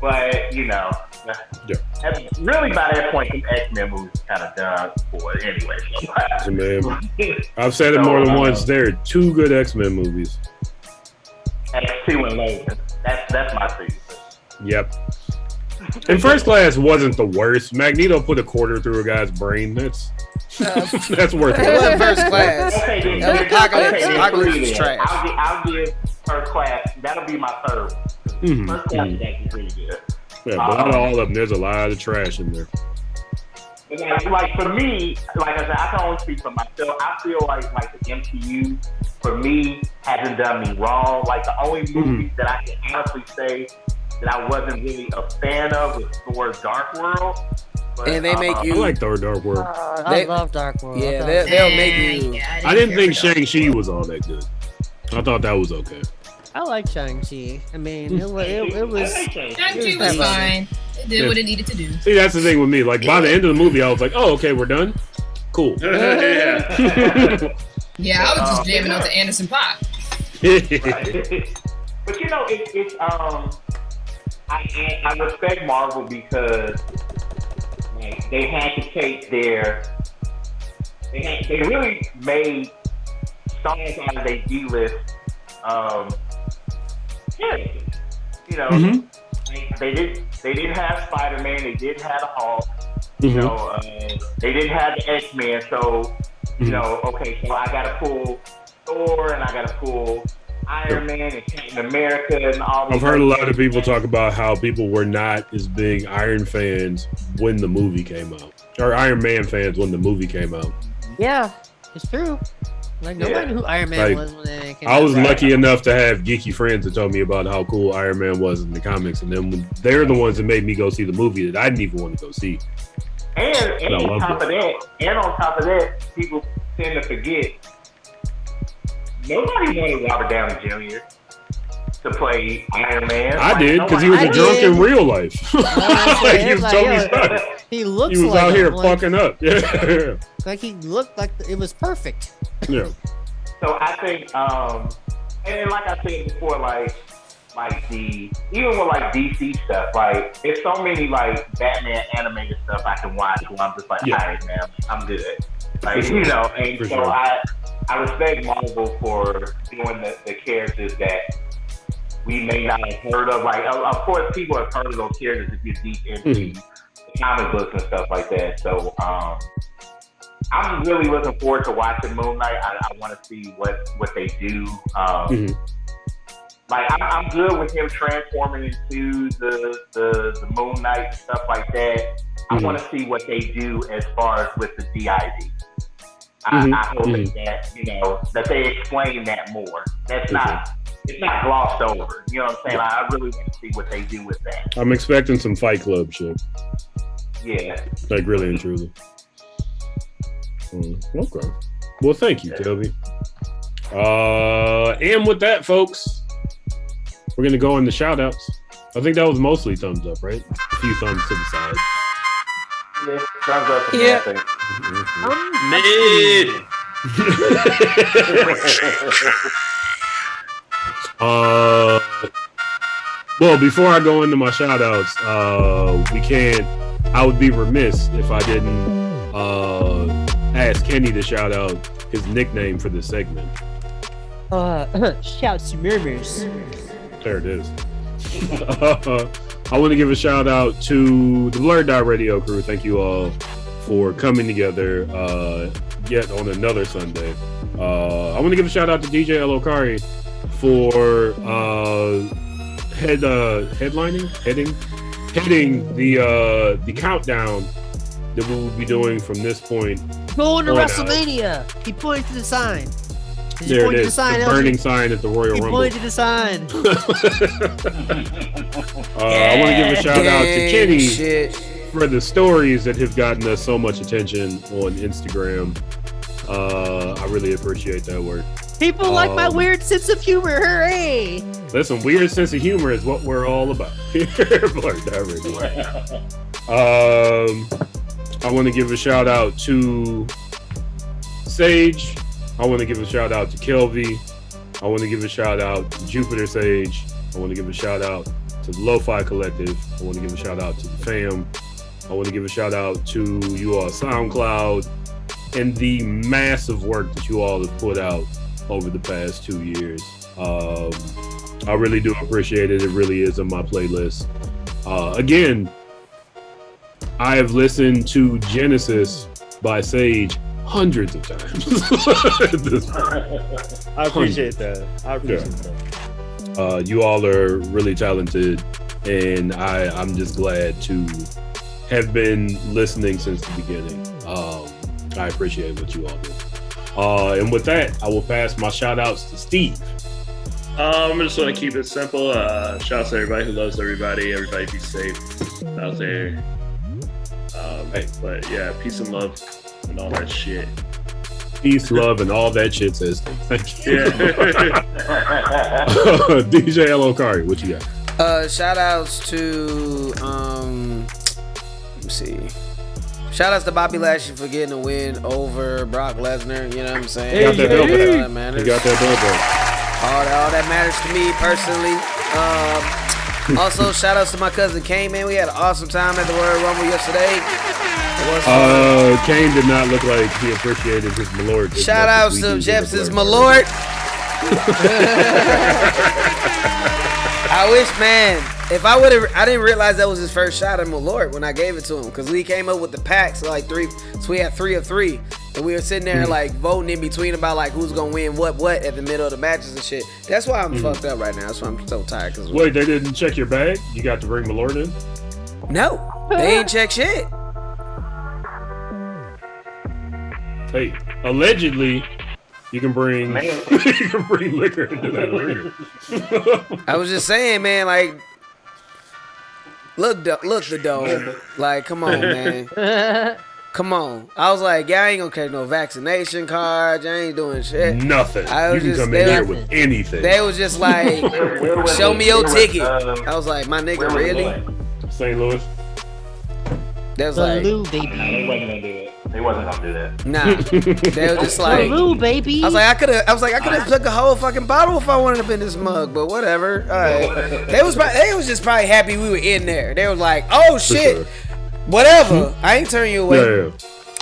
But really by that point, the X-Men movies kind of done for it anyway. Man, I've said it more than once. There are 2 good X-Men movies. X2 and Logan. That's my favorite. Yep. And First Class wasn't the worst. Magneto put a quarter through a guy's brain. That's worth It it. wasn't First Class. Okay, then. That was Apocalypse. Okay, then Apocalypse three was then. trash. I'll give First Class. That'll be my third. First Class is actually pretty good. Yeah, but out of all of them, there's a lot of trash in there. Like for me, like I said, I can only speak for myself. I feel like the MCU for me hasn't done me wrong. Like the only movie that I can honestly say that I wasn't really a fan of was Thor: Dark World. But, And they make you. I like Thor: Dark World. I love Dark World. Yeah, they'll make you. I didn't think Shang-Chi was all that good. I thought that was okay. I like Shang-Chi. I mean, it was. Shang-Chi was fine. It did what it needed to do. See, that's the thing with me. Like by the end of the movie, I was like, "Oh, okay, we're done. Cool." Yeah, I was just jamming out to Anderson .Paak. But you know, it's I respect Marvel because like, they had to take their they really made stars out of their D-list characters. You know, like, they didn't have Spider-Man, they didn't have the Hulk. You know, they didn't have the X-Men, so you know, okay, so I gotta pull Thor and I gotta pull Iron Man and Captain America and all. I've heard a lot of people talk about how people were not as big Iron fans when the movie came out, or Iron Man fans when the movie came out. Yeah, it's true. Like nobody knew who Iron Man was when it came out. I was lucky enough to have geeky friends that told me about how cool Iron Man was in the comics, and then they're the ones that made me go see the movie that I didn't even want to go see. And on top of that, people tend to forget nobody wanted Robert Downey Jr. to play Iron Man. I did because he was a drunk in real life. Like, he was Tony Stark. He looks. He was like out here him, fucking up. Yeah. Like he looked like it was perfect. Yeah. So I think, and like I said before, like even with like DC stuff, like there's so many like Batman animated stuff I can watch where I'm just like, all right, man, I'm good. Like you know, and so I respect Marvel for doing the characters that we may not have heard of. Like, of course, people have heard of those characters if you're deep into the comic books and stuff like that. So, I'm really looking forward to watching Moon Knight. I want to see what they do. Like, I'm good with him transforming into the Moon Knight and stuff like that. I want to see what they do as far as with the DID. I hope that, you know, that they explain that more. That's it's not glossed over. You know what I'm saying? I really want to see what they do with that. I'm expecting some Fight Club shit. Yeah. Like, really and truly. Okay. Well, thank you, Toby. And with that, folks, we're going to go into shout outs. I think that was mostly thumbs up, right? A few thumbs to the side. Yeah, thumbs up for me, I think. Mid. Well, before I go into my shout outs, I would be remiss if I didn't ask Kenny to shout out his nickname for this segment. Shouts to Murmurs. There it is. I want to give a shout out to the BlurdDotRadio crew. Thank you all for coming together yet on another Sunday. I want to give a shout out to DJ Elokari for heading the countdown that we will be doing from this point. Going to WrestleMania. He pointed to the sign. There it is. The burning sign at the Royal Rumble. He pointed to the sign. I want to give a shout out to Kenny for the stories that have gotten us so much attention on Instagram. I really appreciate that work. People like my weird sense of humor. Hooray! Listen, weird sense of humor is what we're all about here. I want to give a shout out to Sage. I want to give a shout out to Kelvy. I want to give a shout out to JupiterSage. I want to give a shout out to the Lo-Fi Collective. I want to give a shout out to the fam. I want to give a shout out to you all SoundCloud and the massive work that you all have put out over the past 2 years. I really do appreciate it. It really is on my playlist. Again, I have listened to Genesis by Sage hundreds of times. I appreciate that. You all are really talented, and I'm just glad to have been listening since the beginning. I appreciate what you all do. And with that, I will pass my shout outs to Steve. I'm just going to keep it simple. Shout out to everybody who loves everybody. Everybody be safe out there. But yeah, peace and love and all that shit. Peace, love, and all that shit, says Steve. Thank you. Yeah. DJ Elokari, what you got? Shout outs to let me see. Shout outs to Bobby Lashley for getting a win over Brock Lesnar. You know what I'm saying? He got that belt back. Man, He got that belt back. all that matters to me personally. Also, shout outs to my cousin Kane, man. We had an awesome time at the Royal Rumble yesterday. Kane did not look like he appreciated his Malort. Shout outs to Jepson's Malort. I wish, man, if I would have, I didn't realize that was his first shot at Malort when I gave it to him, because we came up with the packs like three, so we had 3 of 3, and we were sitting there like voting in between about like who's gonna win what at the middle of the matches and shit. That's why I'm fucked up right now. That's why I'm so tired. Cause wait, they didn't check your bag? You got to bring Malort in? No, they ain't check shit. Hey, allegedly, you can bring liquor into that arena. I was just saying, man, like, look the dome. Like, come on, man. Come on. I was like, y'all ain't gonna carry no vaccination cards. Y'all ain't doing shit. Nothing. You can come in here with anything. They was just like, show me your ticket. I was like, my nigga, really? St. Louis. That was like, baby. They wasn't gonna do that. Nah, they were just like, baby. I was like, I could have took a whole fucking bottle if I wanted to be in this mug, but whatever. All right. They was just probably happy we were in there. They were like, oh shit, whatever. I ain't turning you away. Yeah.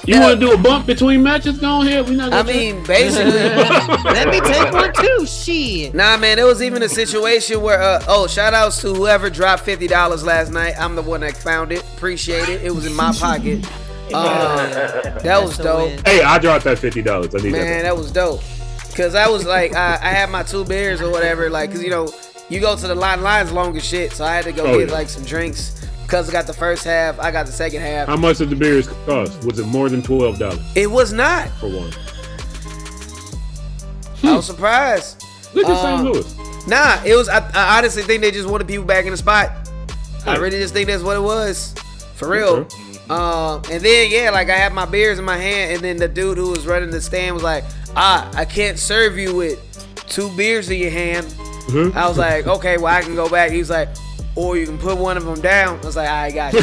You want to do a bump between matches? Go ahead. We not. I mean, basically. Let me take one too. Shit. Nah, man. There was even a situation where, shout outs to whoever dropped $50 last night. I'm the one that found it. Appreciate it. It was in my pocket. That was dope. Hey, I dropped that $50. I need that. Man, that was dope. Cause I was like, I had my 2 beers or whatever. Like, cause you know, you go to the line's long as shit. So I had to go get like some drinks. Cuz I got the first half, I got the second half. How much did the beers cost? Was it more than $12? It was not. For one. I was surprised. Look at St. Louis. Nah, it was. I honestly think they just wanted people back in the spot. I really just think that's what it was. For real. And then yeah, like I had my beers in my hand, and then the dude who was running the stand was like, I can't serve you with 2 beers in your hand. I was like, okay, well I can go back. He was like, or you can put one of them down. I was like, I got you.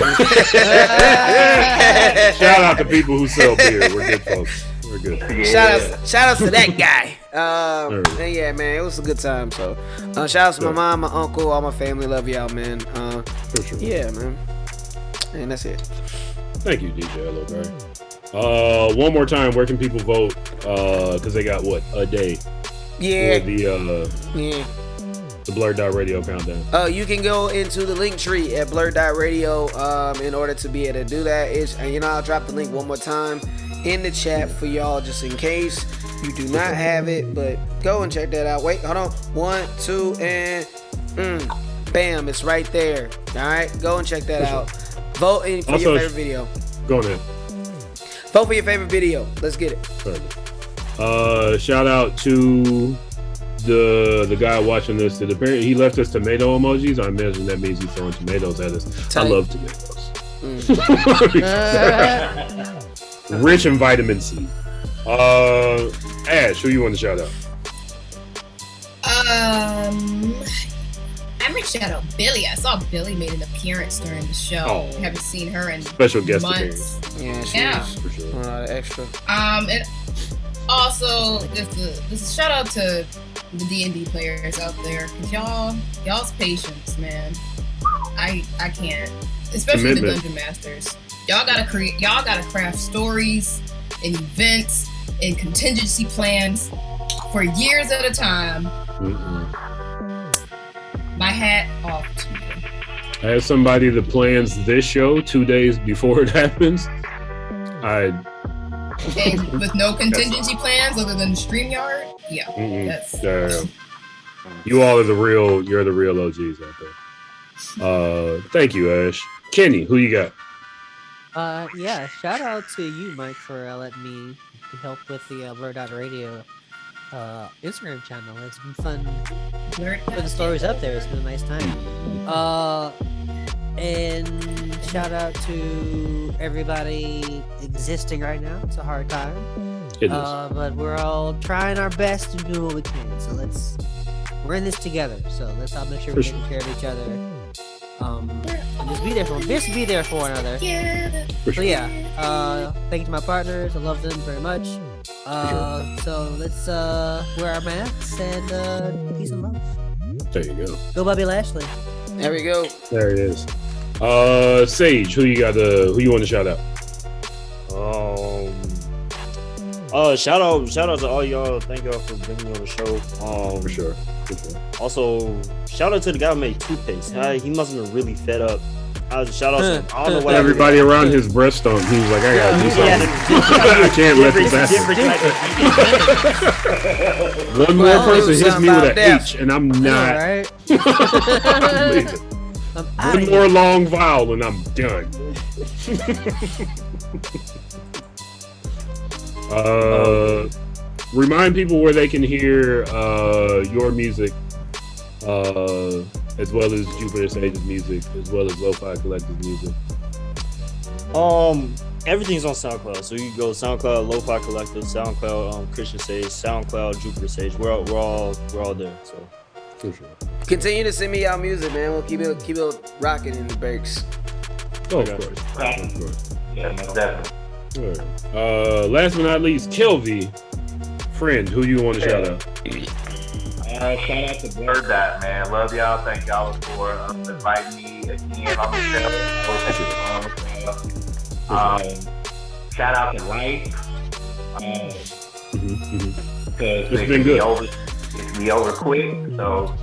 Shout out to people who sell beer. We're good folks. We're good. Shout outs to that guy. And yeah, man, it was a good time. So shout outs to my mom, my uncle, all my family. Love y'all, man. Yeah, man. And that's it. Thank you, DJ Elokari. One more time, where can people vote? Because they got what, a day? Yeah. For the BlurdDotRadio countdown. You can go into the link tree at BlurdDotRadio in order to be able to do that. I'll drop the link one more time in the chat for y'all just in case you do not have it, but go and check that out. Wait, hold on. 1, 2, and bam, it's right there. All right, go and check that out. Vote for your favorite video. Go ahead. Vote for your favorite video. Let's get it. Shout out to the guy watching this. Apparently he left us tomato emojis. I imagine that means he's throwing tomatoes at us. I love tomatoes. Rich in vitamin C. Ash, who you want to shout out? I'm gonna shout out Billy. I saw Billy made an appearance during the show. I haven't seen her in special guest months. appearance. Yeah, for sure. Extra. And also just a shout out to the D&D players out there, cause y'all's patience, man. I can't, especially the dungeon masters. Y'all gotta craft stories and events and contingency plans for years at a time. My hat off to you. As somebody that plans this show 2 days before it happens, And with no contingency plans other than StreamYard, you all are you're the real OGs out there. Thank you, Ash. Kenny, who you got? Yeah, shout out to you, Mike, for letting me help with the BlurdDotRadio Instagram channel. It's been fun putting the stories up there. It's been a nice time. And shout out to everybody existing right now. It's a hard time. It is. But we're all trying our best to do what we can. So we're in this together. So let's all make sure we're taking care of each other. Just be there for one another. So yeah, thank you to my partners. I love them very much. So let's wear our masks and peace and love. There you go. Go Bobby Lashley. There we go. There it is. Sage, who you want to shout out? Shout out to all y'all. Thank y'all for bringing me on the show. For sure. Also, shout out to the guy who made toothpaste. He must have been really fed up. Shout out to him. I don't know what everybody around his breast stump. He was like, I gotta do something. I can't let this happen. One more person hits me with an H, and I'm not. One more long vowel, and I'm done. Remind people where they can hear your music, as well as JupiterSage's music, as well as Lo-Fi Collective's music. Everything's on SoundCloud, so you can go SoundCloud, Lo-Fi Collective, SoundCloud, Christian Sage, SoundCloud, JupiterSage. We're all there. So for sure. Continue to send me out music, man. We'll keep it rocking in the breaks. Oh, of course. Yeah, definitely. Right. Last but not least, Kelvy, friend, who you want to shout out? Shout out to BlurdDot, man. Love y'all. Thank y'all for inviting me again on the show. Shout out to Life. Because it's been good. It's be over quick, so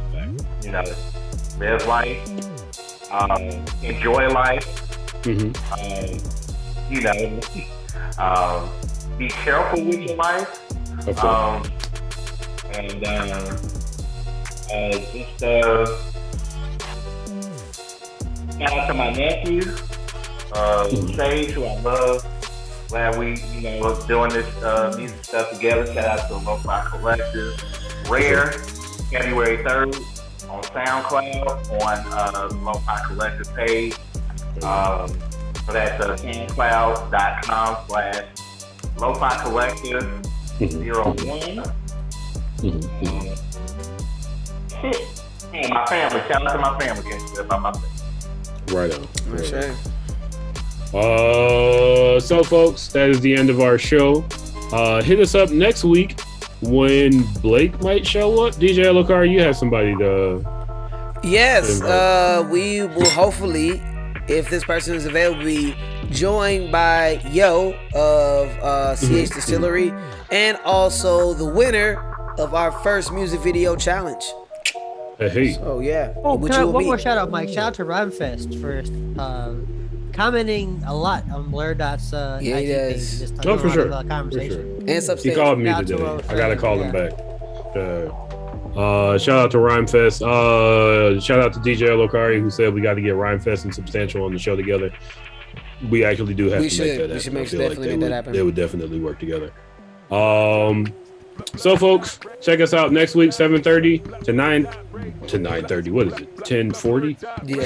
live life, enjoy life. Be careful with your life. And just shout out to my nephew, Sage, who I love. Glad we, doing this music stuff together. Shout out to Lo-Fi Collective, Rare, February 3rd on SoundCloud on the Lo-Fi Collective page. So that's soundcloud.com/Lo-Fi Collective 01. And my family. Shout out to my family. Right on. Sure. So folks, that is the end of our show. Hit us up next week when Blake might show up. DJ Elokar, you have somebody to Yes, we will hopefully, if this person is available, be joined by Yo of CH Distillery and also the winner of our first music video challenge. Hey. So yeah. One more shout out, Mike. Shout out to Rhymefest for commenting a lot on BlurdDot's IG page. Just for sure. Conversation. And he called me today. I gotta call him back. Shout out to Rhymefest. Shout out to DJ Elokari, who said we got to get Rhymefest and Substantial on the show together. We actually do have to make that happen. We should definitely make that happen. They would definitely work together. So folks, check us out next week, 7:30 to 9:30. What is it? 10:40? Yeah.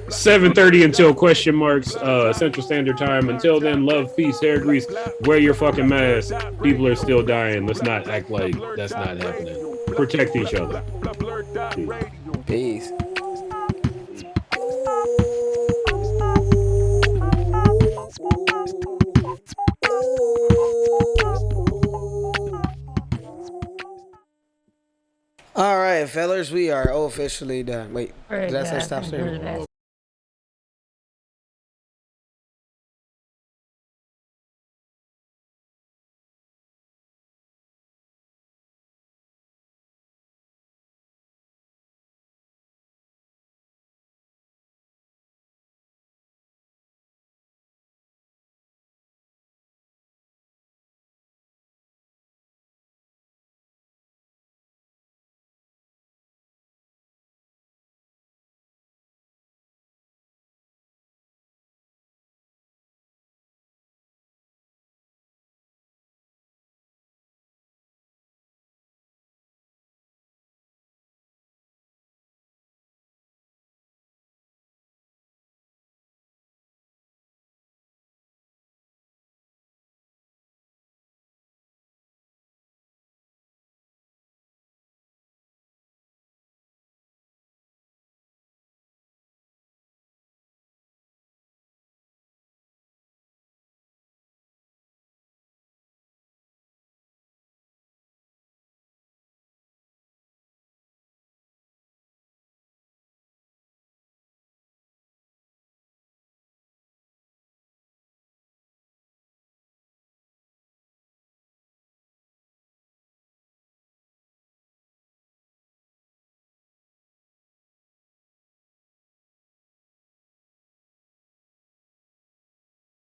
7:30 until question marks Central Standard Time. Until then, love, peace, hair grease. Wear your fucking mask. People are still dying. Let's not act like that's not happening. Protect each other. Peace. All right, fellas, we are officially done. Wait, did I say stop streaming?